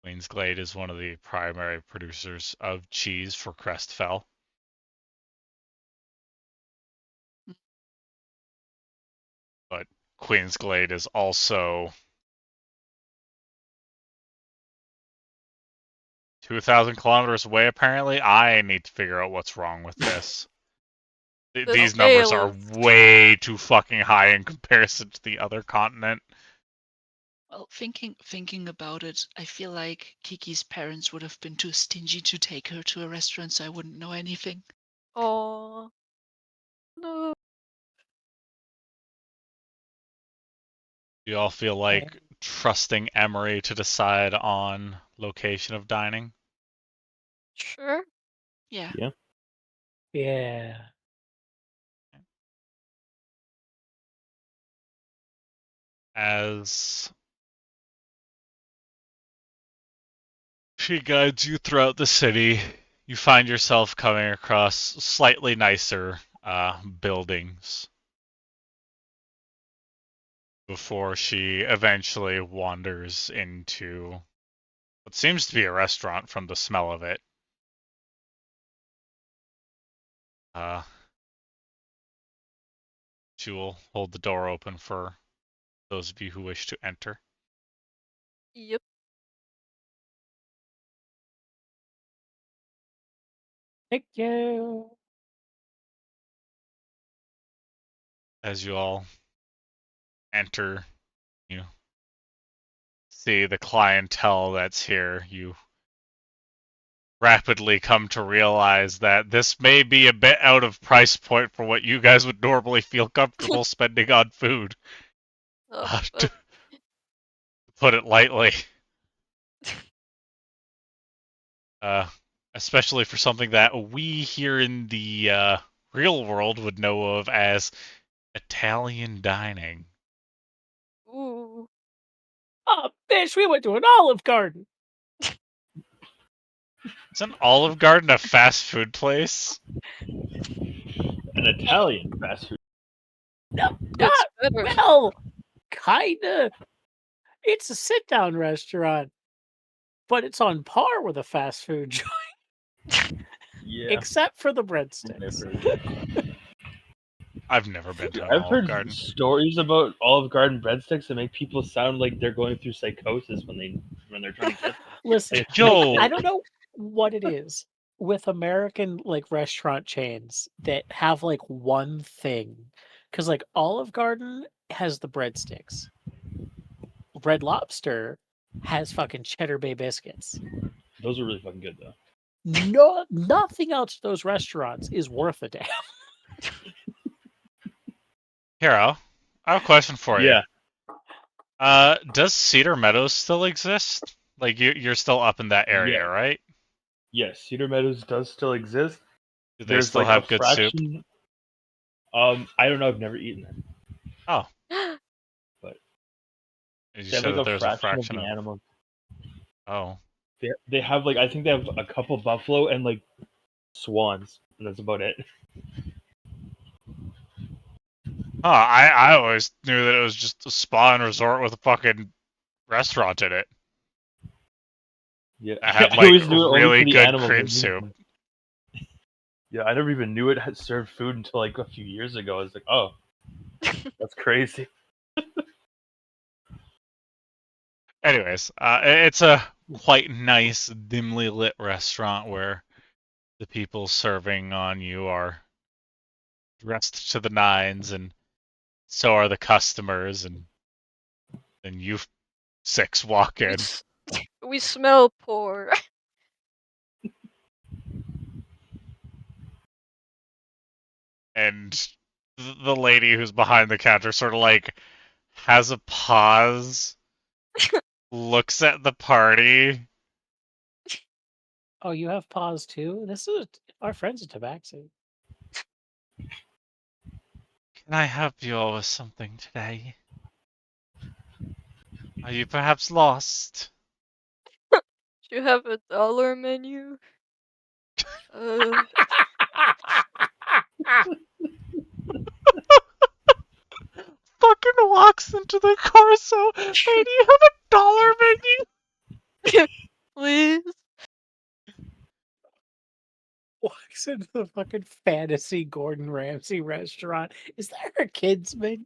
Queensglade is one of the primary producers of cheese for Crestfell. But Queensglade is also 2,000 kilometers away, apparently. I need to figure out what's wrong with this. These numbers are way too fucking high in comparison to the other continent. Well, thinking about it, I feel like Kiki's parents would have been too stingy to take her to a restaurant, so I wouldn't know anything. Oh no. Do you all feel like trusting Emery to decide on location of dining? Sure. Yeah. Yeah. As she guides you throughout the city, you find yourself coming across slightly nicer buildings before she eventually wanders into what seems to be a restaurant from the smell of it. She will hold the door open for those of you who wish to enter. Yep. Thank you. As you all enter, you see the clientele that's here. You rapidly come to realize that this may be a bit out of price point for what you guys would normally feel comfortable spending on food. To put it lightly. Especially for something that we here in the real world would know of as Italian dining. Ooh. Oh, bitch, we went to an Olive Garden. Isn't Olive Garden a fast food place? An Italian fast food. No, It's not better. well. Kinda. It's a sit-down restaurant, but it's on par with a fast food joint, Yeah. except for the breadsticks. I've never been to an I've Olive heard Garden. stories about Olive Garden breadsticks that make people sound like they're going through psychosis when they're trying to get them. Listen, Yo! I don't know what it is with American like restaurant chains that have like one thing, because like Olive Garden has the breadsticks. Red Lobster has fucking Cheddar Bay biscuits. Those are really fucking good though. No, nothing else at those restaurants is worth a damn. Hero, I have a question for you. Yeah. Does Cedar Meadows still exist? Like you're still up in that area, Yeah. right? Yes, Cedar Meadows does still exist. Do they There's still like have a good soup? fraction. I don't know. I've never eaten it. Oh. But You they have said like that a there's a fraction of fraction the of. animals. Oh. They have like, I think they have a couple buffalo and like swans, and that's about it. Oh, I always knew that it was just a spa and resort with a fucking restaurant in it. Yeah, I had I like always knew it only really for the good animals. cream soup. Yeah, I never even knew it had served food until like a few years ago. I was like, oh, that's crazy. Anyways, it's a quite nice, dimly lit restaurant where the people serving on you are dressed to the nines, and so are the customers, and then you six walk We, in. s- we smell poor. And the lady who's behind the counter sort of like has a pause, looks at the party. Oh, you have paws too? This is our friends at Tabaxi. Can I help you all with something today? Are you perhaps lost? Do you have a dollar menu? Fucking walks into the car so, hey, do you have a dollar menu? Please? Walks into the fucking fantasy Gordon Ramsay restaurant. Is there a kids menu?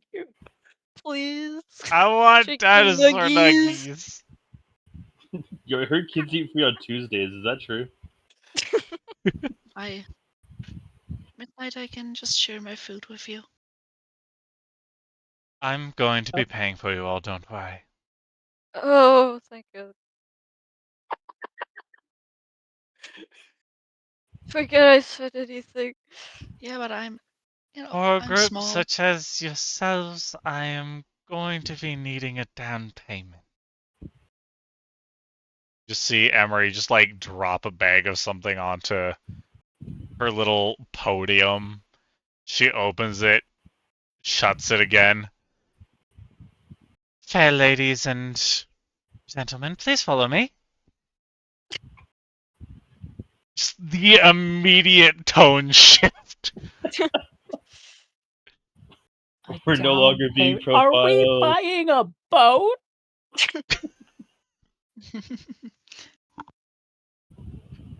Please? I want Chicken dinosaur nuggies. nuggies. Yo, I heard kids eat free on Tuesdays. Is that true? Midnight, I can just share my food with you. I'm going to be paying for you all, don't worry. Oh, thank God. Forget I said anything. Yeah, but I'm For a I'm group small. such as yourselves, I am going to be needing a down payment. Just see Emery just like drop a bag of something onto her little podium. She opens it, shuts it again. Fair ladies and gentlemen, please follow me. Just the immediate tone shift. We're no longer being Are we profiled. buying a boat?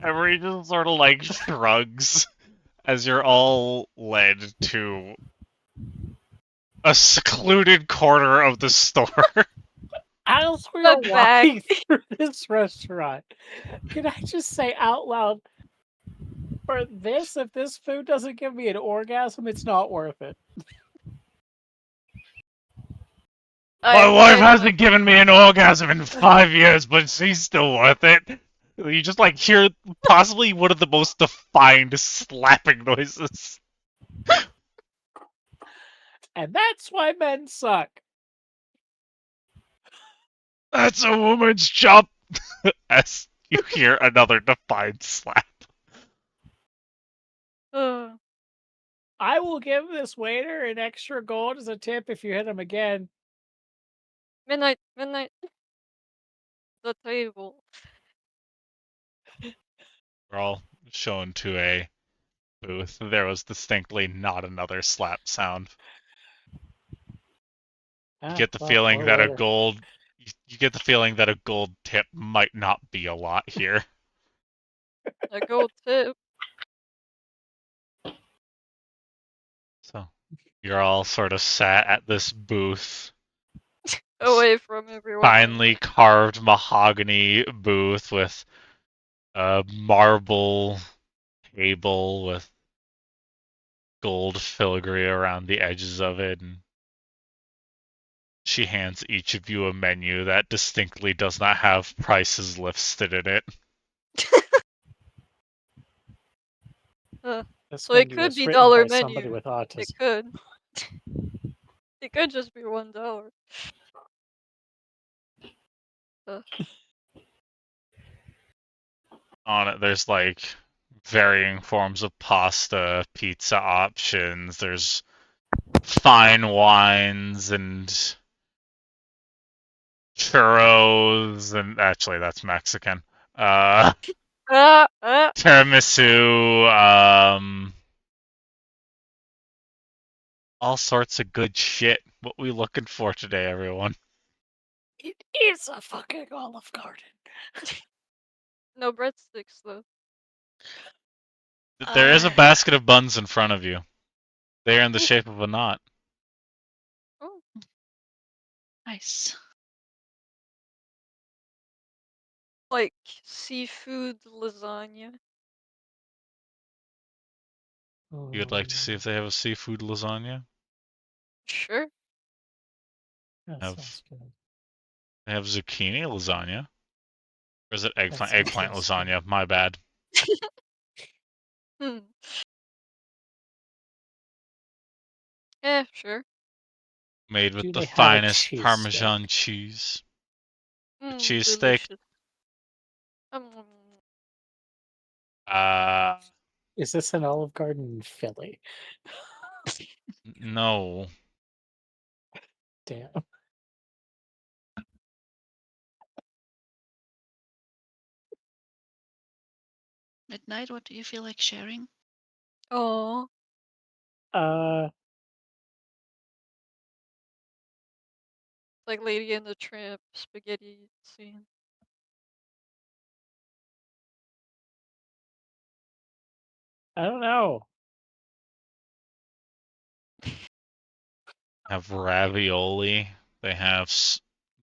Emery just sort of like shrugs as you're all led to a secluded corner of the store. As we The are back. walking through this restaurant, can I just say out loud, for this, if this food doesn't give me an orgasm, it's not worth it. My I wife find hasn't given me an orgasm in 5 years, but she's still worth it. You just like hear possibly one of the most defined slapping noises. And that's why men suck. That's a woman's job. As you hear another defined slap. my... I will give this waiter an extra gold as a tip if you hit him again. Midnight. The table. We're all shown to a booth. There was distinctly not another slap sound. You get the feeling that a gold you get the feeling that a gold tip might not be a lot here. A gold tip. So you're all sort of sat at this booth. Away from everyone. Finely carved mahogany booth with a marble table with gold filigree around the edges of it, and she hands each of you a menu that distinctly does not have prices listed in it. This So it menu could was be written dollar by somebody menu. with autism. It could. It could just be $1. On it, there's like varying forms of pasta, pizza options. There's fine wines and churros, and actually that's Mexican. tiramisu, all sorts of good shit. What we looking for today, everyone? It is a fucking Olive Garden. No breadsticks though. There is a basket of buns in front of you. They are in the Ooh. shape of a knot. Oh, Nice. like seafood lasagna. You'd like to see if they have a seafood lasagna? Sure. That Have- sounds good. They have zucchini lasagna. Or is it That eggplant? sounds Eggplant good. lasagna. My bad. Hmm. Sure. Made with Do the they have a finest cheese Parmesan steak? cheese. Mm, Cheesesteak. delicious. Uh, Is this an Olive Garden in Philly? no. Damn. Midnight, what do you feel like sharing? Oh, Uh, like Lady and the Tramp spaghetti scene. I don't know. Have ravioli. They have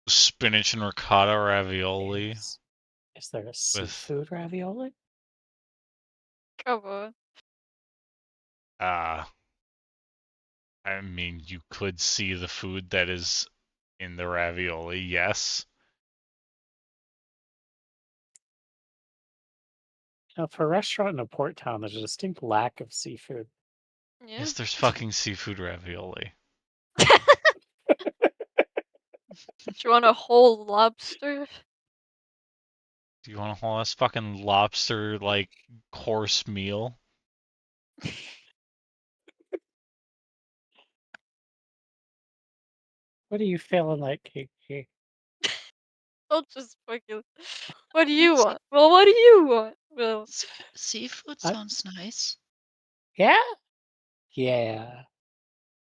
spinach and ricotta ravioli Is there a with. seafood ravioli? Come on. I mean, you could see the food that is in the ravioli. Yes. Now, for a restaurant in a port town, there's a distinct lack of seafood. Yeah. Yes, there's fucking seafood ravioli. Do you want a whole lobster? Do you want a whole ass fucking lobster like course meal? What are you feeling like, Kiki? Don't just fucking. What do you want? Well, what do you want? Well, Seafood I- sounds nice. Yeah? Yeah.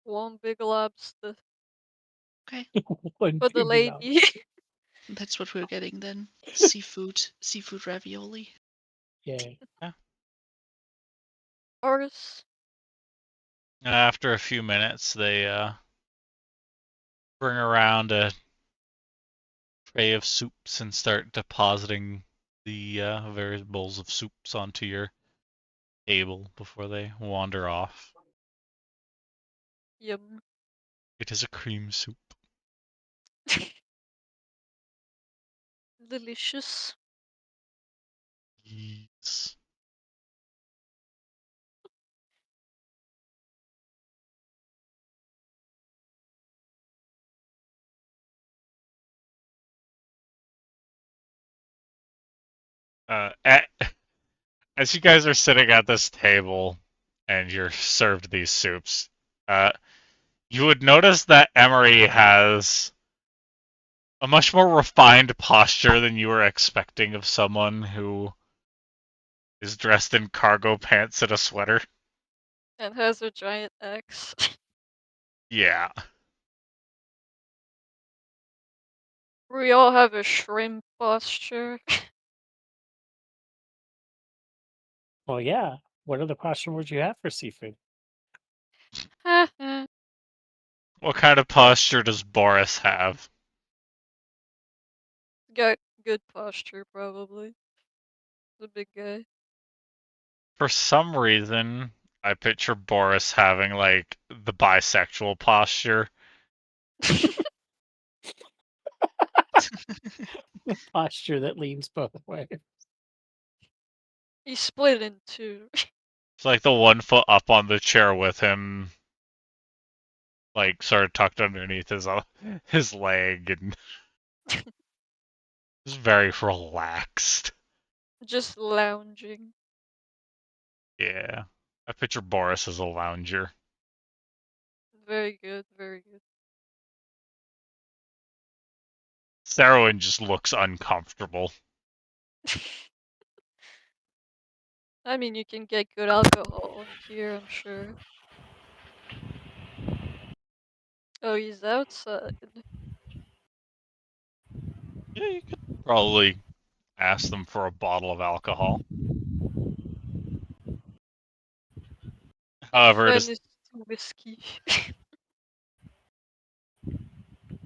one big lobster Okay, One for the big lump. lady. that's what we're getting then. Seafood ravioli. Yeah. Ours. After a few minutes, they bring around a tray of soups and start depositing the various bowls of soups onto your table before they wander off. Yum. It is a cream soup. Delicious. Yes. As you guys are sitting at this table and you're served these soups, you would notice that Emery has a much more refined posture than you were expecting of someone who is dressed in cargo pants and a sweater. And has a giant axe. Yeah. We all have a shrimp posture. Well, yeah. What other posture would you have for seafood? What kind of posture does Boris have? Got good posture, probably. The big guy. For some reason, I picture Boris having like the bisexual posture. The posture that leans both ways. He's split in two. It's like the one foot up on the chair with him, like sort of tucked underneath his leg, and just very relaxed. Just lounging. Yeah, I picture Boris as a lounger. Very good, very good. Sarowin just looks uncomfortable. I mean, you can get good alcohol in here, I'm sure. Oh, he's outside. Yeah, you could probably ask them for a bottle of alcohol. However, it is Minus 2 whiskey.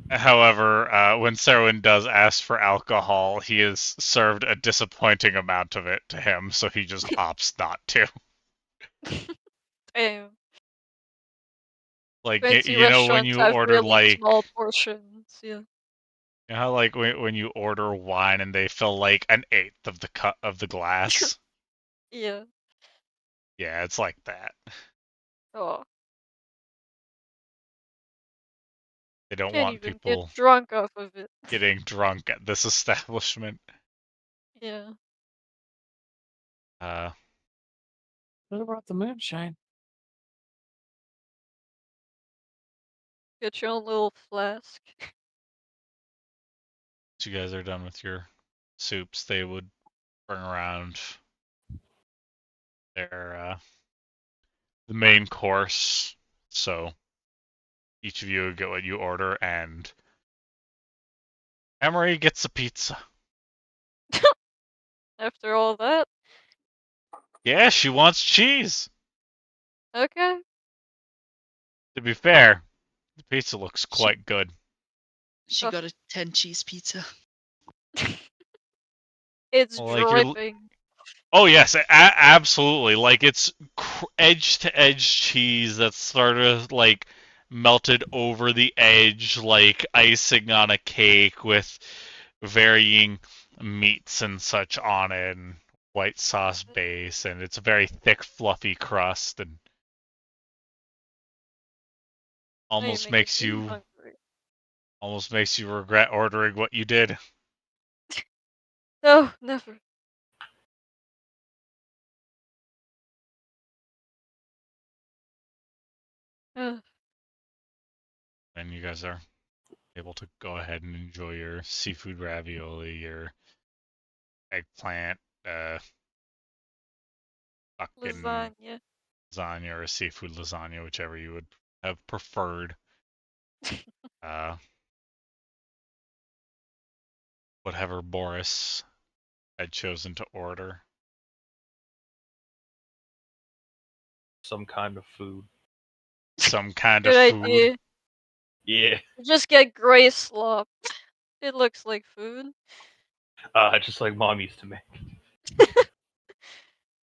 However, when Serwin does ask for alcohol, he is served a disappointing amount of it to him, so he just opts not to. Damn. Like, Fancy you know, when restaurants you have order, really like, small portions, yeah. you know how, like, when you order wine and they fill, like, an eighth of the cup of the glass? Yeah. Yeah, it's like that. Oh, They don't can't want even get people drunk off of it. getting drunk at this establishment. Yeah. What about the moonshine? Get your own little flask. Once you guys are done with your soups, they would bring around their the main course. So each of you would get what you order, and Emery gets a pizza. After all that, Yeah, she wants cheese. okay. To be fair, the pizza looks She quite good. she Ugh. got a 10-cheese pizza. It's Well, like you're. dripping. Oh yes, absolutely. Like it's edge to edge cheese that's sort of like melted over the edge, like icing on a cake with varying meats and such on it, and white sauce base, and it's a very thick, fluffy crust, and Now you're almost making makes me you hungry. almost makes you regret ordering what you did. No, never. Ugh. And you guys are able to go ahead and enjoy your seafood ravioli, your eggplant, fucking Lasagna. lasagna or a seafood lasagna, whichever you would have preferred. Uh, whatever Boris had chosen to order. Some kind of food. Some kind of Good food. idea. Yeah. Just get gray slop. It looks like food. Just like mom used to make.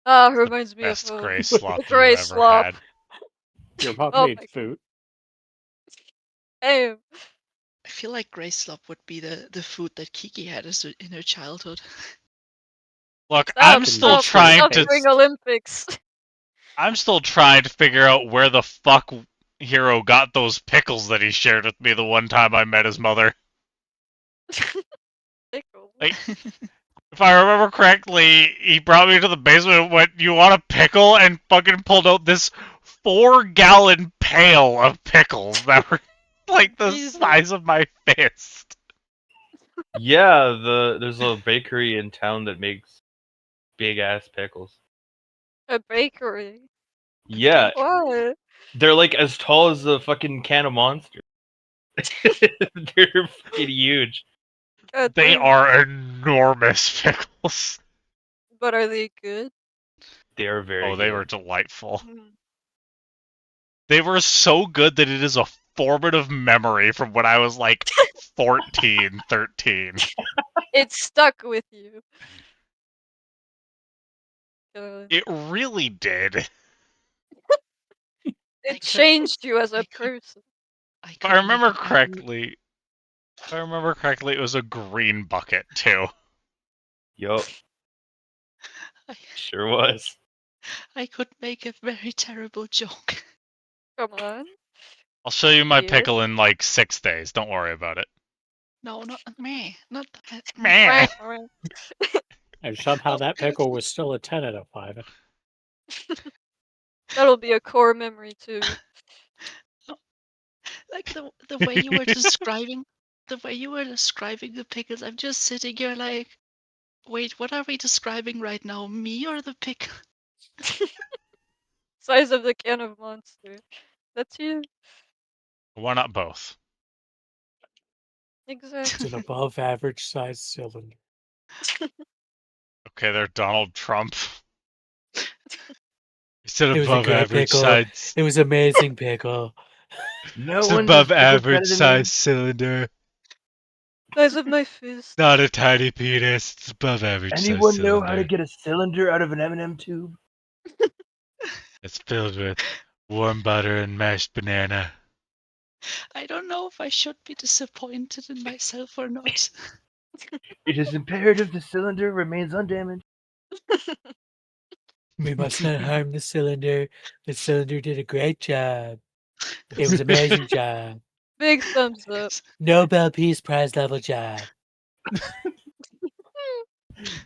Ah, reminds me of Best home. gray The slop gray you ever slop. had. Your mom Oh made my food. Damn. I feel like Grey Slop would be the food that Kiki had in her childhood. Look, Stop, I'm still stop, trying stop to. doing Olympics. I'm still trying to figure out where the fuck Hero got those pickles that he shared with me the one time I met his mother. Pickle. Like, if I remember correctly, he brought me to the basement and went, "You want a pickle?" and fucking pulled out this 4-gallon pail of pickles that were like the Jesus. size of my fist. Yeah, there's a bakery in town that makes big ass pickles. A bakery. Yeah, What? they're like as tall as a fucking can of Monster. They're fucking huge. God They damn. are enormous pickles. But are they good? They are very Oh, they good. were delightful. Hmm. They were so good that it is a formative memory from when I was like 14, 13. It stuck with you. God. It really did. It changed you as a person. I If I remember correctly, it was a green bucket too. Yup, I, sure was. I could make a very terrible joke. Come on. I'll show you my Here. pickle in like 6 days. Don't worry about it. No, not me. Not that. Meh. And somehow Oh, that God. pickle was still a 10 out of 5. That'll be a core memory too. Like the way you were describing the pickles, I'm just sitting here like, Wait, what are we describing right now? Me or the pig? Size of the can of Monster. That's you. Why not both? It's Exactly. an above average size cylinder. Okay, they're Donald Trump. It's an It was a above good average pickle. size. It was amazing pickle. No It's one above does pickles average better than me. size cylinder. Size of my fist. Not a tiny penis. It's above average size Anyone know how to cylinder. get a cylinder out of an M&M tube? It's filled with warm butter and mashed banana. I don't know if I should be disappointed in myself or not. It is imperative the cylinder remains undamaged. We must not harm the cylinder. The cylinder did a great job. It was an amazing job. Big thumbs up. Nobel Peace Prize level job.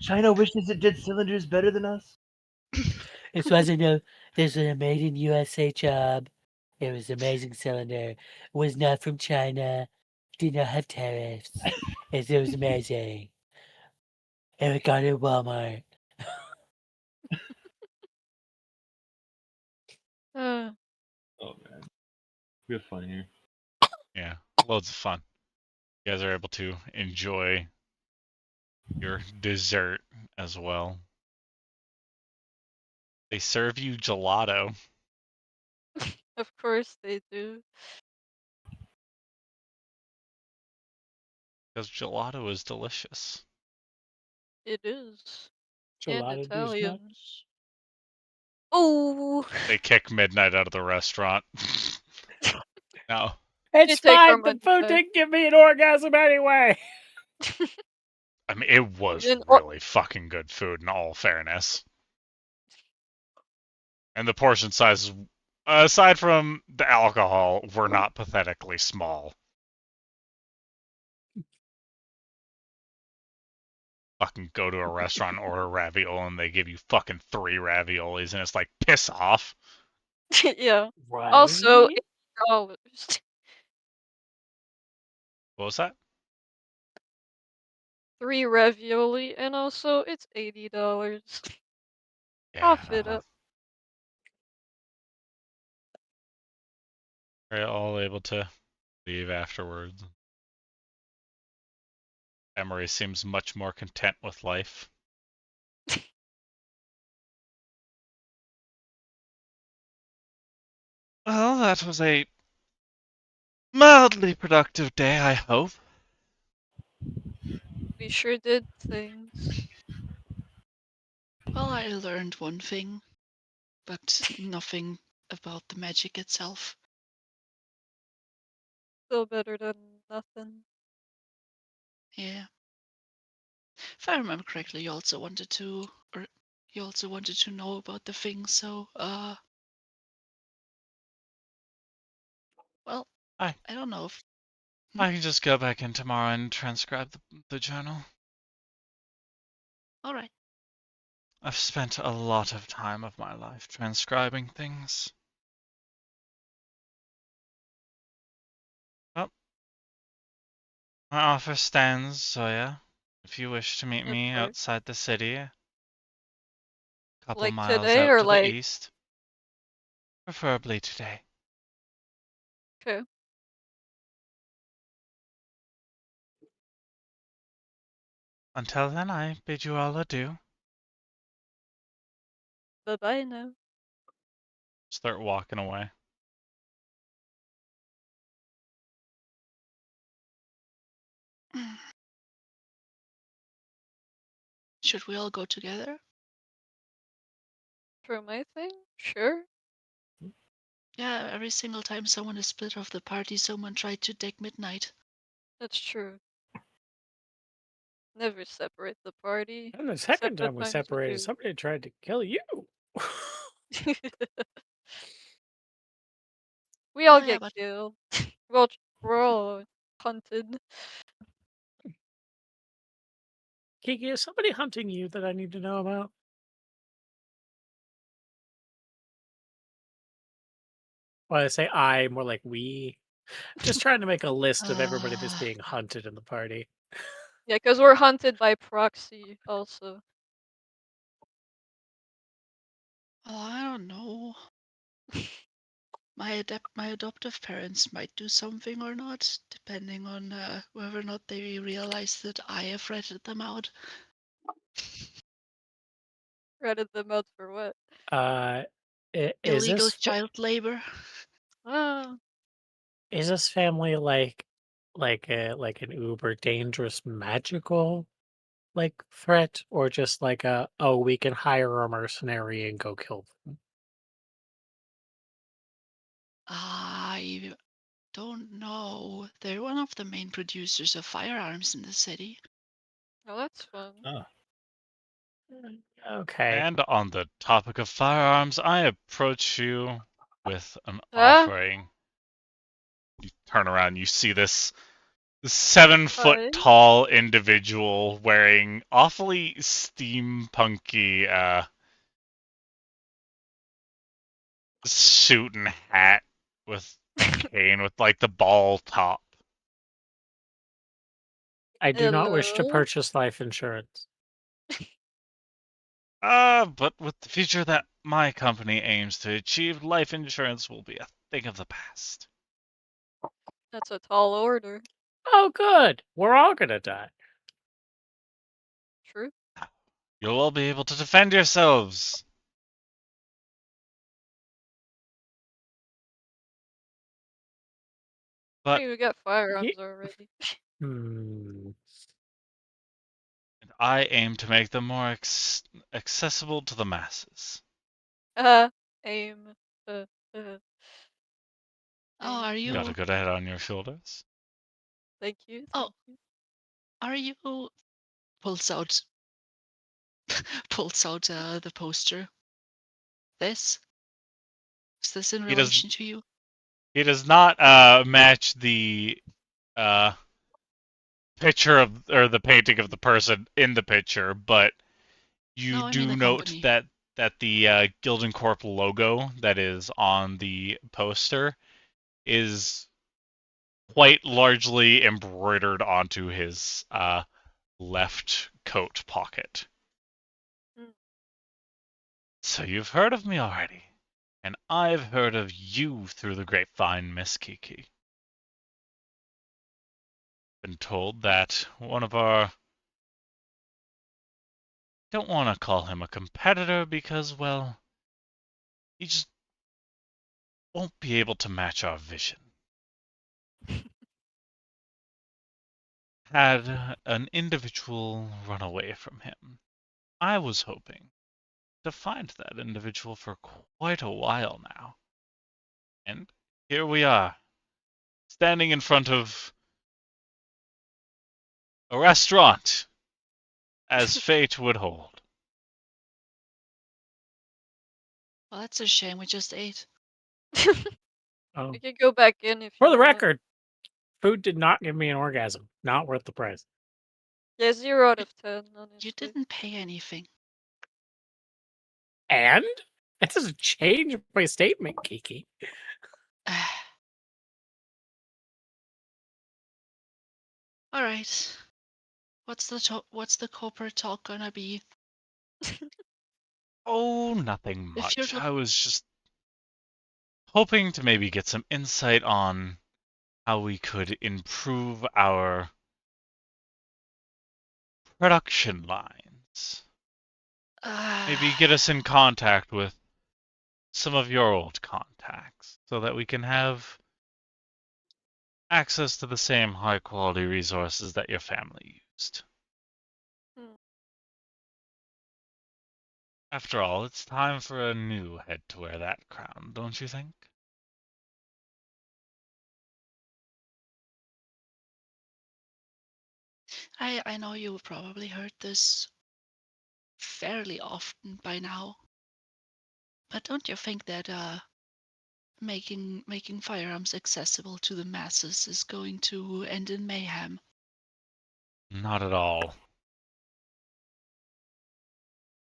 China wishes it did cylinders better than us. This was a made in USA job. It was an amazing cylinder. It was not from China. Did not have tariffs. It was amazing. And we got it at Walmart. Uh, Oh man, we have fun here. Yeah, loads of fun. You guys are able to enjoy your dessert as well. They serve you gelato. of course they do. Because gelato is delicious. It is. Gelato And does Italian. nuts. Oh, They kick Midnight out of the restaurant. No. It's take our fine. The money food back. didn't give me an orgasm anyway. I mean, it was didn't or- really fucking good food in all fairness. And the portion sizes, aside from the alcohol, were not pathetically small. Fucking go to a restaurant and order ravioli and they give you fucking 3 raviolis and it's like, piss off. yeah. Right. Also, $8. What was that? 3 ravioli, and also it's $80. Cough it up. We're all able to leave afterwards. Emery seems much more content with life. Well, that was a mildly productive day, I hope. We sure did things. Well, I learned one thing, but nothing about the magic itself. Still better than nothing. Yeah. If I remember correctly, you also wanted to know about the thing, so well, Hi. I don't know if I can just go back in tomorrow and transcribe the journal. all right. I've spent a lot of time of my life transcribing things. Well, my offer stands, Zoya. If you wish to meet me Okay. outside the city, a couple Like miles today out or to the like- east, preferably today. Okay. Until then, I bid you all adieu. Bye-bye now. Start walking away. Should we all go together? For my thing? Sure. Yeah, every single time someone is split off the party, someone tried to deck Midnight. That's true. Never separate the party. And the except second the time we times separated, do. somebody tried to kill you. We all Yeah, get but- killed. Well, we're all hunted. Kiki, is somebody hunting you that I need to know about? Well, I say I, more like we. Just trying to make a list of everybody that's being hunted in the party. Yeah, because we're hunted by proxy also. Oh, I don't know. My adoptive parents might do something or not, depending on whether or not they realize that I have ratted them out. Ratted them out for what? Is Illegal this child labor. Ah, is this family like an uber dangerous magical like threat, or just like a, oh, we can hire a mercenary and go kill them? I don't know. They're one of the main producers of firearms in the city. well, that's fun. Okay. And on the topic of firearms, I approach you with an Ah, offering. You turn around, you see this 7 foot hi. tall individual wearing awfully steampunky suit and hat with a cane with like the ball top. I do not wish to Hello. purchase life insurance. But with the future that my company aims to achieve, life insurance will be a thing of the past. That's a tall order. Oh, good. We're all gonna die. True. You'll all be able to defend yourselves. But Hey, we got firearms already. Hmm. I aim to make them more accessible to the masses. Aim. Uh, uh. Oh, are aim. you? Got a good head on your shoulders. Thank you. Oh, Thank you. are you? Pulls out. Pulls out the poster. This is this in He does. relation to you? He does not match the uh, picture of or the painting of the person in the picture, but you No, I mean the do note company. that the Gildan Corp logo that is on the poster is quite largely embroidered onto his left coat pocket. Mm. So you've heard of me already, and I've heard of you through the grapevine, Miss Kiki. Been told that one of our don't want to call him a competitor because, well, he just won't be able to match our vision. Had an individual run away from him. I was hoping to find that individual for quite a while now. And here we are, standing in front of a restaurant, as fate would hold. Well, that's a shame. We just ate. Oh. We can go back in if For you the want. record, food did not give me an orgasm. Not worth the price. Yeah, 0 out of 10, honestly. You didn't pay anything. And that doesn't change my statement, Kiki. All right. What's the corporate talk gonna be? Oh, nothing If you're much. I was just hoping to maybe get some insight on how we could improve our production lines. Maybe get us in contact with some of your old contacts so that we can have access to the same high quality resources that your family used. Hmm. After all, it's time for a new head to wear that crown, don't you think? I know you probably heard this fairly often by now, but don't you think that making firearms accessible to the masses is going to end in mayhem? Not at all.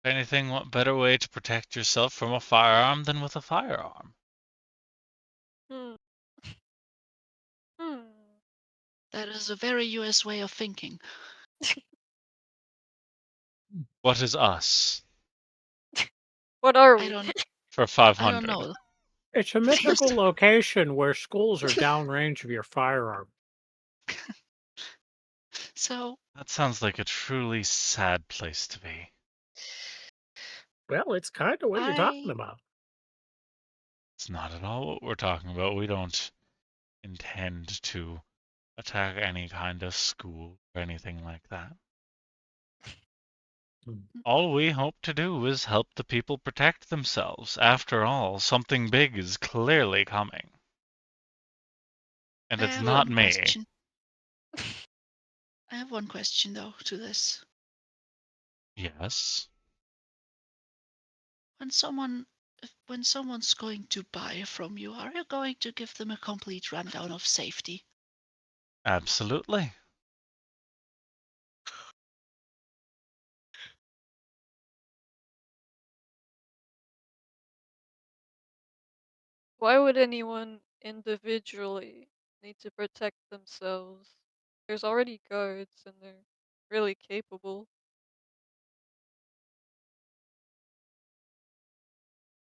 If anything, what better way to protect yourself from a firearm than with a firearm? Hmm. Hmm. That is a very US way of thinking. What is us What are I we? don't for I 500? don't know. It's a mythical location where schools are downrange of your firearm. So That sounds like a truly sad place to be. Well, it's kind of what you're talking I about. It's not at all what we're talking about. We don't intend to attack any kind of school or anything like that. Hmm. All we hope to do is help the people protect themselves. After all, something big is clearly coming. And I it's have not one me. question. I have one question though to this. Yes. When someone's going to buy from you, are you going to give them a complete rundown of safety? Absolutely. Why would anyone individually need to protect themselves? There's already guards and they're really capable.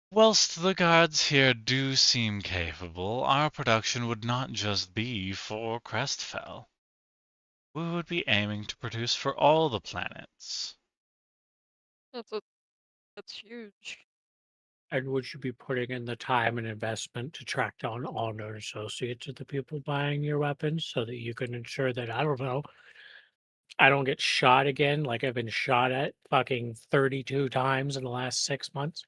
Whilst the guards here do seem capable, our production would not just be for Crestfell. We would be aiming to produce for all the planets. That's huge. And would you be putting in the time and investment to track down all known associates of the people buying your weapons so that you can ensure that, I don't know, I don't get shot again like I've been shot at fucking 32 times in the last 6 months?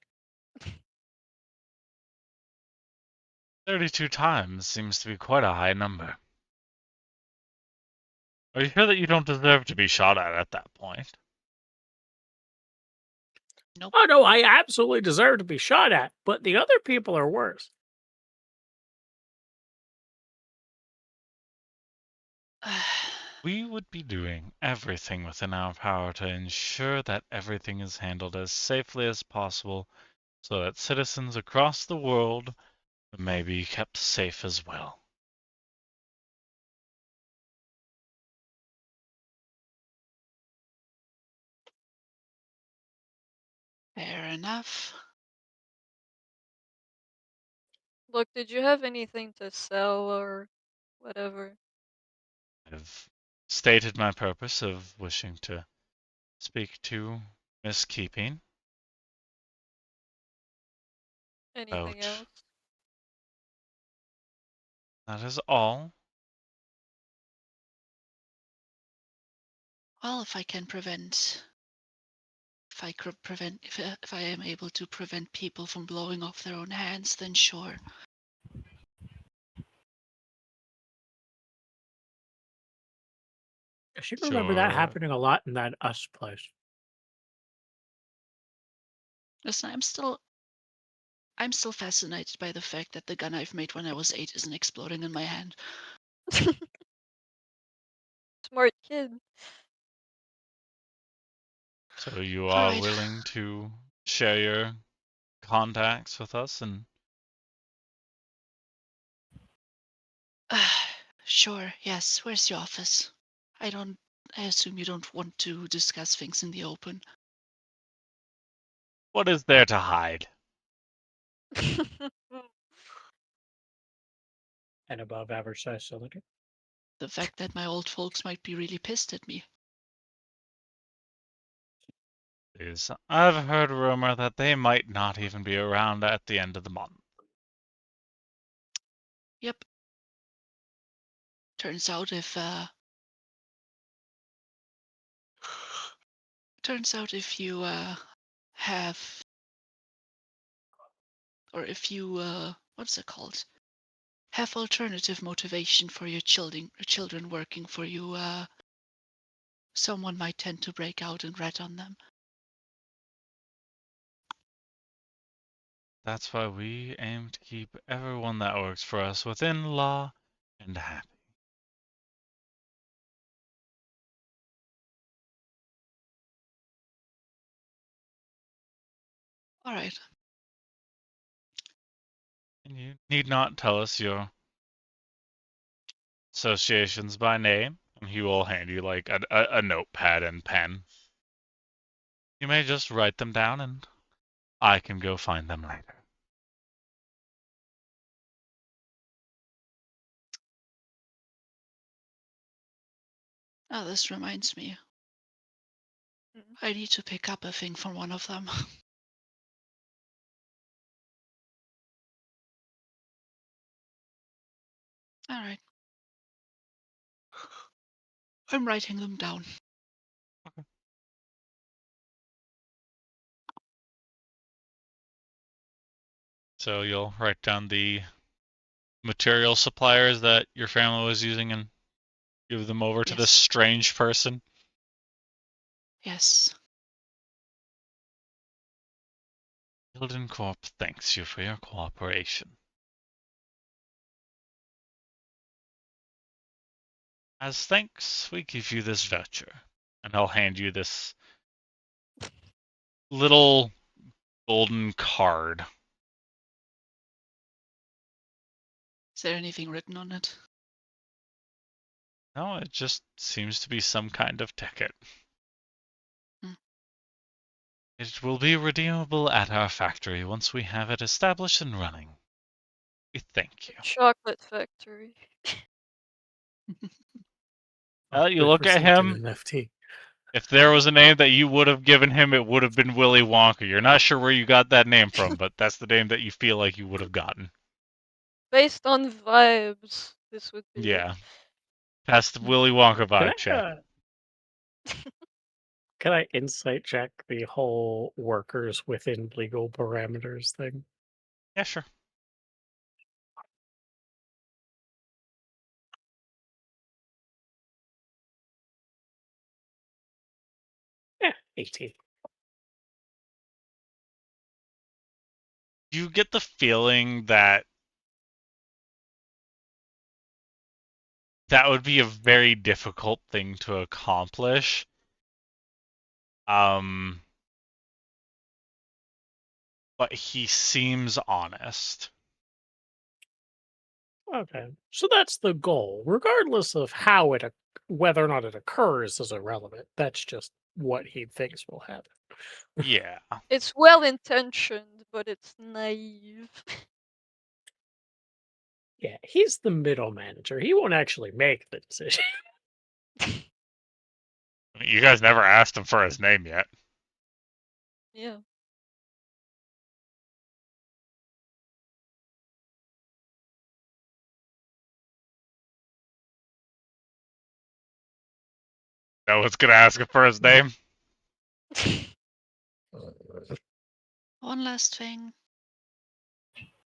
32 times seems to be quite a high number. Are you sure that you don't deserve to be shot at that point? Nope. Oh, no, I absolutely deserve to be shot at, but the other people are worse. We would be doing everything within our power to ensure that everything is handled as safely as possible so that citizens across the world may be kept safe as well. Fair enough. Look, did you have anything to sell or whatever? I've stated my purpose of wishing to speak to Miss Keeping Anything about else? that is all. Well, if I can prevent, if I could prevent, if I am able to prevent people from blowing off their own hands, then sure. I should remember that Sure. happening a lot in that us place. Listen, I'm still fascinated by the fact that the gun I've made when I was 8 isn't exploding in my hand. Smart kid. So you All are right. willing to share your contacts with us and Sure, yes. Where's your office? I assume you don't want to discuss things in the open. what is there to hide? And above average size cylinder. The fact that my old folks might be really pissed at me. I've heard rumor that they might not even be around at the end of the month. Yep. Turns out if you have, or if you what's it called, have alternative motivation for your children working for you, someone might tend to break out and rat on them. That's why we aim to keep everyone that works for us within law and happy. All right. And you need not tell us your associations by name. And he will hand you like a notepad and pen. You may just write them down and I can go find them later. Oh, this reminds me. Mhm. I need to pick up a thing from one of them. All right. I'm writing them down. So you'll write down the material suppliers that your family was using and give them over to this Yes. strange person. Yes. Gildencorp thanks you for your cooperation. As thanks, we give you this voucher. And I'll hand you this little golden card. Is there anything written on it? No, it just seems to be some kind of ticket. Hmm. It will be redeemable at our factory once we have it established and running. We thank you. Chocolate factory. You We've look at received him. an NFT. If there was a name that you would have given him, it would have been Willy Wonka. You're not sure where you got that name from, but that's the name that you feel like you would have gotten. Based on vibes, this would be it. Yeah. That's the Willy Wonka vibe check. Can I insight check the whole workers within legal parameters thing? Yeah, sure. Yeah, 18. You get the feeling that that would be a very difficult thing to accomplish. But he seems honest. Okay, so that's the goal. Regardless of how it, whether or not it occurs, is irrelevant. That's just what he thinks will happen. Yeah. It's well intentioned, but it's naive. Yeah, he's the middle manager. He won't actually make the decision. You guys never asked him for his name yet. Yeah. No one's gonna ask him for his name. One last thing.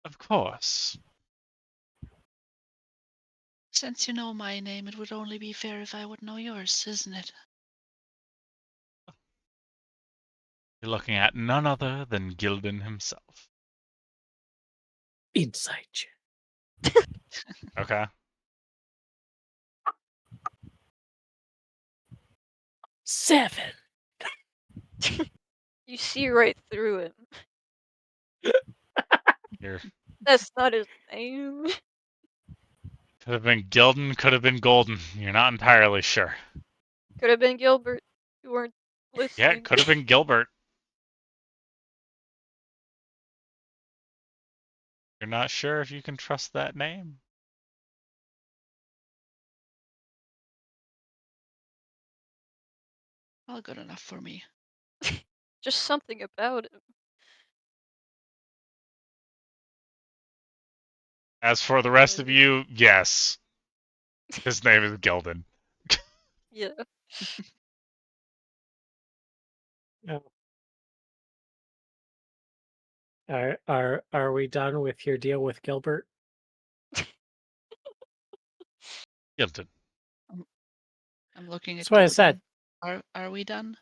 Of course. Since you know my name, it would only be fair if I would know yours, isn't it? You're looking at none other than Gildan himself. Inside check. Okay. 7. You see right through him. You're That's not his name. could have been Gildan, could have been Golden. You're not entirely sure. Could have been Gilbert. You weren't Yeah, listening. it could have been Gilbert. You're not sure if you can trust that name. Well, good enough for me. Just something about him. As for the rest of you, yes. His name is Gildan. Yeah. No. Are we done with your deal with Gilbert? Gildan. I'm looking at That's what I said. Are we done?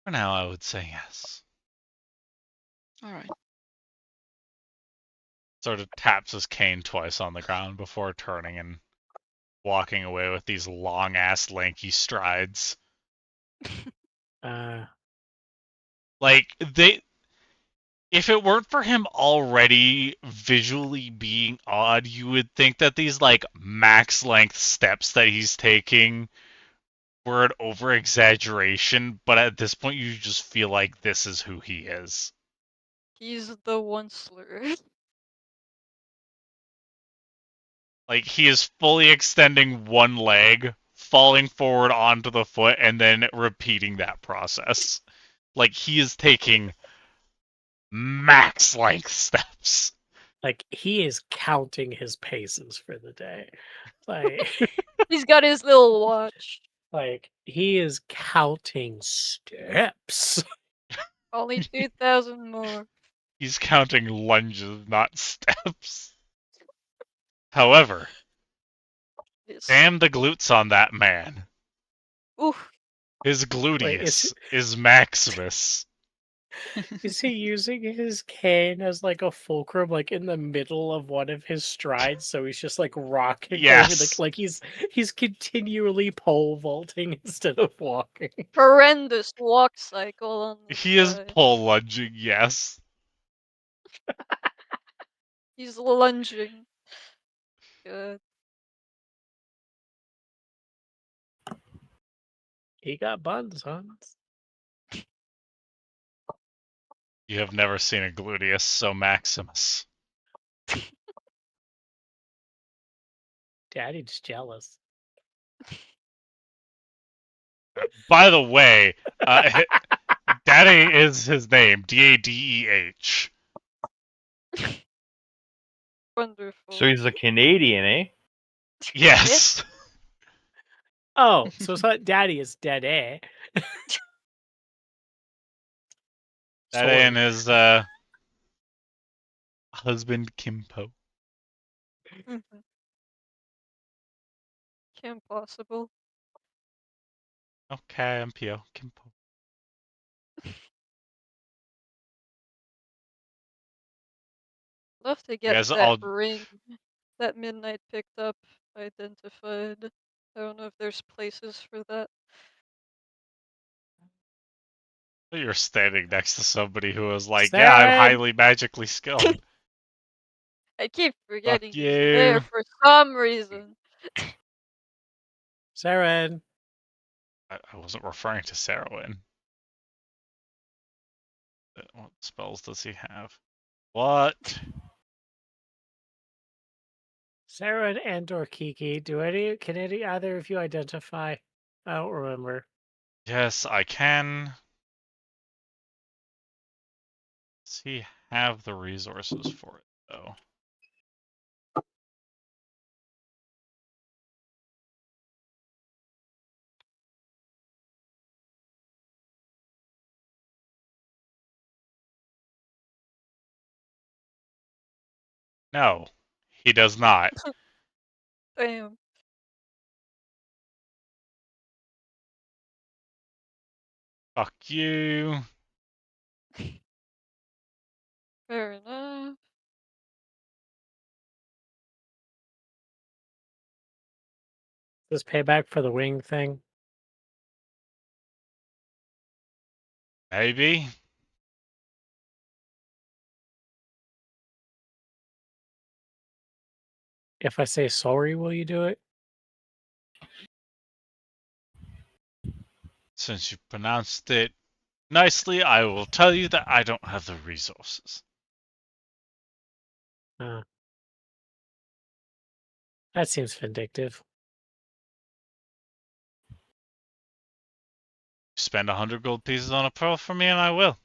For now, I would say yes. All right. Sort of taps his cane twice on the ground before turning and walking away with these long-ass lanky strides. Like, if it weren't for him already visually being odd, you would think that these like max length steps that he's taking were an over exaggeration, but at this point you just feel like this is who he is. He's the onceler. Like he is fully extending one leg, falling forward onto the foot, and then repeating that process. Like he is taking max length steps. Like he is counting his paces for the day. Like He's got his little watch. like he is counting steps. Only 2,000 more. He's counting lunges, not steps. However, Yes. damn the glutes on that man. Oof. His Wait, gluteus is Maximus. is he using his cane as like a fulcrum, like in the middle of one of his strides? So he's just like rocking over the Yes. like he's continually pole vaulting instead of walking. Horrendous walk cycle on this He is guy. pole lunging, yes. He's lunging. Good. He got buns, Hans. You have never seen a gluteus so Maximus. Daddy's jealous. By the way, Daddy is his name, Dadeh. Wonderful. So he's a Canadian, eh? Yes. Oh, so it's not daddy, it's dead, eh? Daddy and his husband Kimpo. Mhm. Kim Possible. Okay, MPO, Kimpo. Love to You get guys that all ring that Midnight picked up identified. I don't know if there's places for that. you're standing next to somebody who is like, yeah, I'm Saren! highly magically skilled. I keep forgetting he's you. there for some reason. Saren. I wasn't referring to Sarowin. What spells does he have? What? Saren and or Kiki. Can any either of you identify? I don't remember. Yes, I can. Does he have the resources for it, though? No, he does not. Damn. Fuck you. Fair enough. This payback for the wing thing. Maybe. If I say sorry, will you do it? Since you pronounced it nicely, I will tell you that I don't have the resources. That seems vindictive. Spend 100 gold pieces on a pearl for me and I will.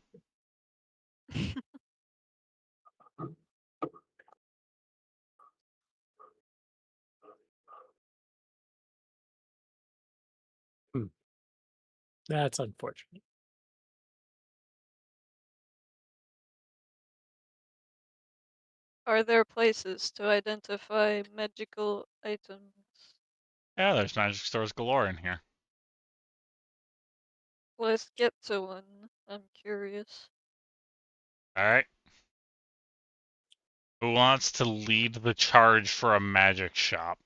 That's unfortunate. Are there places to identify magical items? Yeah, there's magic stores galore in here. Let's get to one. I'm curious. Alright. Who wants to lead the charge for a magic shop?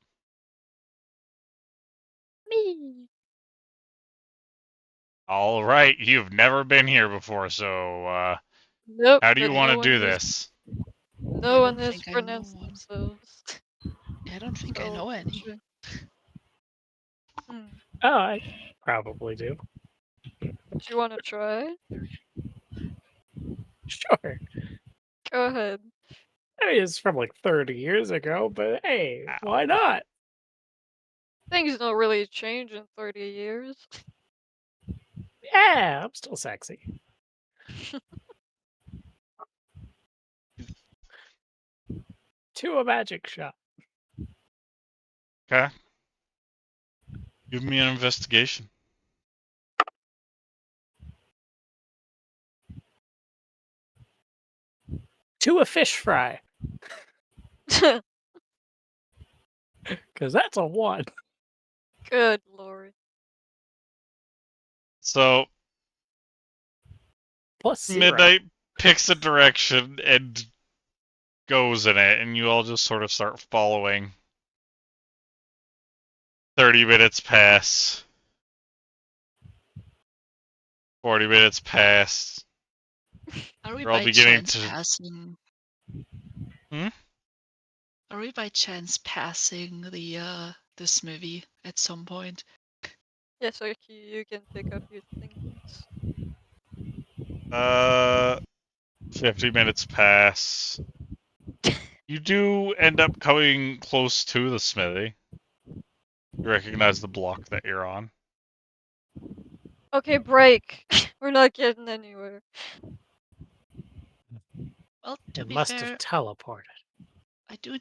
Me. Alright, you've never been here before, so Nope. How do you but want no to one do has- this? No I one don't has think I know pronounced one. themselves. I don't think I So, know any. sure. Hmm. Oh, I probably do. Do you want to try? Sure. Go ahead. I mean, it's from like 30 years ago, but hey, Ow. why not? Things don't really change in 30 years. Yeah, I'm still sexy. To a magic shop. Okay. Give me an investigation. To a fish fry. Because that's a 1. Good lord. So Plus 0. Midnight picks a direction and goes in it, and you all just sort of start following. 30 minutes pass. 40 minutes pass. Are we We're all by beginning chance to. passing? Hmm? Are we by chance passing the smoothie at some point? Yeah, so you can pick up your things. 50 minutes pass. You do end up coming close to the smithy. You recognize the block that you're on. Okay, break. We're not getting anywhere. Well, to It be must fair, have teleported. I do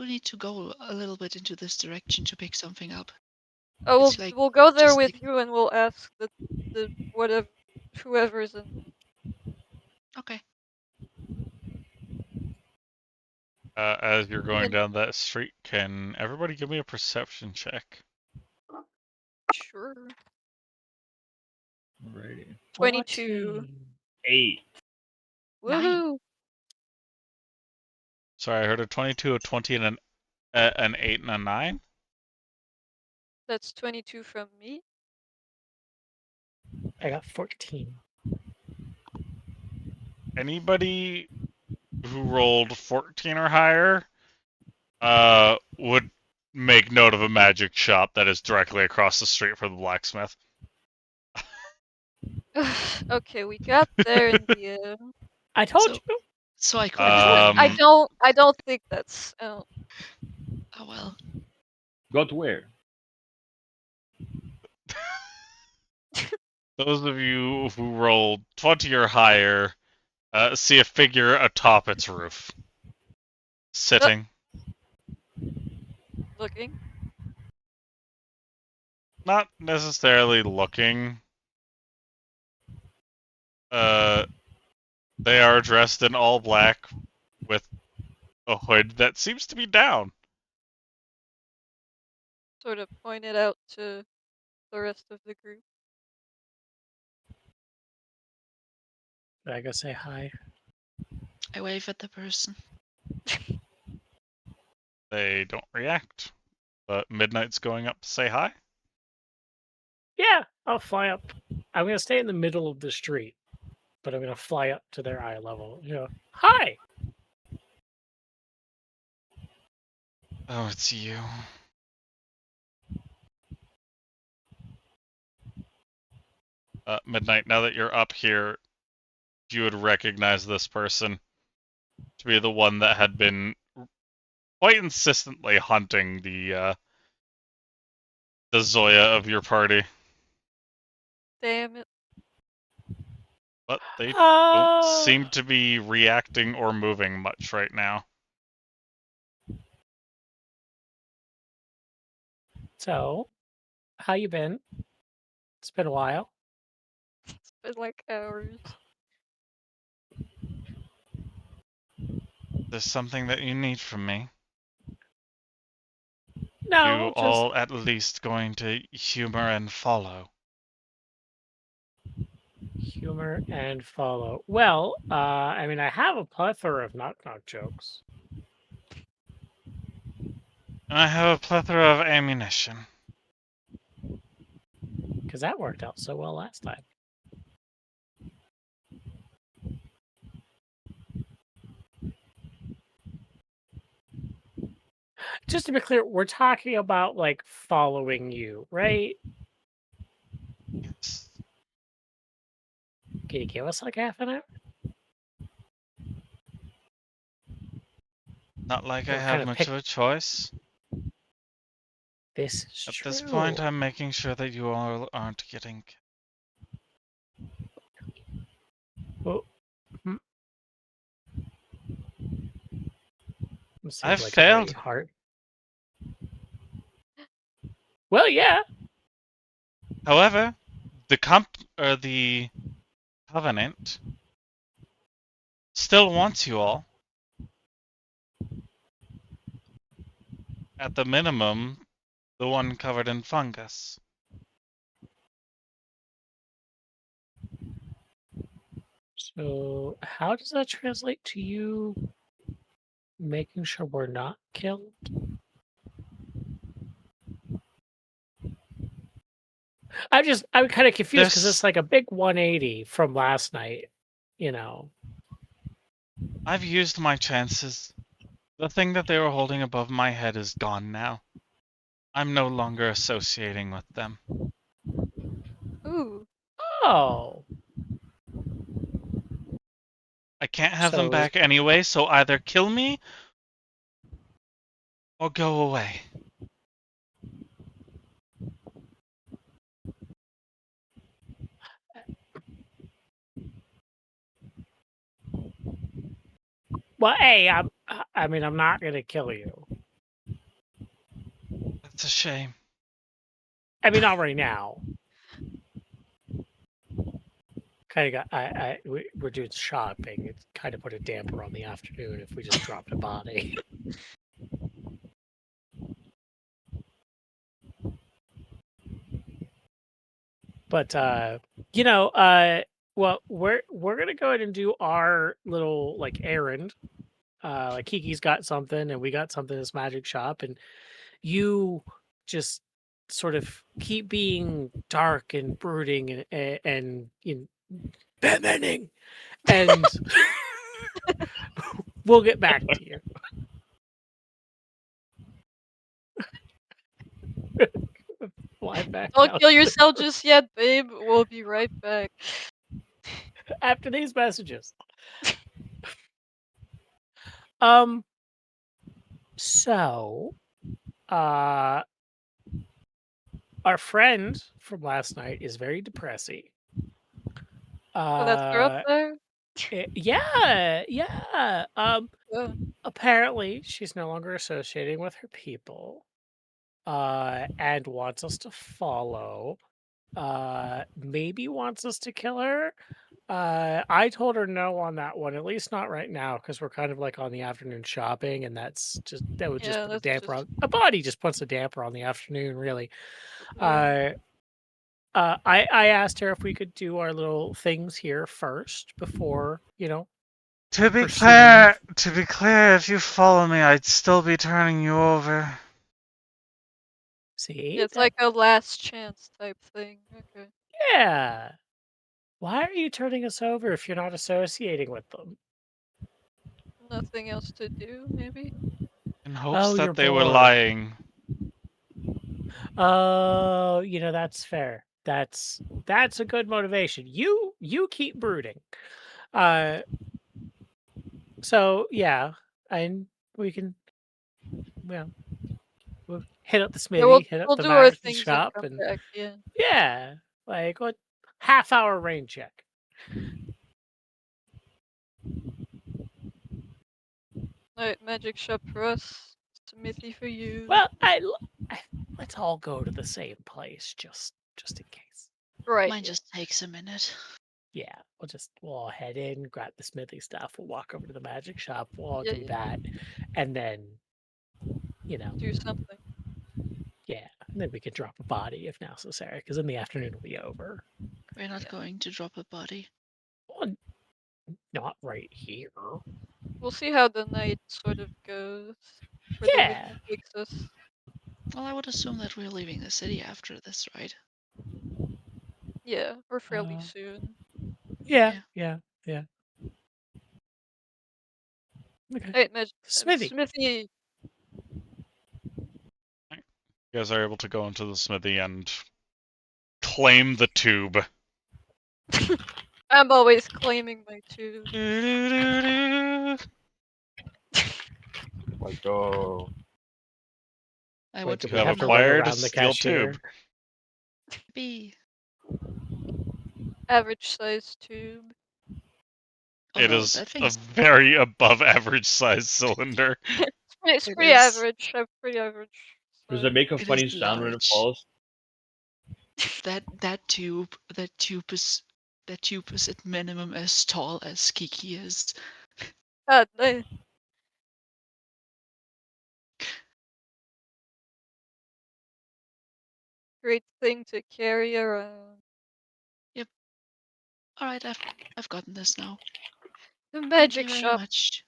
need to go a little bit into this direction to pick something up. Oh, It's like we'll go there just with like you and we'll ask the whatever whoever's in. okay. As you're going And- down that street, can everybody give me a perception check? Sure. Alrighty. 22. 8. Woohoo! Sorry, I heard a 22, a 20, and an 8 and a 9. That's 22 from me. I got 14. Anybody who rolled 14 or higher would make note of a magic shop that is directly across the street from the blacksmith. Okay, we got there in the end. I told So you. so I could I don't think that's. oh well. Got where? Those of you who rolled 20 or higher see a figure atop its roof. Sitting. Looking. Not necessarily looking. They are dressed in all black with a hood that seems to be down. Sort of pointed out to the rest of the group. Did I go say hi? I wave at the person. They don't react. But Midnight's going up to say hi. Yeah, I'll fly up. I'm going to stay in the middle of the street, but I'm going to fly up to their eye level. You know, hi! Oh, it's you. Midnight, now that you're up here, you would recognize this person to be the one that had been quite insistently hunting the Zoya of your party. Damn it. But they don't seem to be reacting or moving much right now. So, how you been? It's been a while. It's been like hours. There's something that you need from me. No, You just all at least going to humor and follow. humor and follow. Well, I mean, I have a plethora of knock-knock jokes. And I have a plethora of ammunition. Because that worked out so well last time. Just to be clear, we're talking about like following you, right? Yes. Can you give us like half an hour? Not like I We're have kind of much pick. of a choice. This is At true. this point, I'm making sure that you all aren't getting. Well, hmm. This seems I've like a very failed. hard. Well, yeah. However, the the Covenant still wants you all. At the minimum, the one covered in fungus. So, how does that translate to you making sure we're not killed? I'm kind of confused because it's This like a big 180 from last night, you know. I've used my chances. The thing that they were holding above my head is gone now. I'm no longer associating with them. Ooh. Oh, I can't have them so back anyway, so either kill me or go away. well, hey, I mean, I'm not gonna kill you. That's a shame. I mean, not right now. Kind of we're doing shopping. It's kind of put a damper on the afternoon if we just dropped a body. But well, we're gonna go ahead and do our little like errand. Like Kiki's got something and we got something in this magic shop, and you just sort of keep being dark and brooding and you know, Batmaning, and we'll get back to you. Fly back Don't down kill yourself just yet, babe. We'll be right back. after these messages. So, our friend from last night is very depressing. Oh, that's her up there? Yeah. Yeah. Apparently she's no longer associating with her people, and wants us to follow. Maybe wants us to kill her. I told her no on that one, at least not right now, because we're kind of like on the afternoon shopping, and that would just Yeah, put a that's damper just on a body. Just puts a damper on the afternoon, really. yeah. I asked her if we could do our little things here first before, To be pursuing. clear, if you follow me, I'd still be turning you over. See, It's like a last chance type thing. Okay. yeah. Why are you turning us over if you're not associating with them? Nothing else to do, maybe? In hopes Oh, you're that they were bored. lying. Oh, that's fair. That's a good motivation. You keep brooding. So yeah, and we can, well, we'll hit up the Yeah, we'll smithy, hit up we'll the do our magic things and shop, come and back, yeah. yeah, like what half-hour rain check. Alright, magic shop for us. Smithy for you. Well, let's all go to the same place just in case. Right. Mine yeah. just takes a minute. Yeah, we'll all head in, grab the smithy stuff. We'll walk over to the magic shop. We'll all Yeah, do yeah. that, and then, Do something. yeah, and then we can drop a body if necessary, because in the afternoon it'll be over. We're not going to drop a body. Well, not right here. We'll see how the night sort of goes. Where the Yeah. wind takes us. Well, I would assume that we're leaving the city after this, right? Yeah, or fairly Uh, soon. Yeah. Okay. Hey, Smithy. Smithy. You guys are able to go into the smithy and claim the tube. I'm always claiming my tube. Like, oh, I Wait, would do You we have have to run acquired a around the steel cashier? tube. be. Average size tube. Oh It no, is that a thing's very above average size cylinder. It's It pretty is. average. I'm pretty average. does size. it make a It funny is sound when it large. falls? That tube is at minimum as tall as Kiki is. God, nice. Great thing to carry around. All right, I've gotten this now. The Thank magic you very shop. much.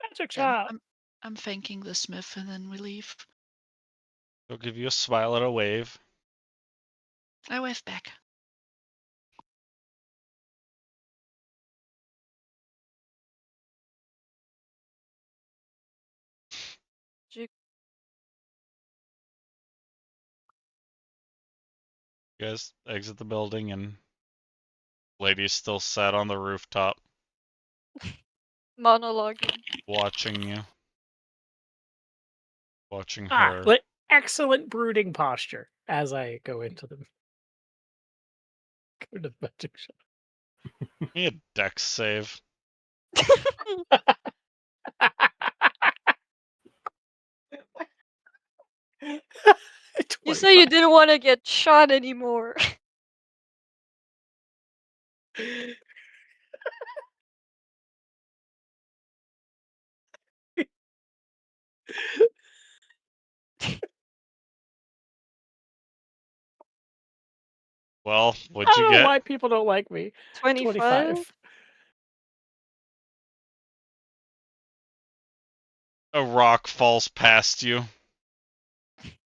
Magic Yeah, shop. I'm thanking the smith, and then we leave. He'll give you a smile and a wave. I wave back. You guys exit the building, and lady's still sat on the rooftop Monologuing. watching you. Watching Ah, her. but excellent brooding posture as I go into the go to the magic shop. Give me a dex save. You say you didn't want to get shot anymore. Well, I what'd you don't know get? why people don't like me. 25? A rock falls past you.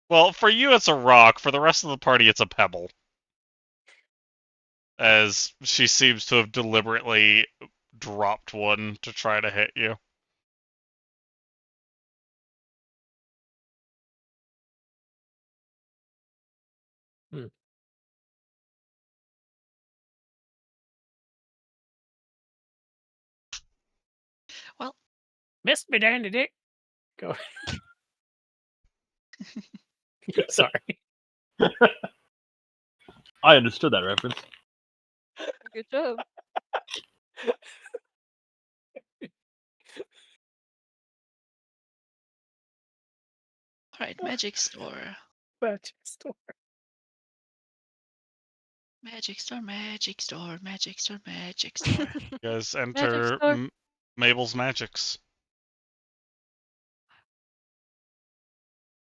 Well, for you it's a rock. For the rest of the party, it's a pebble. As she seems to have deliberately dropped one to try to hit you. Well, Miss me, dandy dick. Go. Sorry. I understood that reference. Good job. all right, magic store. Magic store. Magic store, magic store, magic store, magic store. You guys Magic enter store. Mabel's Magics.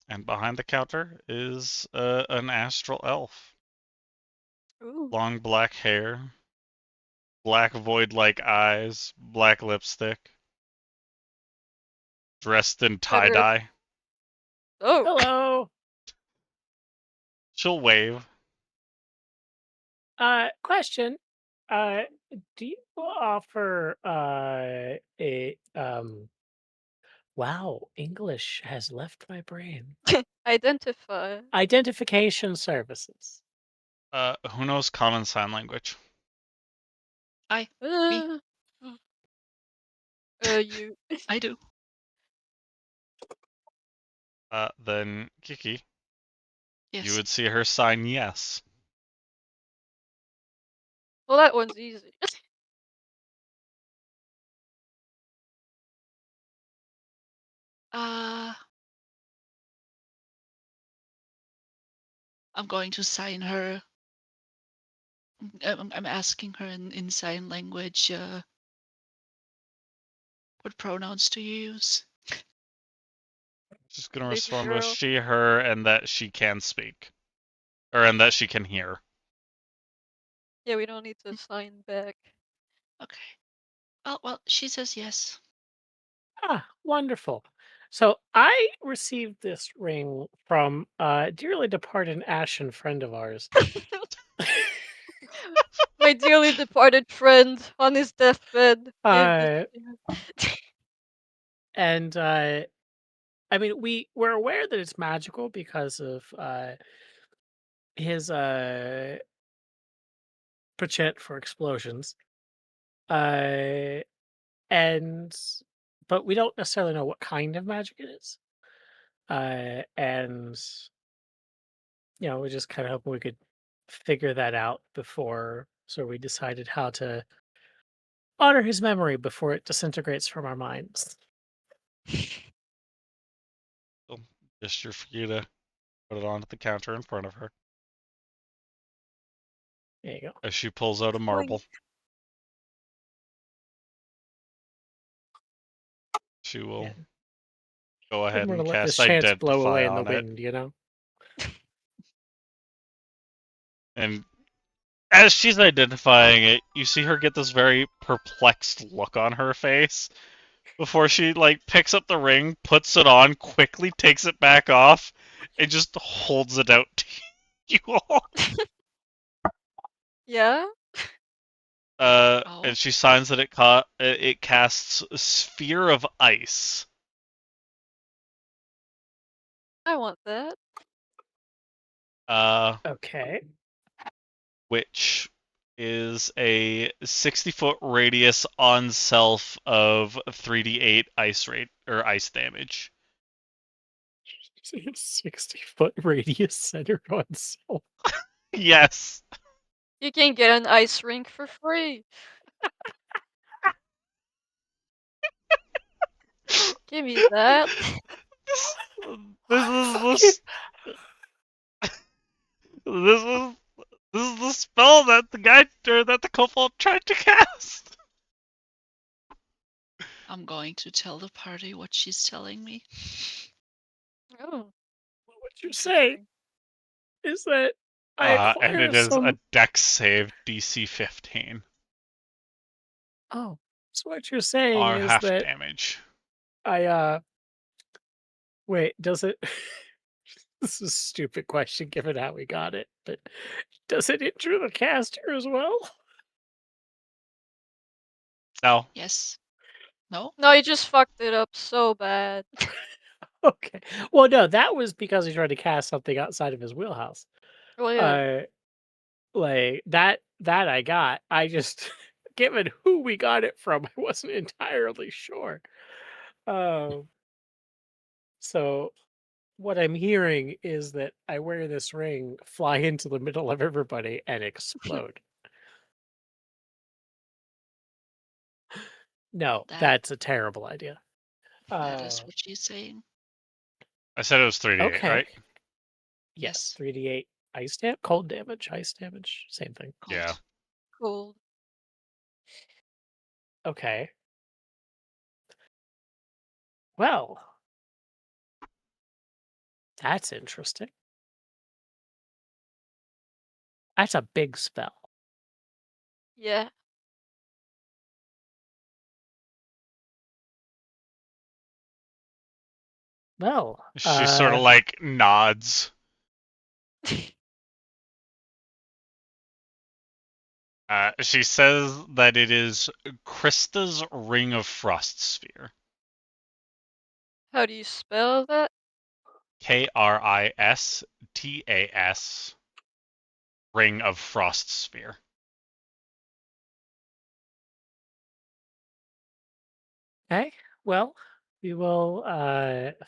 And behind the counter is an astral elf. Ooh. Long black hair, black void-like eyes, black lipstick, dressed in tie-dye. Oh. Hello. She'll wave. Question. Do you offer a wow, English has left my brain. Identify. Identification services. Who knows common sign language? Uh, you. I do. Then Kiki, Yes. you would see her sign yes. Well, that one's easy. I'm going to sign her. I'm asking her in sign language. What pronouns to use? She's gonna Baby respond with girl. she, her, and that she can speak. And that she can hear. Yeah, we don't need to sign back. Okay. Well, she says yes. Ah, wonderful. So I received this ring from a dearly departed ashen friend of ours. My dearly departed friend on his deathbed. gave this Uh, to me. and I mean, we're aware that it's magical because of his penchant for explosions. Uh, and but we don't necessarily know what kind of magic it is. And we just kind of hope we could figure that out before, so we decided how to honor his memory before it disintegrates from our minds. Gesture for you to put it onto the counter in front of her There you go. as she pulls out a marble. She will Yeah. go ahead Didn't want and to let this cast chance blow Identify away in the on it. wind, you know? And as she's identifying it, you see her get this very perplexed look on her face before she picks up the ring, puts it on, quickly takes it back off, and just holds it out to you all. Yeah? And she signs that it casts a sphere of ice. I want that. Okay. Which is a 60-foot radius on self of 3d8 ice damage. 60-foot radius centered on self. Yes. You can get an ice rink for free. Give me that. This is the spell that the guy or that the kobold tried to cast. I'm going to tell the party what she's telling me. Oh. What you say is that I And acquire it is some. a dex save DC 15. Oh, so what you're saying Or is half that damage. wait, does it? This is a stupid question given how we got it, but does it injure the caster as well? No. Yes. No? No, you just fucked it up so bad. Okay. Well, no, that was because he tried to cast something outside of his wheelhouse. Well, yeah. Like that I got. I just given who we got it from, I wasn't entirely sure. So what I'm hearing is that I wear this ring, fly into the middle of everybody, and explode. No, That- that's a terrible idea. That is what she's saying. I said it was 3d8, Okay. right? Yes, Yes. 3d8 cold damage, ice damage, same thing. Cold. Yeah. Cool. Okay. Well, that's interesting. That's a big spell. Yeah. Well, She sort of nods. She says that it is Krista's Ring of Frost Sphere. How do you spell that? Kristas. Ring of Frost Sphere. okay. Well, we will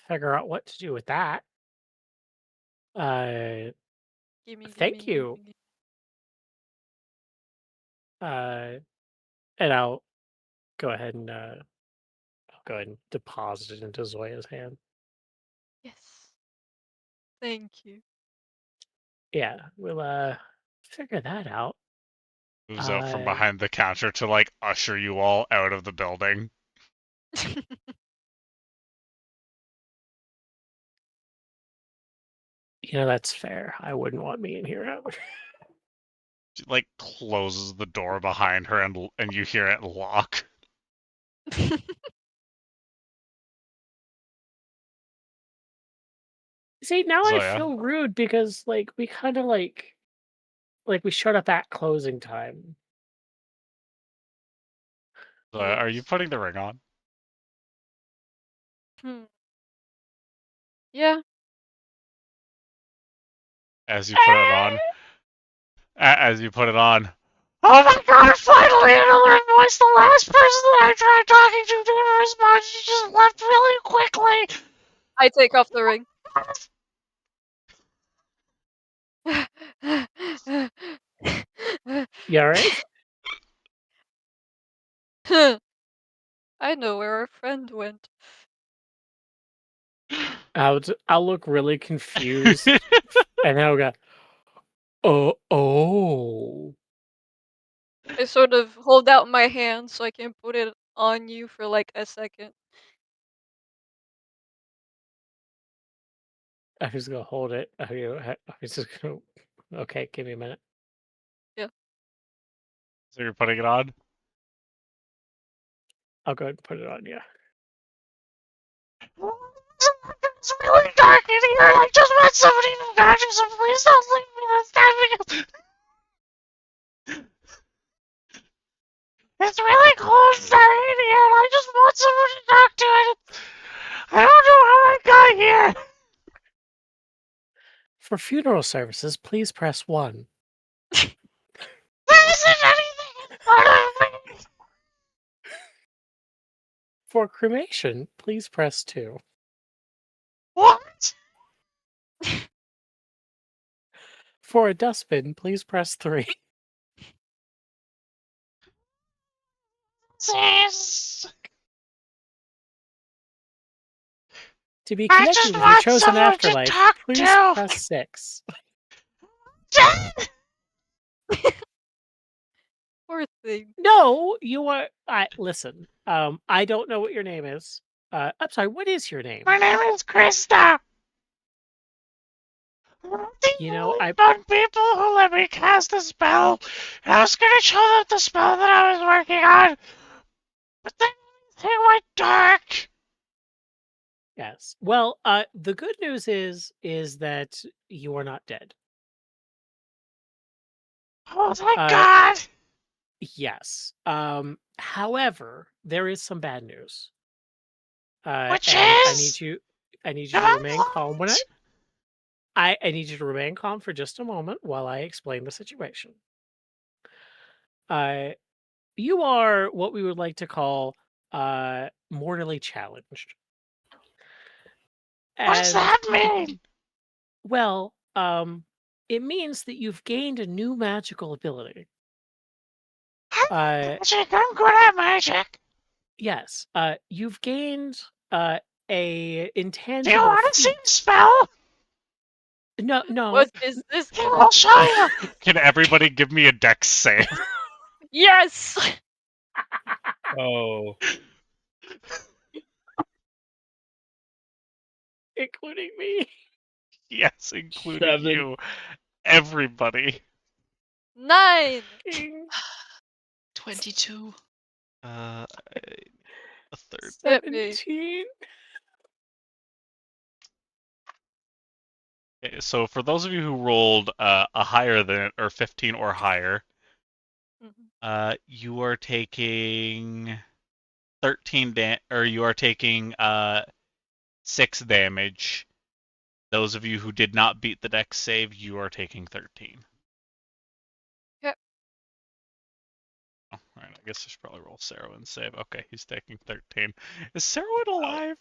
figure out what to do with that. Thank you. Gimme. And I'll go ahead and deposit it into Zoya's hand. Yes. Thank you. Yeah, we'll figure that out. Moves out from behind the counter to usher you all out of the building. That's fair. I wouldn't want me in here either. She closes the door behind her and you hear it lock. See, now I Zoya. feel rude because we kind of like we showed up at closing time. Zoya, are you putting the ring on? Yeah. As you put it on. As you put it on. Oh my god, finally another voice! The last person that I tried talking to didn't respond. She just left really quickly. I take off the ring. You alright? I know where our friend went. I'll look really confused, and then I'll go, oh. I sort of hold out my hand so I can put it on you for like a second. I was gonna hold it. I was just gonna. Okay, give me a minute. So you're putting it on? I'll go ahead and put it on. Yeah. It's really dark in here. I just want somebody to guide you, so please don't leave me this time because it's really cold inside in here, and I just want someone to talk to. I don't know how I got here. For funeral services, please press 1. There isn't anything in front of me. For cremation, please press 2. What? For a dustbin, please press 3. Jeez. To be I connected just with your want chosen someone to afterlife, talk please to. press 6. Poor thing. No, you are. Listen. I don't know what your name is. I'm sorry. What is your name? My name is Krista. You know, I found people who let me cast a spell, and I was gonna show them the spell that I was working on, but then everything went dark. Yes. Well, the good news is that you are not dead. Oh, thank Uh, God. Yes. However, there is some bad news. Which And is? I need you Am to I remain calm when blind? I need you to remain calm for just a moment while I explain the situation. You are what we would like to call mortally challenged. What does And that mean? well, it means that you've gained a new magical ability. Magic, I'm good at magic. Yes, you've gained a Do you intangible want to see feat. the spell? No, What is this Here, gonna I'll be? show you. Can everybody give me a dex save? Yes! Oh, including me. Yes, including 7. you. Everybody. 9! 22. A third. Hit me. 17. Okay, so for those of you who rolled a higher than or 15 or higher, you are taking 13 or you are taking 6 damage. Those of you who did not beat the dex save, you are taking 13. Yep. Oh, alright, I guess I should probably roll Sarowin's save. Okay, he's taking 13. Is Sarowin alive?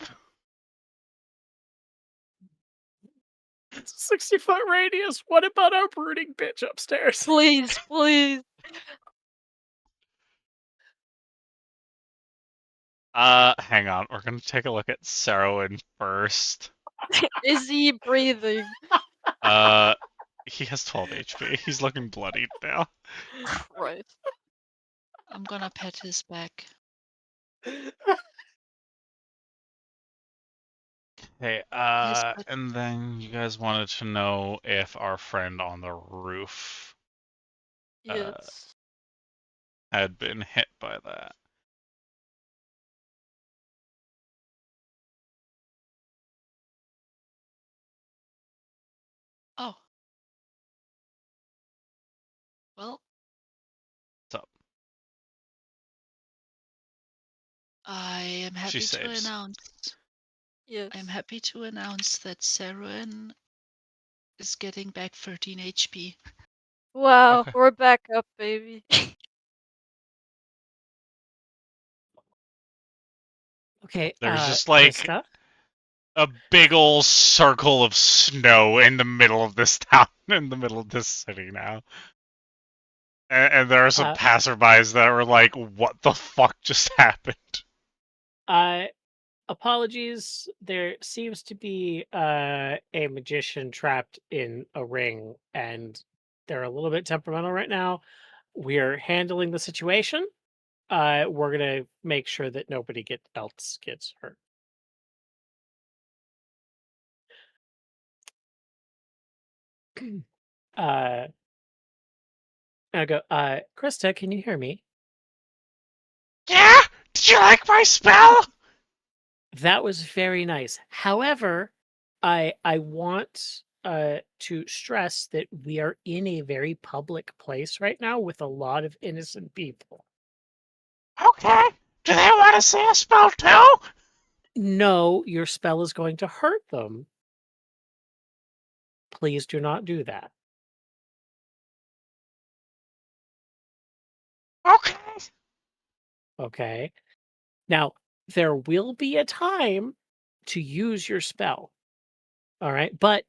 It's a 60-foot radius. What about our brooding bitch upstairs? Please, please. Hang on. We're gonna take a look at Sarowin first. Is he breathing? He has 12 HP. He's looking bloodied now. Right. I'm gonna pat his back. Hey, Yes, but and then you guys wanted to know if our friend on the roof Yes. had been hit by that. oh. Well, What's up? I am happy to saves. announce Yes. I'm happy to announce that Saruan is getting back 13 HP. Wow, Okay. we're back up, baby. Okay, There's just like Krista. a big ol' circle of snow in the middle of this town, in the middle of this city now. And there are some Uh, passerbys that were like, what the fuck just happened? Apologies. There seems to be a magician trapped in a ring, and they're a little bit temperamental right now. We're handling the situation. We're gonna make sure that nobody else gets hurt. uh, I go, Krista, can you hear me? Yeah? Did you like my spell? That was very nice. However, I want to stress that we are in a very public place right now with a lot of innocent people. Okay. Do they want to see a spell too? No, your spell is going to hurt them. Please do not do that. Okay. Okay. Now, there will be a time to use your spell. All right. But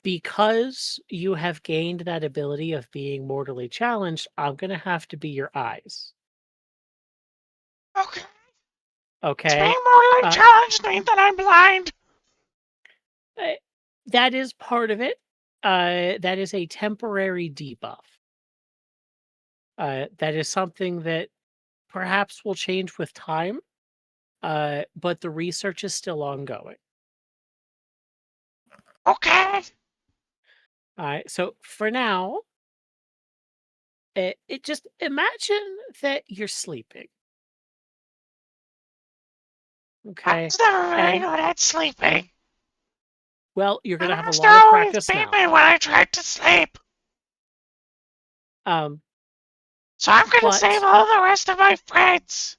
because you have gained that ability of being mortally challenged, I'm going to have to be your eyes. Okay. Okay. Being mortally challenged means that I'm blind. That is part of it. That is a temporary debuff. That is something that perhaps will change with time, but the research is still ongoing. Okay. So for now, it just imagine that you're sleeping. Okay. I was never very And good at sleeping. well, you're My gonna have a master lot of always practice beat now. me when I tried to sleep. So I'm gonna But save all the rest of my friends.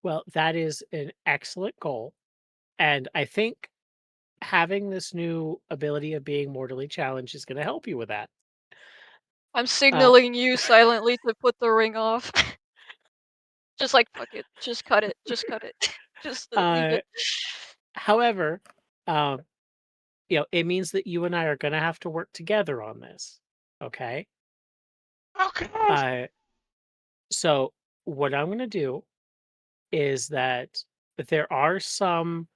well, that is an excellent goal, and I think having this new ability of being mortally challenged is going to help you with that. I'm signaling you silently to put the ring off. Just like, fuck it. Just cut it. Just cut it. Just leave it. However, it means that you and I are going to have to work together on this. Okay. Okay. So what I'm going to do is that there are some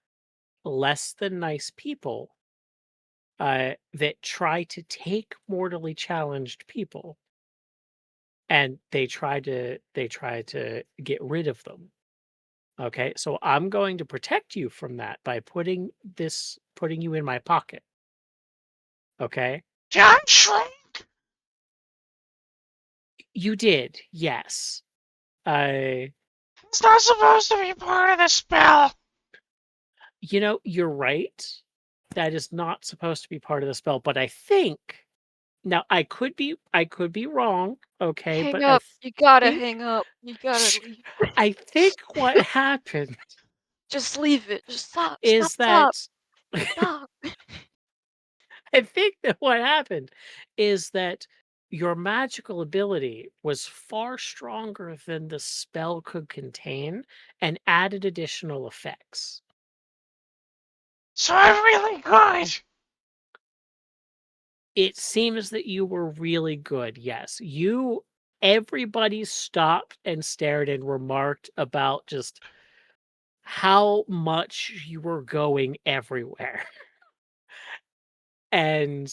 less than nice people that try to take mortally challenged people, and they try to get rid of them. Okay, so I'm going to protect you from that by putting you in my pocket. Okay, John shrink. you did, yes. It's not supposed to be part of the spell. You're right. That is not supposed to be part of the spell, but I think now I could be wrong. Okay, Hang but up. You gotta think- hang up. You gotta leave. I think what happened Just leave it. Just stop. is Stop. that Stop. I think that what happened is that your magical ability was far stronger than the spell could contain and added additional effects. So I'm really good. It seems that you were really good. Yes. Everybody stopped and stared and remarked about just how much you were going everywhere. And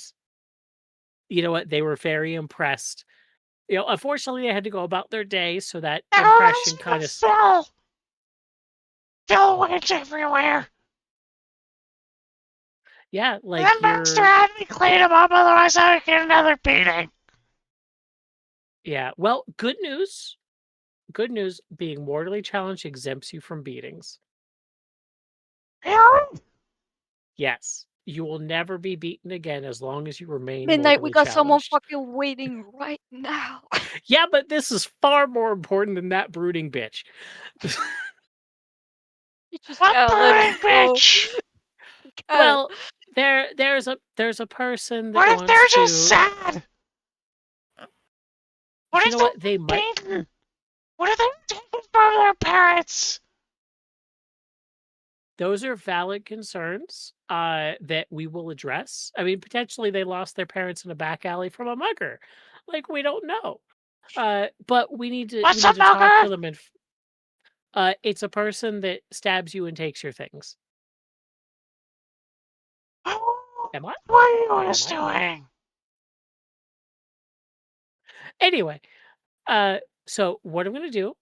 you know what? They were very impressed. Unfortunately, they had to go about their day, so that impression kind of. Phil went everywhere. Yeah, like that master had me clean him up, otherwise I would get another beating. Yeah, well, good news. Good news, being mortally challenged exempts you from beatings. Really? Yes. you will never be beaten again as long as you remain Midnight, we mortally got someone challenged. fucking waiting right now. Yeah, but this is far more important than that brooding bitch. You just What gotta let me brooding go. bitch? You gotta- Well, there's a person that What if wants they're to. just sad? What You if know they're what? They might. beaten? What if they're taken from their parents? Those are valid concerns that we will address. I mean, potentially they lost their parents in a back alley from a mugger. Like, we don't know. But we need to What's a talk to mugger? them and it's a person that stabs you and takes your things. Am I? What are you Or guys am I? doing? Anyway, so what I'm gonna do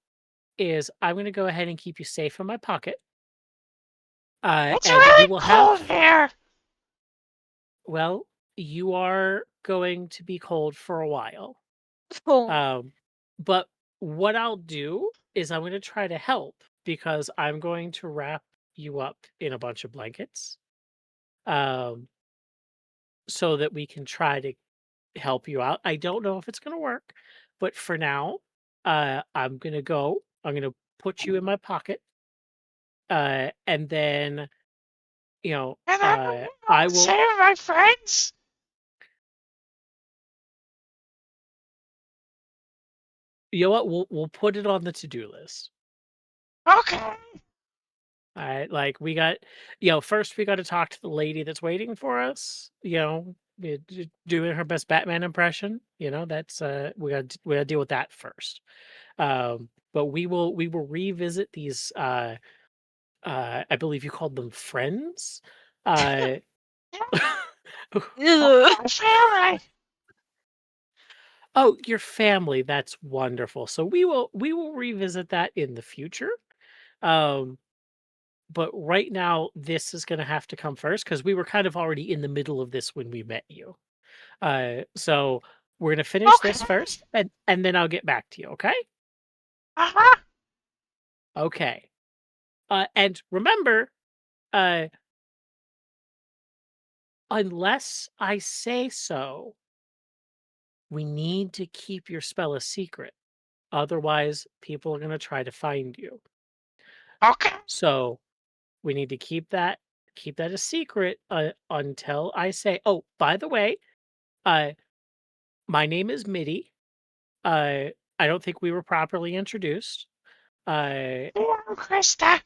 is I'm gonna go ahead and keep you safe in my pocket. It's And we really will cold have. here. Well, you are going to be cold for a while. Oh, But what I'll do is I'm going to try to help because I'm going to wrap you up in a bunch of blankets, um, so that we can try to help you out. I don't know if it's going to work, but for now, I'm going to go. I'm going to put you in my pocket, and then you know, And I'm I gonna will. save my friends. You know what? We'll put it on the to-do list. Okay. All right, like we got, first we got to talk to the lady that's waiting for us. Doing her best Batman impression. That's we got to deal with that first. But we will revisit these. I believe you called them friends. Uh, ugh. My family. oh, your family. That's wonderful. So we will revisit that in the future. Um, but right now this is going to have to come first because we were kind of already in the middle of this when we met you. So we're going to finish this Okay. first, and then I'll get back to you. Okay. Uh-huh. Okay. And remember, uh unless I say so, we need to keep your spell a secret, otherwise people are going to try to find you. Okay. So we need to keep that a secret until I say, oh, by the way, uh my name is Mitty. I don't think we were properly introduced. Yeah, I'm Krista.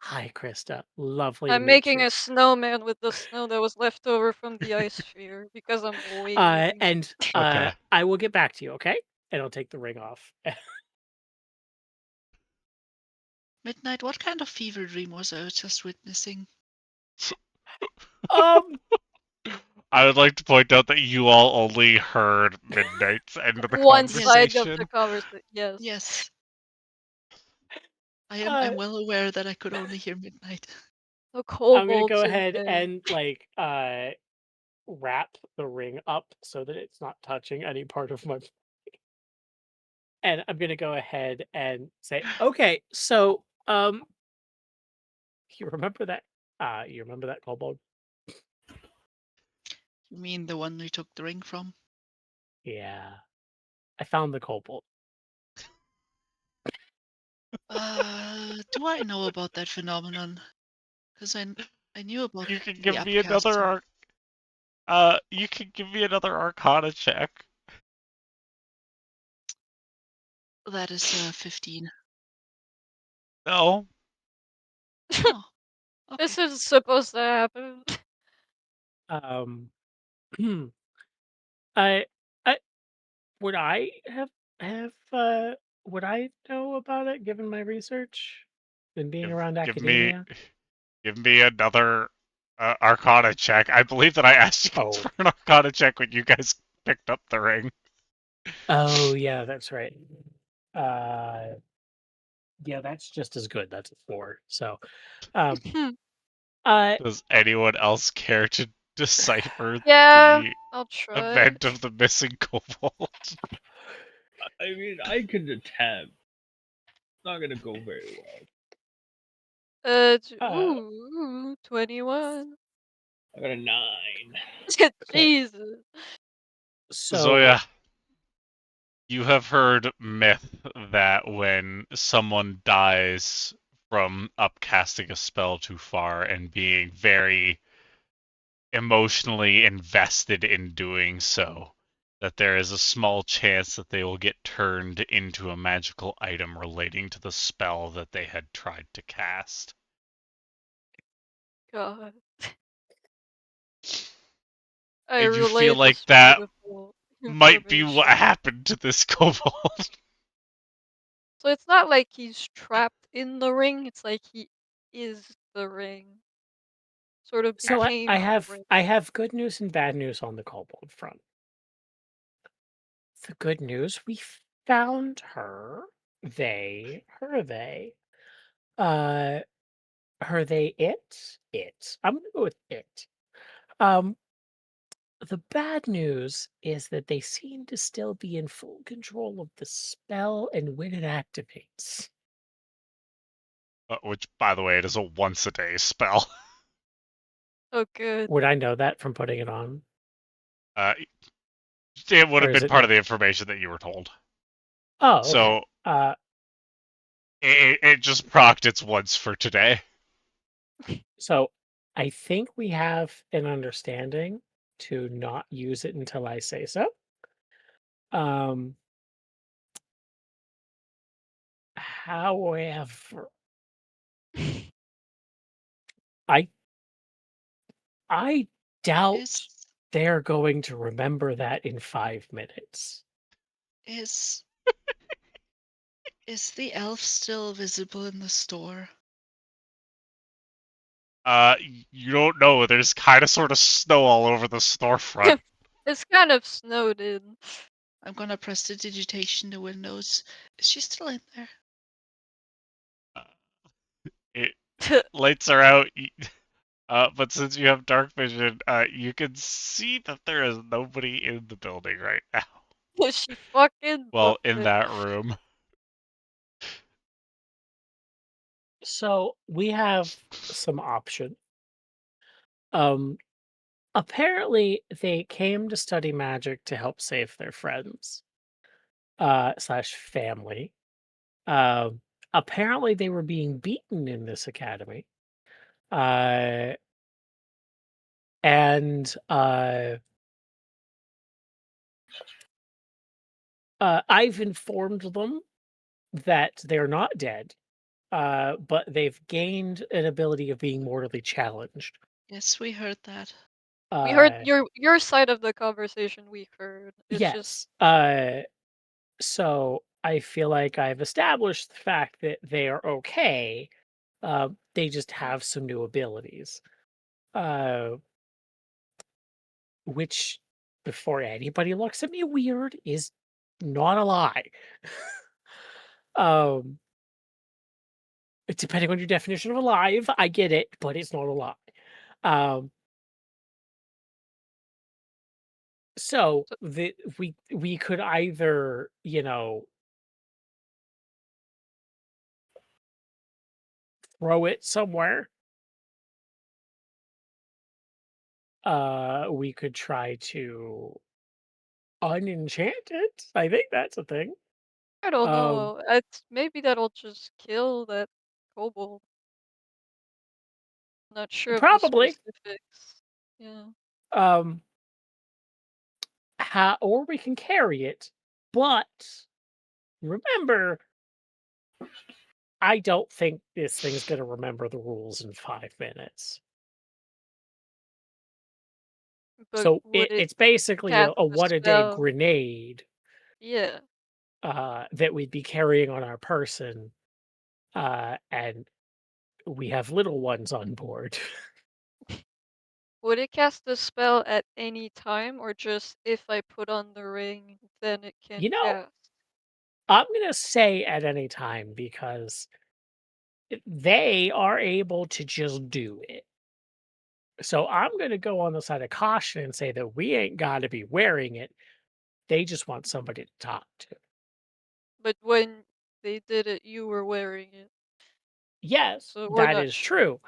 Hi, Krista. Lovely to I'm meet making you. a snowman with the snow that was left over from the ice sphere because I'm waiting. And Okay. I will get back to you, okay? And I'll take the ring off. Midnight, what kind of fever dream was I just witnessing? um, I would like to point out that you all only heard Midnight's end of the One side of conversation. the conversation. Yes. Yes, uh, I'm well aware that I could only hear Midnight. The I'm gonna go kobolds in ahead there. and wrap the ring up so that it's not touching any part of my. And I'm gonna go ahead and say, okay, so you remember that? You remember that kobold? You mean the one we took the ring from? Yeah, I found the kobold. Do I know about that phenomenon? Because I knew about You can the give me another upcasting. you can give me another Arcana check. That is 15. No. Oh, okay. This is supposed to happen. Um, I, I would I have would I know about it given my research and being around Give me academia? another Arcana check. I believe that I asked you guys Oh, for an Arcana check when you guys picked up the ring. oh yeah, that's right. Uh, yeah, that's just as good. That's a 4. So, um, uh, Does anyone else care to decipher Yeah, the I'll try. event of the missing kobold? I mean, I can attempt. Not gonna go very well. uh, 21. I got a 9. Jesus. So Zoya, you have heard myth that when someone dies from upcasting a spell too far and being very emotionally invested in doing so, that there is a small chance that they will get turned into a magical item relating to the spell that they had tried to cast. God. I And you feel relay like this that beautiful might be what information. happened to this kobold. So it's not like he's trapped in the ring, it's like he is the ring. Sort of So became I the have ring. I have good news and bad news on the kobold front. The good news, we found her. They. Uh her they it. I'm gonna go with it. Um the bad news is that they seem to still be in full control of the spell and when it activates. Which, by the way, it is a once a day spell. Oh, good. Would I know that from putting it on? It would Or have is been it part not? of the information that you were told. Oh, okay. So it just procced its once for today. So I think we have an understanding to not use it until I say so. However, I doubt Is they're going to remember that in 5 minutes. is is the elf still visible in the store? You don't know. There's kind of sort of snow all over the storefront. It's kind of snowed in. I'm gonna press the digitation to Windows. Is she still in there? It lights are out. But since you have dark vision, you can see that there is nobody in the building right now. She fucking Well, booked in it. that room. So we have some option. Apparently they came to study magic to help save their friends, slash family. Apparently they were being beaten in this academy. Uh, and I've informed them that they're not dead, but they've gained an ability of being mortally challenged. Yes, we heard that. We heard Uh, your side of the conversation. We heard. It's just yes. So I feel like I've established the fact that they are okay. They just have some new abilities. Uh, which, before anybody looks at me weird, is not a lie. um, Depending on your definition of alive, I get it, but it's not a lie. Um, so so- we could either, throw it somewhere. We could try to unenchant it. I think that's a thing. I don't Um, know. It's maybe that'll just kill that kobold. Not sure of the Probably. specifics. Yeah. Um, or we can carry it, but remember, I don't think this thing's going to remember the rules in 5 minutes. But So would it it's basically cast a the one a day spell? grenade Yeah. that we'd be carrying on our person, and we have little ones on board. Would it cast the spell at any time, or just if I put on the ring, then it can You know, cast? I'm gonna say at any time because they are able to just do it. So I'm gonna go on the side of caution and say that we ain't got to be wearing it. They just want somebody to talk to. But when they did it, you were wearing it, Yes, so we're that not is sure. true.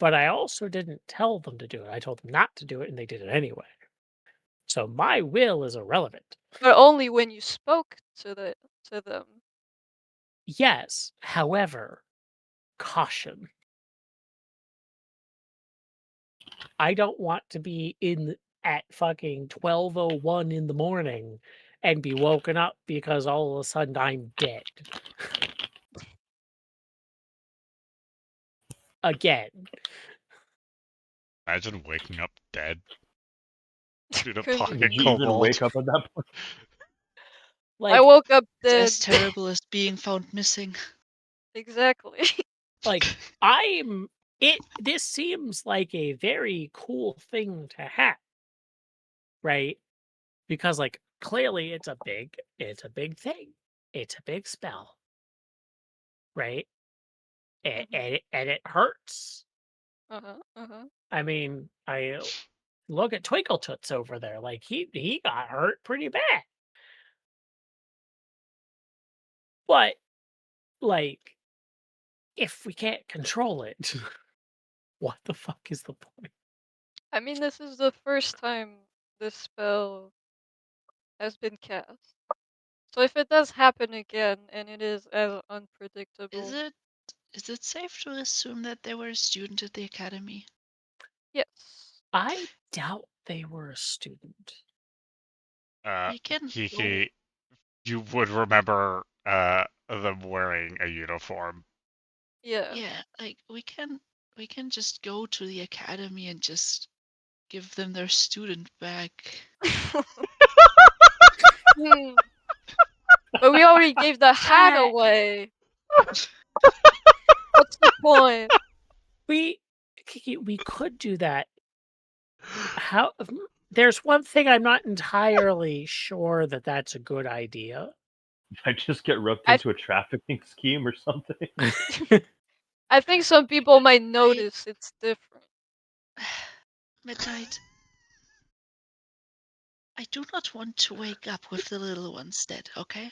but I also didn't tell them to do it. I told them not to do it, and they did it anyway. So my will is irrelevant. But only when you spoke to them. Yes, however, caution. I don't want to be in at fucking 12:01 in the morning and be woken up because all of a sudden I'm dead. Again. Imagine waking up dead due to Couldn't be pocket Did you me. even cobalt. wake up at that point? I Like, woke up It's dead. as terrible as being found missing. Exactly. like this seems like a very cool thing to have, right? Because like clearly it's a big thing. It's a big spell, right? And it hurts. Uh-huh. I mean, I look at Twinkle Toots over there. Like he got hurt pretty bad. But like, if we can't control it, what the fuck is the point? I mean, this is the first time this spell has been cast. So if it does happen again, and it is as unpredictable, Is it safe to assume that they were a student at the academy? yes. I doubt they were a student. I can Kiki, you would remember them wearing a uniform. Yeah. Yeah, like we can just go to the academy and just give them their student back. Hmm. But we already gave the hat away. What's the point? Kiki, we could do that. There's one thing I'm not entirely sure that that's a good idea. I just get roped I- into a trafficking scheme or something. I think some people might notice it's different. Midnight. I do not want to wake up with the little ones dead, okay?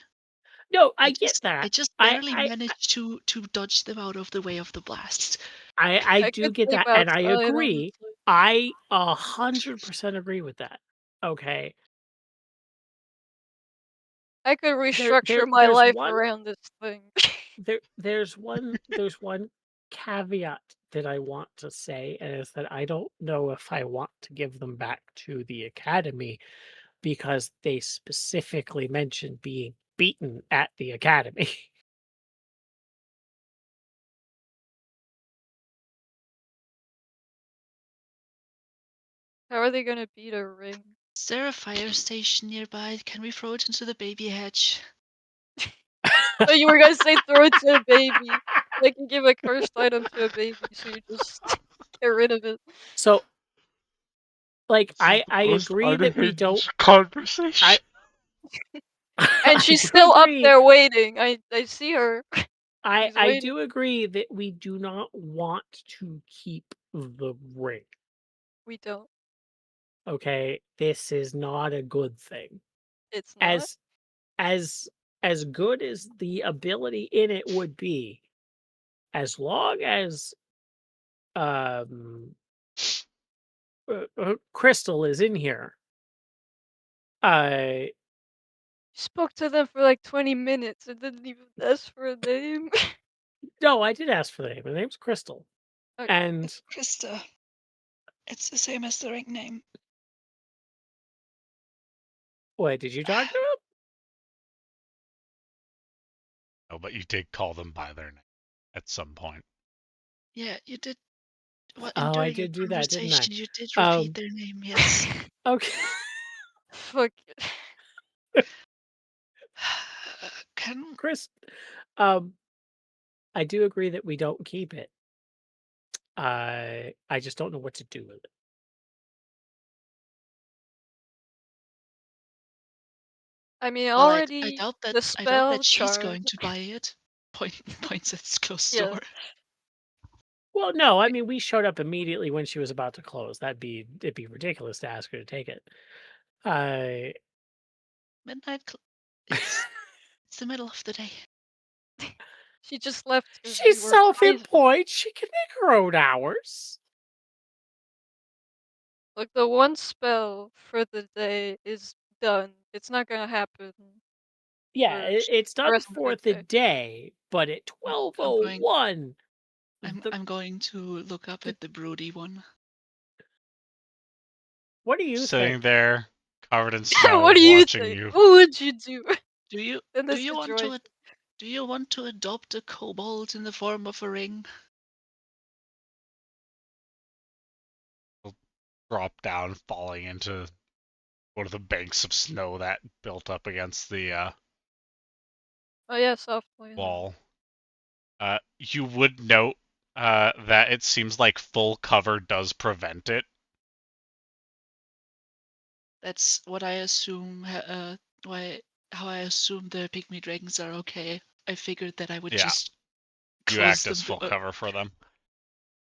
No, I get I that. just barely managed to dodge them out of the way of the blast. I do could get sleep that, and I outside, agree. honestly. I 100% agree with that. Okay. I could restructure my there's life one- around this thing. There's one caveat that I want to say, and is that I don't know if I want to give them back to the academy because they specifically mentioned being beaten at the academy. How are they gonna beat a ring? Is there a fire station nearby? Can we throw it into the baby hatch? Oh, you were gonna say throw it to a baby. They can give a cursed item to a baby, so you just get rid of it. So, like, I agree that we don't. Conversation. And she's I do still up agree- there waiting. I see her. She's I waiting. do agree that we do not want to keep the ring. We don't. Okay, this is not a good thing. It's not. As good as the ability in it would be, as long as Crystal is in here, You spoke to them for like 20 minutes and didn't even ask for a name. no, I did ask for the name. Her name's Crystal, Okay. and Krista. It's the same as the ring name. what did you talk to him? No, but you did call them by their name at some point. Yeah, you did. What? Oh, I during your did do that, didn't I? conversation, you did repeat their name. Yes. Okay. Fuck it. Can Chris, I do agree that we don't keep it. I just don't know what to do with it. I mean, well, already I doubt that. the I spell doubt that she's charm. going to buy it. Points at its closed Yeah. door. Well, no, I mean we showed up immediately when she was about to close. It'd be ridiculous to ask her to take it. Midnight. It's the middle of the day. She just left. 'cause She's we were crazy. self-employed. She can make her own hours. Look, the one spell for the day is done. It's not gonna happen Yeah, for it's the done rest of for the the day. day, but at I'm going 12:01, I'm going to look up at the broody one. what do you Sitting think? there, covered in snow, What do you watching think? you. What would you do Do you in do this you want situation? do you want to adopt a kobold in the form of a ring? Drop down, falling into one of the banks of snow that built up against the Oh yeah, soft poison. wall. You would note that it seems like full cover does prevent it. That's what I assume. How I assume the pygmy dragons are okay. I figured that I would Yeah. just You close act them. as full cover for them.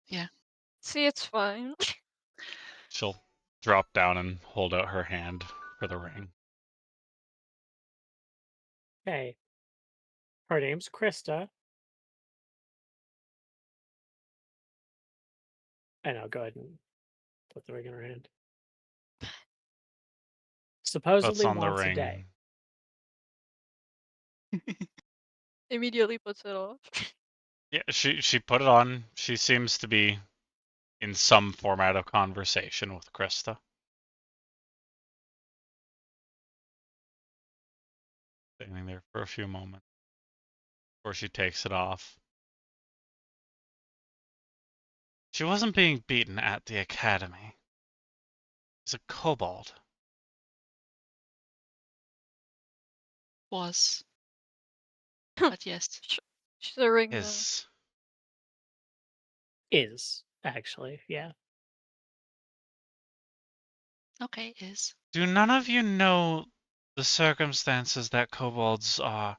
Yeah. See, it's fine. She'll drop down and hold out her hand for the ring. Okay. Her name's Krista. And I'll go ahead and put the ring in her hand. Puts Supposedly on the once a ring. day. Immediately puts it off. Yeah, she put it on. She seems to be in some format of conversation with Krista. Standing there for a few moments before she takes it off. She wasn't being beaten at the academy. She's a kobold. Was. But yes. She's a ring now. Is, actually, yeah. Okay, is. Do none of you know the circumstances that kobolds are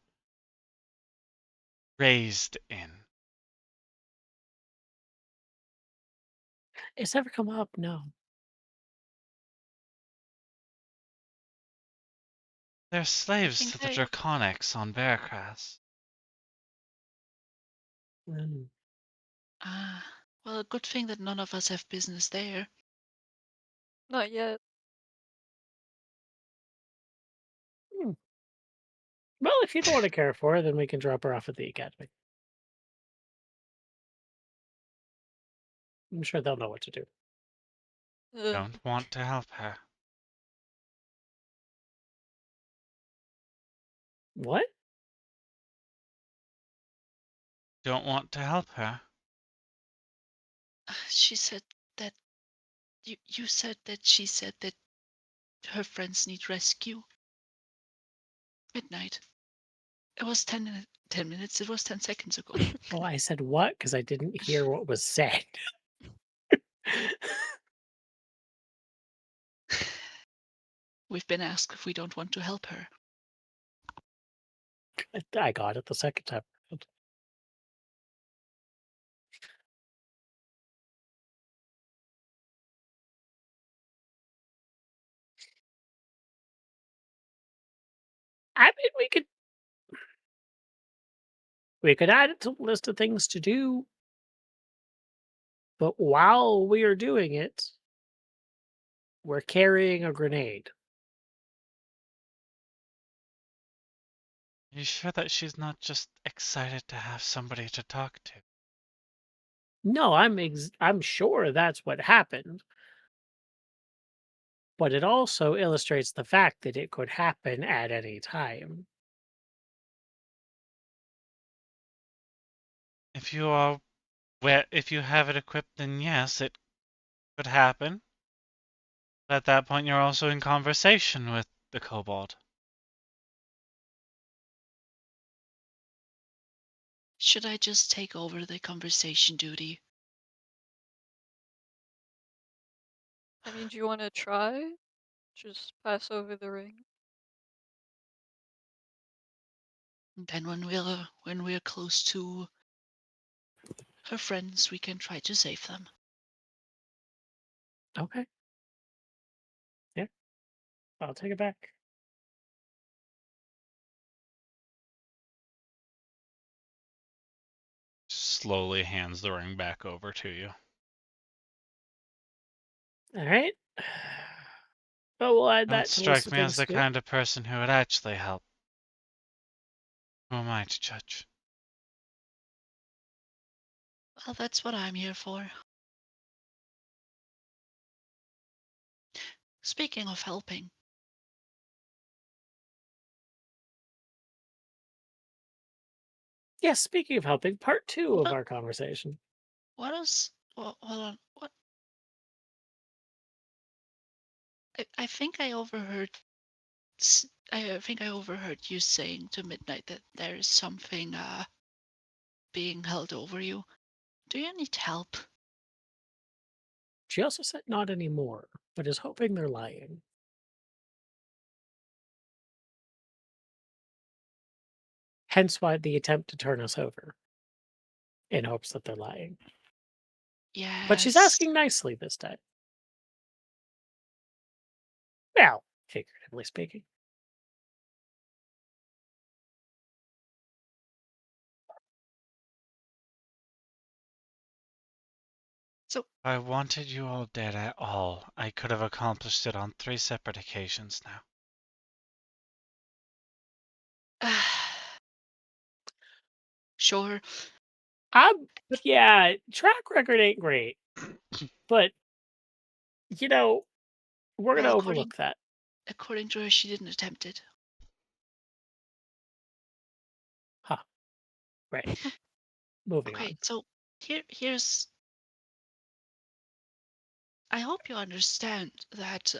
raised in? It's never come up, no. They're slaves think to the I- Draconics on Bearcrass. Mm. Ah, well, a good thing that none of us have business there. Not yet. Well, if you don't want to care for her, then we can drop her off at the academy. I'm sure they'll know what to do. Don't want to help her. What? Don't want to help her. She said that you said that she said that her friends need rescue. Midnight. It was 10 minutes. It was 10 seconds ago. Oh, I said what? Because I didn't hear what was said. We've been asked if we don't want to help her. I got it the second time. I mean, we could add it to the list of things to do. But while we are doing it, we're carrying a grenade. Are you sure that she's not just excited to have somebody to talk to? No, I'm sure that's what happened. But it also illustrates the fact that it could happen at any time. If you have it equipped, then yes, it could happen. But at that point, you're also in conversation with the kobold. Should I just take over the conversation duty? I mean, do you want to try? Just pass over the ring. And then when we're close to her friends, we can try to save them. Okay. Yeah. I'll take it back. Slowly hands the ring back over to you. All right. But we'll add Don't that to the list strike of me as things the to do. kind of person who would actually help. Who am I to judge? Well, that's what I'm here for. Speaking of helping, Yes, speaking of helping, part 2 of what our conversation. what is hold on, what I think I overheard I think I overheard you saying to Midnight that there is something being held over you. Do you need help? She also said not anymore, but is hoping they're lying. Hence why the attempt to turn us over, in hopes that they're lying. But she's Yes. asking nicely this time. Well, figuratively speaking. So If I wanted you all dead at all, I could have accomplished it on 3 separate occasions now. sure. Yeah, track record ain't great, but you know, we're Well, gonna overlook that. according to her, she didn't attempt it. Huh. Right. Moving Okay, on. so here's. I hope you understand that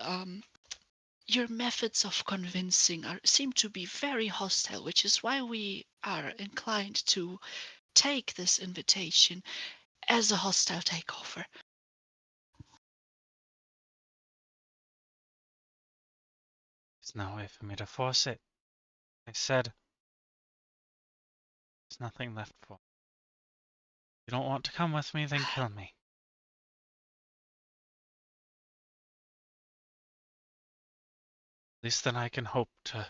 your methods of convincing seem to be very hostile, which is why we are inclined to take this invitation as a hostile takeover. There's no way for me to force it. I said, there's nothing left for me. If you don't want to come with me, then kill me. At least then I can hope to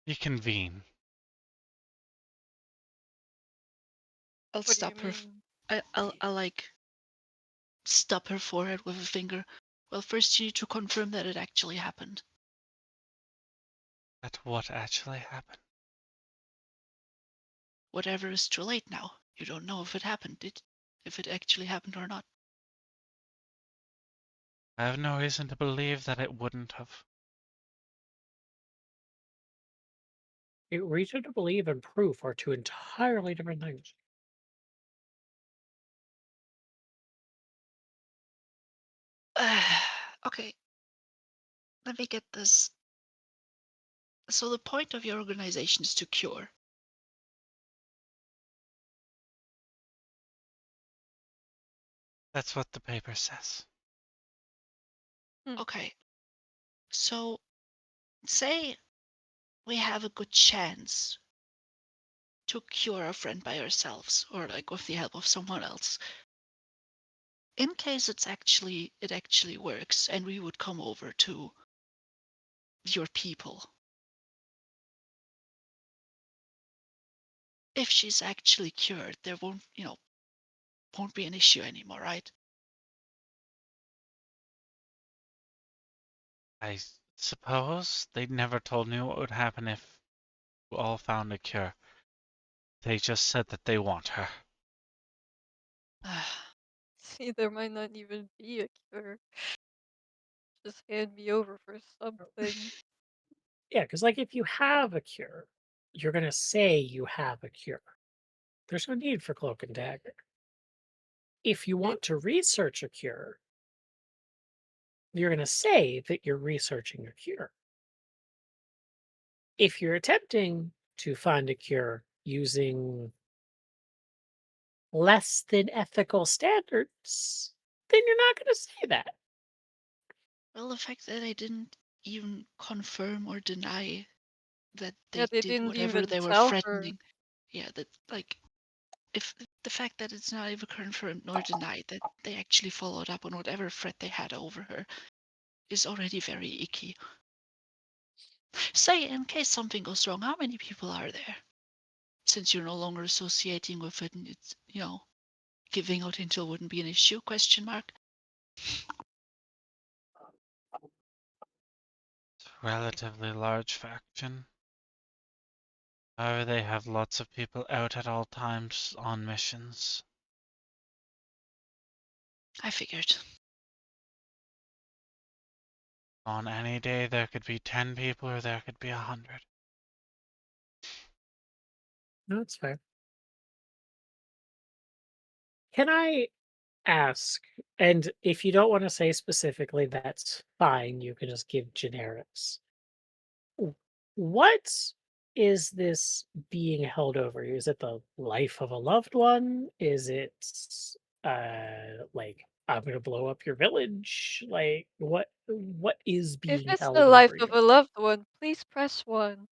reconvene. I'll What do you stop her. mean? I'll like stop her forehead with a finger. Well, first you need to confirm that it actually happened. That what actually happened? Whatever is too late now. You don't know if it happened, if it actually happened or not. I have no reason to believe that it wouldn't have. Reason to believe and proof are two entirely different things. Okay, let me get this. So the point of your organization is to cure. That's what the paper says. Okay, so say we have a good chance to cure our friend by ourselves or like with the help of someone else. In case it actually works and we would come over to your people. If she's actually cured, there won't be an issue anymore, right? I suppose they never told me what would happen if you all found a cure. They just said that they want her. See, there might not even be a cure. Just hand me over for something. Yeah, because like if you have a cure, you're gonna say you have a cure. There's no need for cloak and dagger. If you want to research a cure, you're gonna say that you're researching a cure. If you're attempting to find a cure using less than ethical standards, then you're not going to say that. Well, the fact that I didn't even confirm or deny that Yeah, they they did didn't whatever even they were tell her. threatening. Yeah, that like if the fact that it's not even confirmed nor denied that they actually followed up on whatever threat they had over her is already very icky. Say, in case something goes wrong, how many people are there? Since you're no longer associating with it and it's, giving out intel wouldn't be an issue, question mark. It's a relatively large faction. However, they have lots of people out at all times on missions. I figured. On any day, there could be 10 people or there could be 100. No, that's fair. Can I ask, and if you don't want to say specifically, that's fine. You can just give generics. What is this being held over? Is it the life of a loved one? Is it like I'm gonna blow up your village? Like what is If being it's the held life over of you? a loved one, please press 1.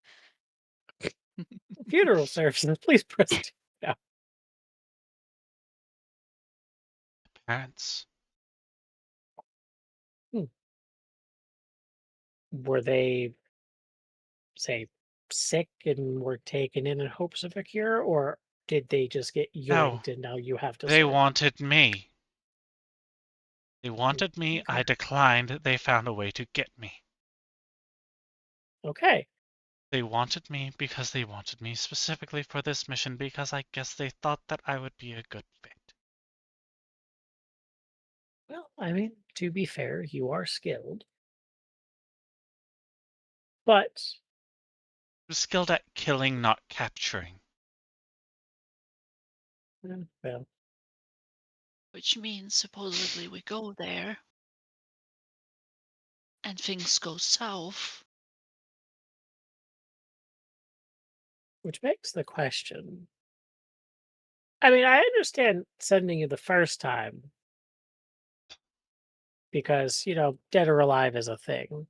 Funeral services, please press 2 now. Parents. Were they, say, sick and were taken in hopes of a cure, or did they just get No, yoinked and now you have to they serve? wanted me. They wanted me, I Okay. declined, they found a way to get me. Okay. They wanted me because they wanted me specifically for this mission because I guess they thought that I would be a good fit. Well, I mean, to be fair, you are skilled. But I'm skilled at killing, not capturing. well, Which means supposedly we go there and things go south. which begs the question. I mean, I understand sending you the first time because, dead or alive is a thing,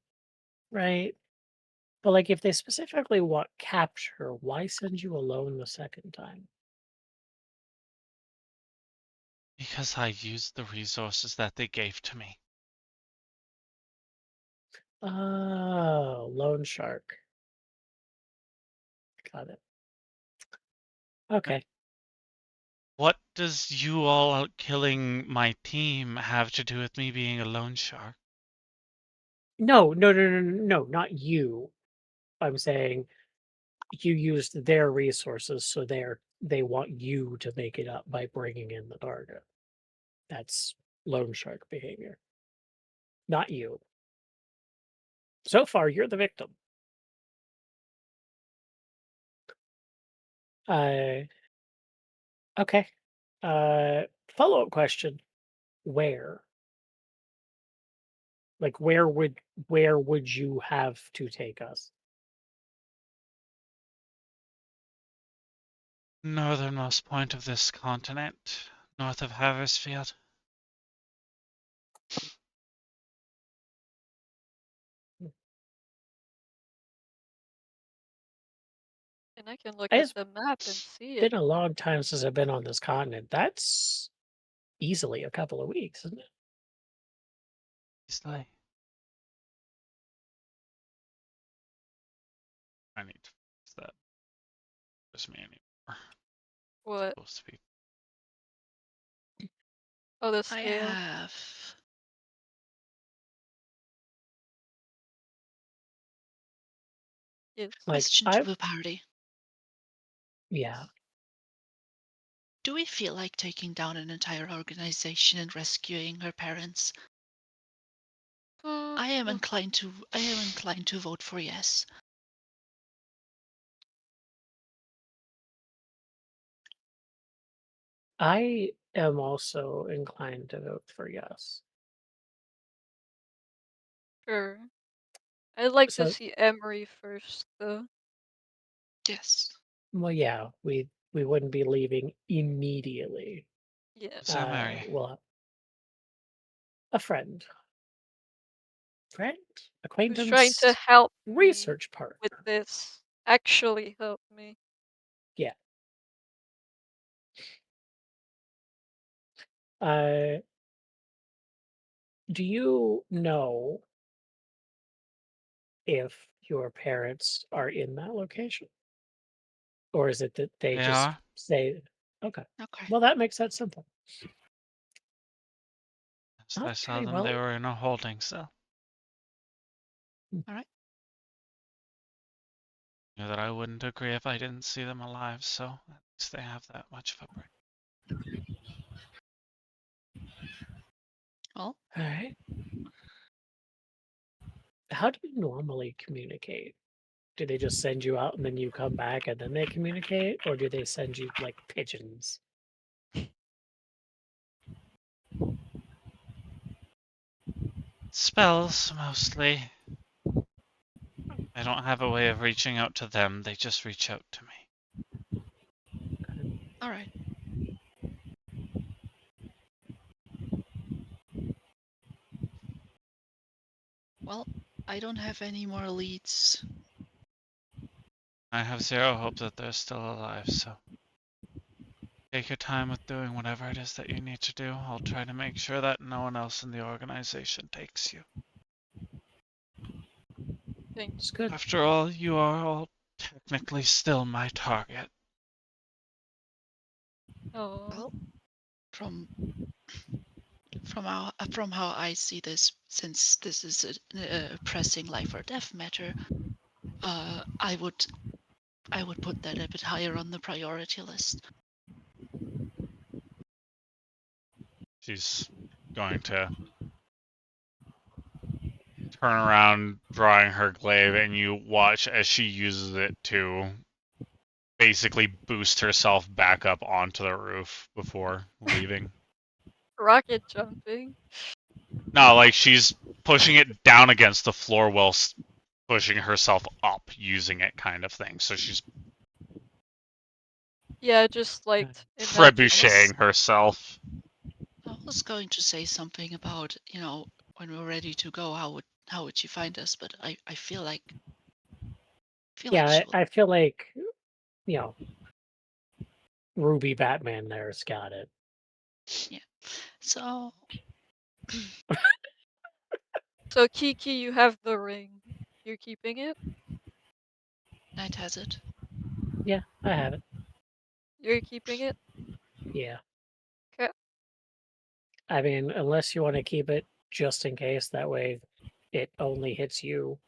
right? But like if they specifically want capture, why send you alone the second time? Because I used the resources that they gave to me. Oh, loan shark. Got it. Okay. What does you all killing my team have to do with me being a loan shark? No, not you. I'm saying you used their resources, so they want you to make it up by bringing in the target. That's loan shark behavior, not you. So far, you're the victim. Okay. Follow-up question: Where? Like, where would you have to take us? Northernmost point of this continent, north of Haversfield. And I can look at It's the map and see it. been a long time since I've been on this continent. That's easily a couple of weeks, isn't it? Easily. I need to fix that. There's me anymore. What? Supposed to be. Oh, the I scale. have Yes. Like, question to the party. yeah. Do we feel like taking down an entire organization and rescuing her parents? I am inclined to vote for yes. I am also inclined to vote for yes. Sure. I'd like to So, see Emery first, though. Yes. well, yeah, we wouldn't be leaving immediately. Yeah. Summary. Well, a friend, Who's acquaintance, trying to help me research partner. with this. Actually help me. Yeah. Do you know if your parents are in that location? Or is it that they They just are? say, okay, Okay. well, that makes that simple. Last I saw Okay, them, they well, were in a holding cell. All right. Knew that I wouldn't agree if I didn't see them alive, so at least they have that much of a break. Well, all right. How do you normally communicate? Do they just send you out and then you come back and then they communicate, or do they send you like pigeons? Spells, mostly. I don't have a way of reaching out to them, they just reach out to me. all right. Well, I don't have any more leads. I have zero hope that they're still alive, so take your time with doing whatever it is that you need to do. I'll try to make sure that no one else in the organization takes you. Thanks. It's good. After all, you are all technically still my target. Oh, Well, from from how I see this, since this is a pressing life or death matter, I would put that a bit higher on the priority list. She's going to turn around, drawing her glaive, and you watch as she uses it to basically boost herself back up onto the roof before leaving. rocket jumping. No, like she's pushing it down against the floor while pushing herself up using it, kind of thing. So she's Yeah, just like imagine. trebucheting herself. I was going to say something about, when we're ready to go, how would she find us? But I feel like Yeah, she will. I feel like, you know, Ruby Batman there's got it. So So Kiki, you have the ring. You're keeping it? Knight has it. Yeah, I have it. You're keeping it? Yeah. 'Kay. I mean, unless you want to keep it just in case, that way it only hits you.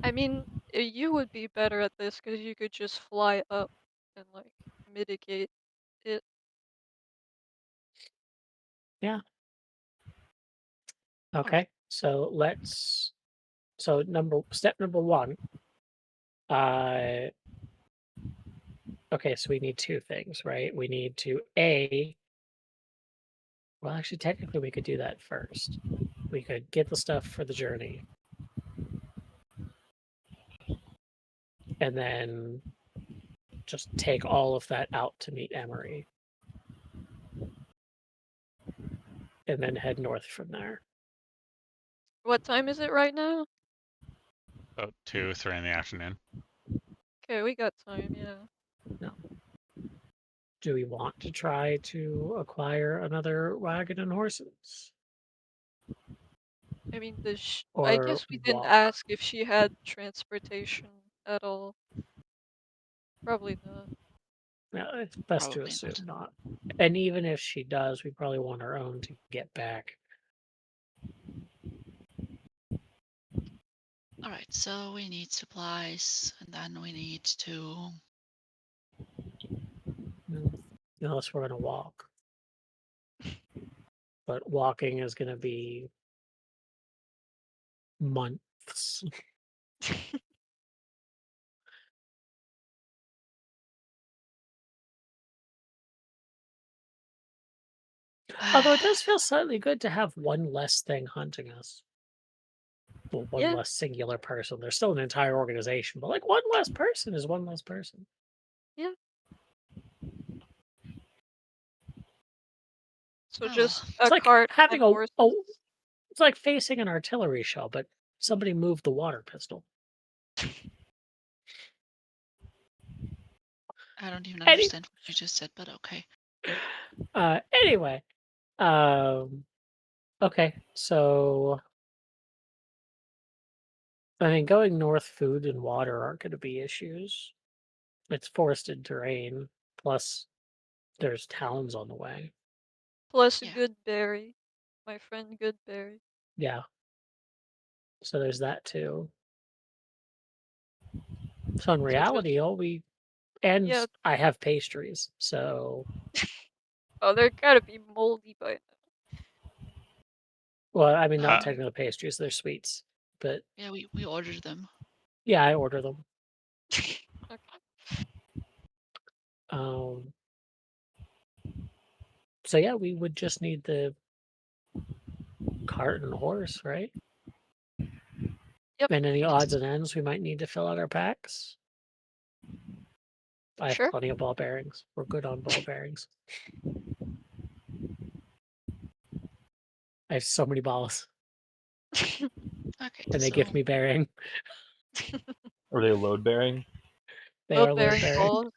I mean, you would be better at this because you could just fly up and like mitigate it. Yeah. All Okay. right. So step number one. Okay, so we need two things, right? We need to well, actually, technically, we could do that first. We could get the stuff for the journey, and then just take all of that out to meet Emery, and then head north from there. What time is it right now? About 2, 3 in the afternoon. Okay, we got time, yeah. Do we want to try to acquire another wagon and horses? I mean, I Or guess we didn't walk? ask if she had transportation at all. Probably not. No, it's best to Probably assume not. not. And even if she does, we probably want our own to get back. All right. So we need supplies, and then we need to. Unless we're going to walk. But walking is going to be months. Although it does feel slightly good to have one less thing hunting us. Well, one Yeah. less singular person. There's still an entire organization, but like one less person is one less person. Yeah. So Oh, just well. a It's like cart having and horses. it's like facing an artillery shell, but somebody moved the water pistol. I don't even Any- understand what you just said, but okay. Anyway, okay, so I mean, going north, food and water aren't going to be issues. It's forested terrain, plus there's towns on the way. Plus Yeah. Goodberry. My friend Goodberry. Yeah. So there's that too. So in just- reality, all we and Yeah. I have pastries, so Oh, they're gotta be moldy by now. well, I mean, not Uh, technically pastries; they're sweets. But Yeah, we ordered them. yeah, I order them. Okay. Um. So yeah, we would just need the cart and horse, right? Yep. And any odds and ends we might need to fill out our packs. I have Sure. plenty of ball bearings. We're good on ball bearings. I have so many balls, Okay. and they give me bearing. Are they load bearing? They are load Load-bearing bearing. balls.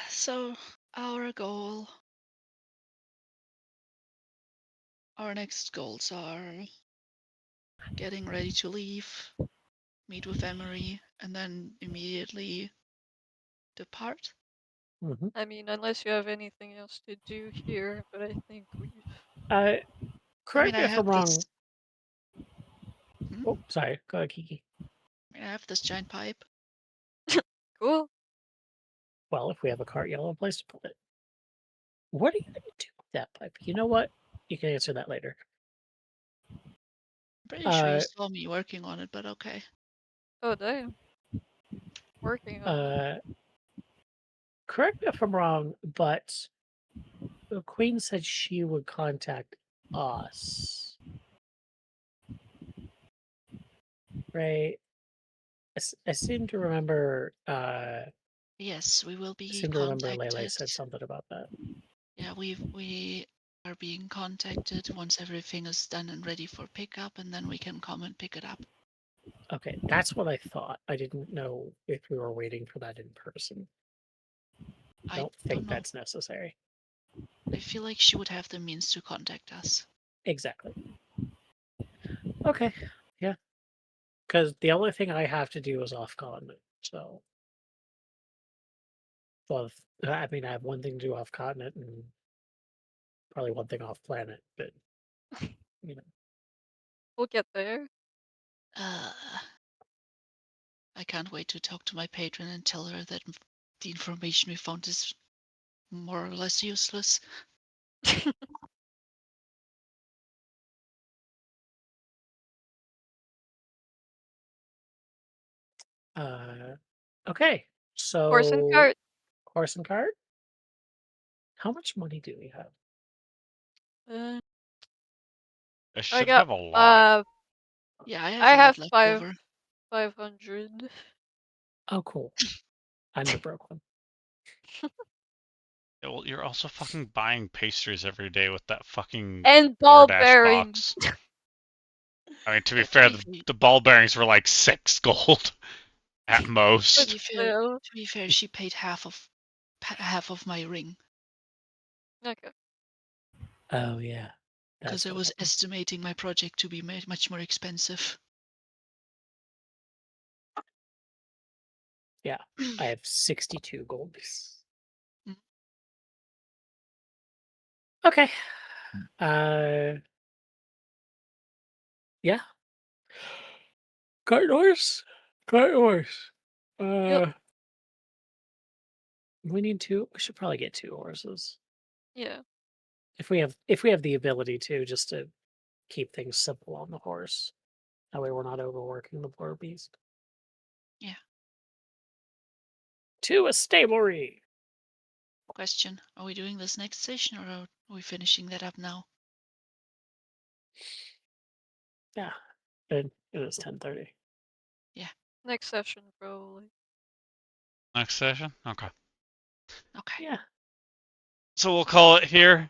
So our goal, our next goals are getting ready to leave, meet with Emery, and then immediately depart. Mm-hmm. I mean, unless you have anything else to do here, but I think we've. Correct me I if have I'm wrong. this. Hmm? Oh, sorry. Go ahead, Kiki. I have this giant pipe. Cool. Well, if we have a cart, you'll have a place to put it. What are you going to do with that pipe? You know what? You can answer that later. I'm pretty sure you Uh, saw me working on it, but okay. Oh, damn. Working on it. Correct me if I'm wrong, but the Queen said she would contact us. Right? I seem to remember. Yes, we will I be seem to remember contacted. Lele said something about that. Yeah, we are being contacted once everything is done and ready for pickup, and then we can come and pick it up. Okay, that's what I thought. I didn't know if we were waiting for that in person. I don't think know. that's necessary. I feel like she would have the means to contact us. Exactly. Okay, yeah. Because the only thing I have to do is off continent, so. Well, I mean, I have one thing to do off continent and probably one thing off planet, but you know. We'll get there. I can't wait to talk to my patron and tell her that the information we found is more or less useless. Okay, so Horse and cart. horse and cart. How much money do we have? Uh, I I should got have a lot. Yeah, I have I a have lot left over. 500. Oh, cool. I'm the broke one. Yeah, well, you're also fucking buying pastries every day with that fucking And ball DoorDash bearings. box. I mean, to be Yeah, fair, to be the ball bearings were like 6 gold at To most. be fair, Still. to be fair, she paid half of my ring Okay. Oh yeah, because I what was happened. estimating my project to be much more expensive. Yeah, I have 62 gold pieces. Mm. Okay. Yeah. Cart and horse. Cart and horse. Yep. We need two. We should probably get 2 horses Yeah. if we have the ability to, just to keep things simple on the horse. That way we're not overworking the poor beast. Yeah. To a stablery. Question: are we doing this next session, or are we finishing that up now? Yeah. It is 10:30. Next session, probably. Next session? Okay. Okay. Yeah. So we'll call it here.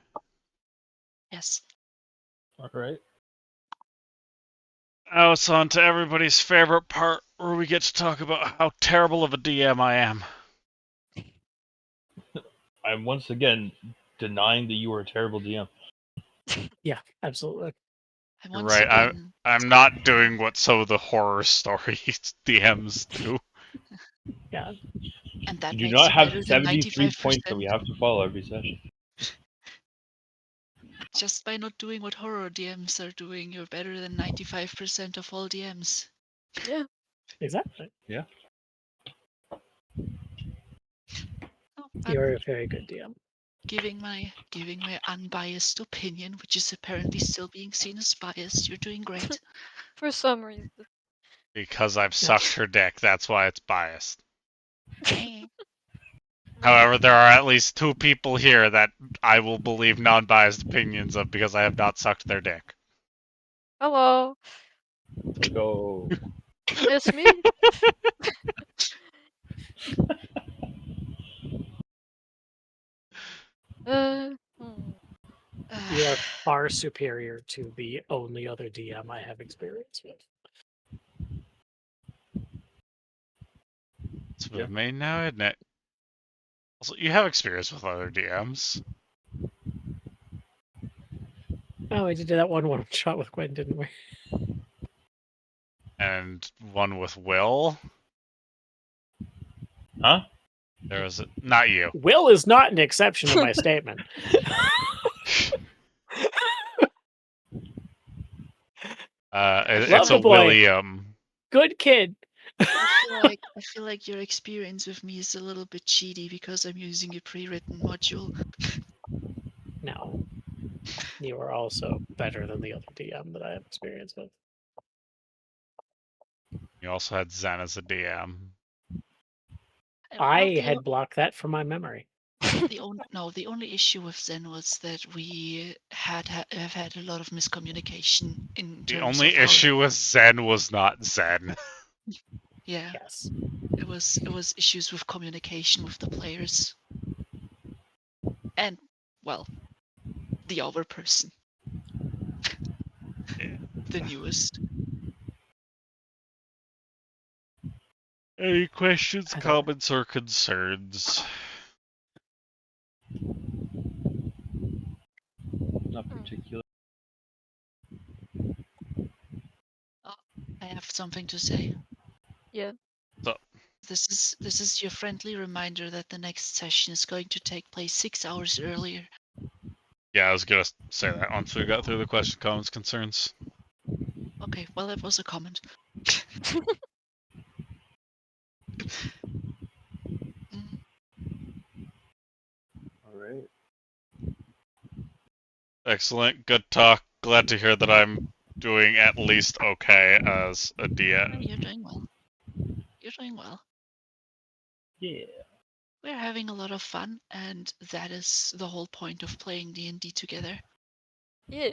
Yes. All right. Now it's on to everybody's favorite part where we get to talk about how terrible of a DM I am. I'm once again denying that you were a terrible DM. Yeah, absolutely. And You're once right. again, I'm not doing what some of the horror stories DMs do. Yeah. and that You do makes not you have better than 73 points that 95%. we have to follow every session. just by not doing what horror DMs are doing, you're better than 95% of all DMs. Yeah. Exactly. Oh, You're a very good DM. giving my unbiased opinion, which is apparently still being seen as biased. You're doing great. For some reason. Because I've sucked her dick, that's why it's biased. Eh. However, there are at least 2 people here that I will believe non-biased opinions of because I have not sucked their dick. Hello. We go. It's me. Hmm. You are far superior to the only other DM I have experience with. It's a bit of me now, isn't it? Also, you have experience with other DMs. Oh, we did that one shot with Gwen, didn't we? And one with Will. Huh? There was not you. Will is not an exception to my statement. It's a the boy. William. Good kid. I feel like your experience with me is a little bit cheaty because I'm using a pre-written module. No. You are also better than the other DM that I have experience with. You also had Zen as a DM. I had blocked that from my memory. The only issue with Zen was that we have had a lot of miscommunication in The terms only of how- issue with Zen was not Zen. Yeah, Yes. it was issues with communication with the players, and well, the other person, the newest. Any questions, I don't- comments, or concerns? Not particular. I have something to say. Yeah. This is your friendly reminder that the next session is going to take place 6 hours earlier. Yeah, I was gonna say that once we got through the question, comments, concerns. Okay, well, that was a comment. All right. Excellent, good talk. Glad to hear that I'm doing at least okay as a DM. You're doing well. You're doing well. Yeah. We're having a lot of fun, and that is the whole point of playing D&D together. Yeah.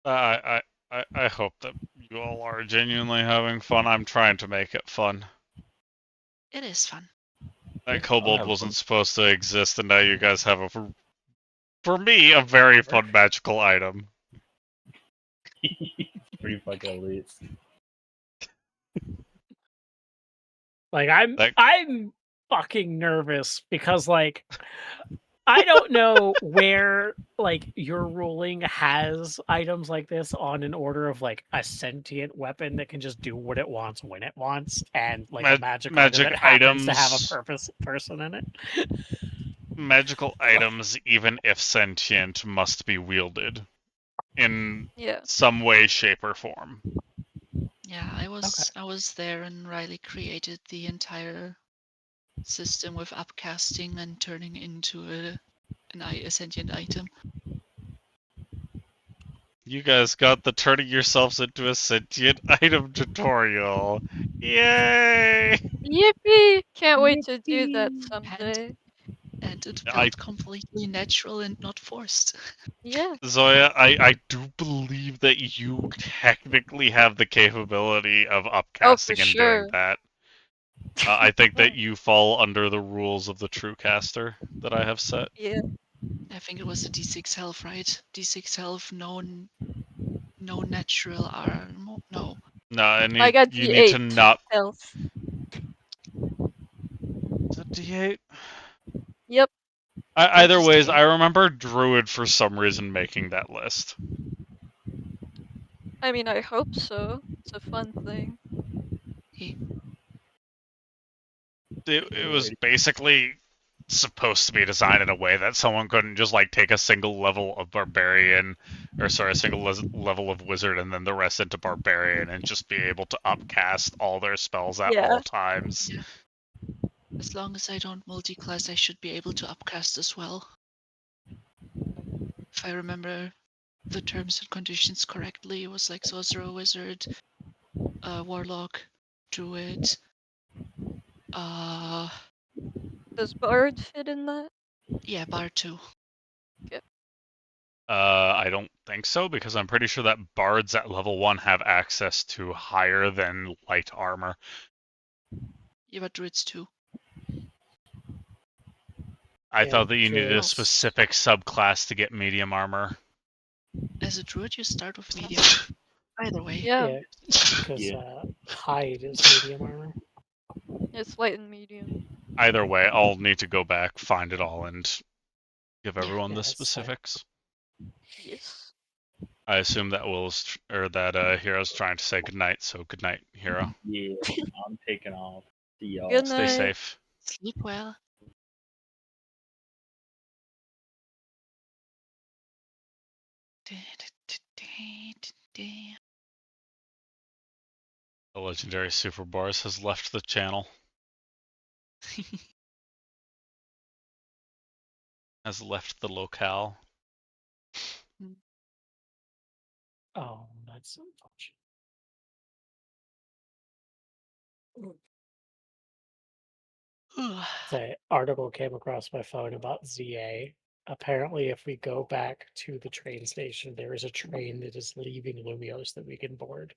I hope that you all are genuinely having fun. I'm trying to make it fun. It is fun. That I'll kobold have wasn't fun. supposed to exist, and now you guys have for me, a very fun magical item. Pretty fucking elite. Like I'm Like- I'm fucking nervous because like I don't know where like your ruling has items like this on an order of like a sentient weapon that can just do what it wants when it wants, and like a magic item that happens to have a person in it. Magical items, even if sentient, must be wielded in Yeah. some way, shape, or form. Yeah, I was there, and Riley created the entire system with upcasting and turning into a sentient item. You guys got the turning yourselves into a sentient item tutorial. Yay! Yippee! Can't wait to do that someday. And it I- felt completely natural and not forced. Yeah. Zoya, I do believe that you technically have the capability of upcasting and sure. doing that. I think that you fall under the rules of the true caster that I have set. Yeah. I think it was a D6 health, right? D6 health, no natural armor. No. No, and I got you need to D8 not. health. Is it D8? Yep. Either Just ways, D8. I remember Druid for some reason making that list. I mean, I hope so. It's a fun thing. It was basically supposed to be designed in a way that someone couldn't just like take a single level of barbarian, or sorry, a single level of wizard and then the rest into barbarian and just be able to upcast all their spells at Yeah. all times. Yeah. As long as I don't multi-class, I should be able to upcast as well. If I remember the terms and conditions correctly, it was like sorcerer, wizard, warlock, druid. Does Bard fit in that? Yeah, bar 2. I don't think so, because I'm pretty sure that bards at level 1 have access to higher than light armor. Yeah, but druids too. I Yeah, thought that you needed a druids. specific subclass to get medium armor. As a druid, you start with medium. Either way. Yeah, Yeah, because Yeah. hide is medium armor. it's light and medium. Either way, I'll need to go back, find it all, and give Yeah. everyone Yeah, the it's fine. specifics. Yes. I assume that Hero's trying to say goodnight, so goodnight, Hero. Yeah, I'm taking off. See y'all. Good Stay night. safe. Sleep well. The legendary Super Boris has left the channel. Has left the locale. Oh, that's unfortunate. The article came across my phone about ZA. Apparently, if we go back to the train station, there is a train that is leaving Lumios that we can board.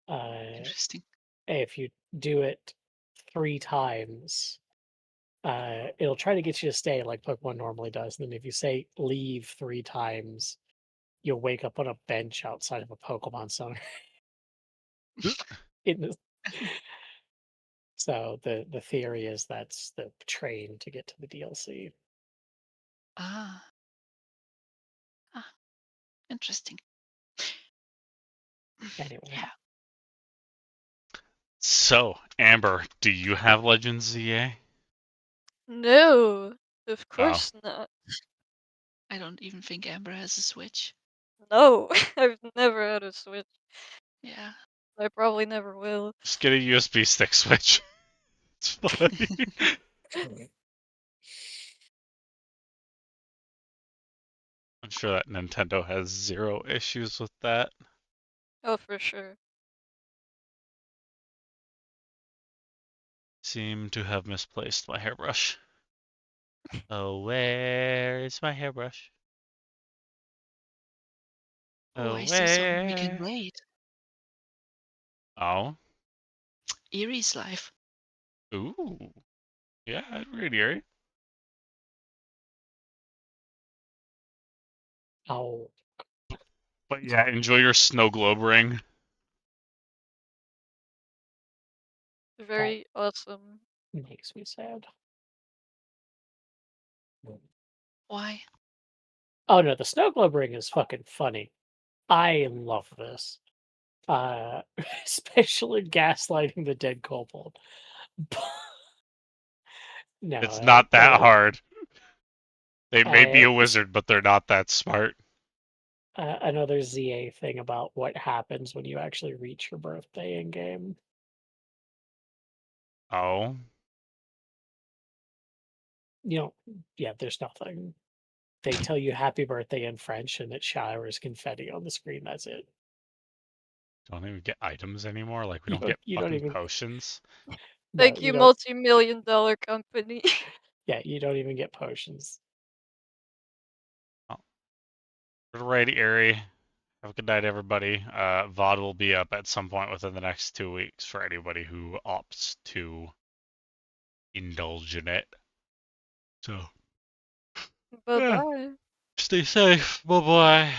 Interesting. If you do it 3 times, it'll try to get you to stay like Pokemon normally does. And then if you say leave 3 times, you'll wake up on a bench outside of a Pokemon Center. So the theory is that's the train to get to the DLC. Interesting. Anyway. Yeah. So, Amber, do you have Legends ZA? No, of course not. I don't even think Amber has a Switch. No, I've never had a Switch. Yeah. I probably never will. Just get a USB stick switch. It's funny. I'm sure that Nintendo has 0 issues with that. Oh, for sure. Seem to have misplaced my hairbrush. Oh, where is my hairbrush? Oh, Oh, I see something we can where? raid. Oh, Erie's life. ooh. Yeah, I'd read Erie. Oh, But yeah, enjoy your snow globe ring. Very awesome. makes me sad. Why? Oh no, the snow globe ring is fucking funny. I love this. Especially gaslighting the dead kobold. No, It's not that hard. They may be a I- wizard, but they're not that smart. another ZA thing about what happens when you actually reach your birthday in game. Oh, Yeah, there's nothing. They tell you happy birthday in French and it showers confetti on the screen. That's it. don't even get items anymore. Like we You don't get you don't fucking even potions. no, Thank you, don't- multi-million-dollar company. Yeah, you don't even get potions. Alrighty, Erie. Have a good night, everybody. VOD will be up at some point within the next 2 weeks for anybody who opts to indulge in it. So, Bye-bye. stay safe. Bye bye.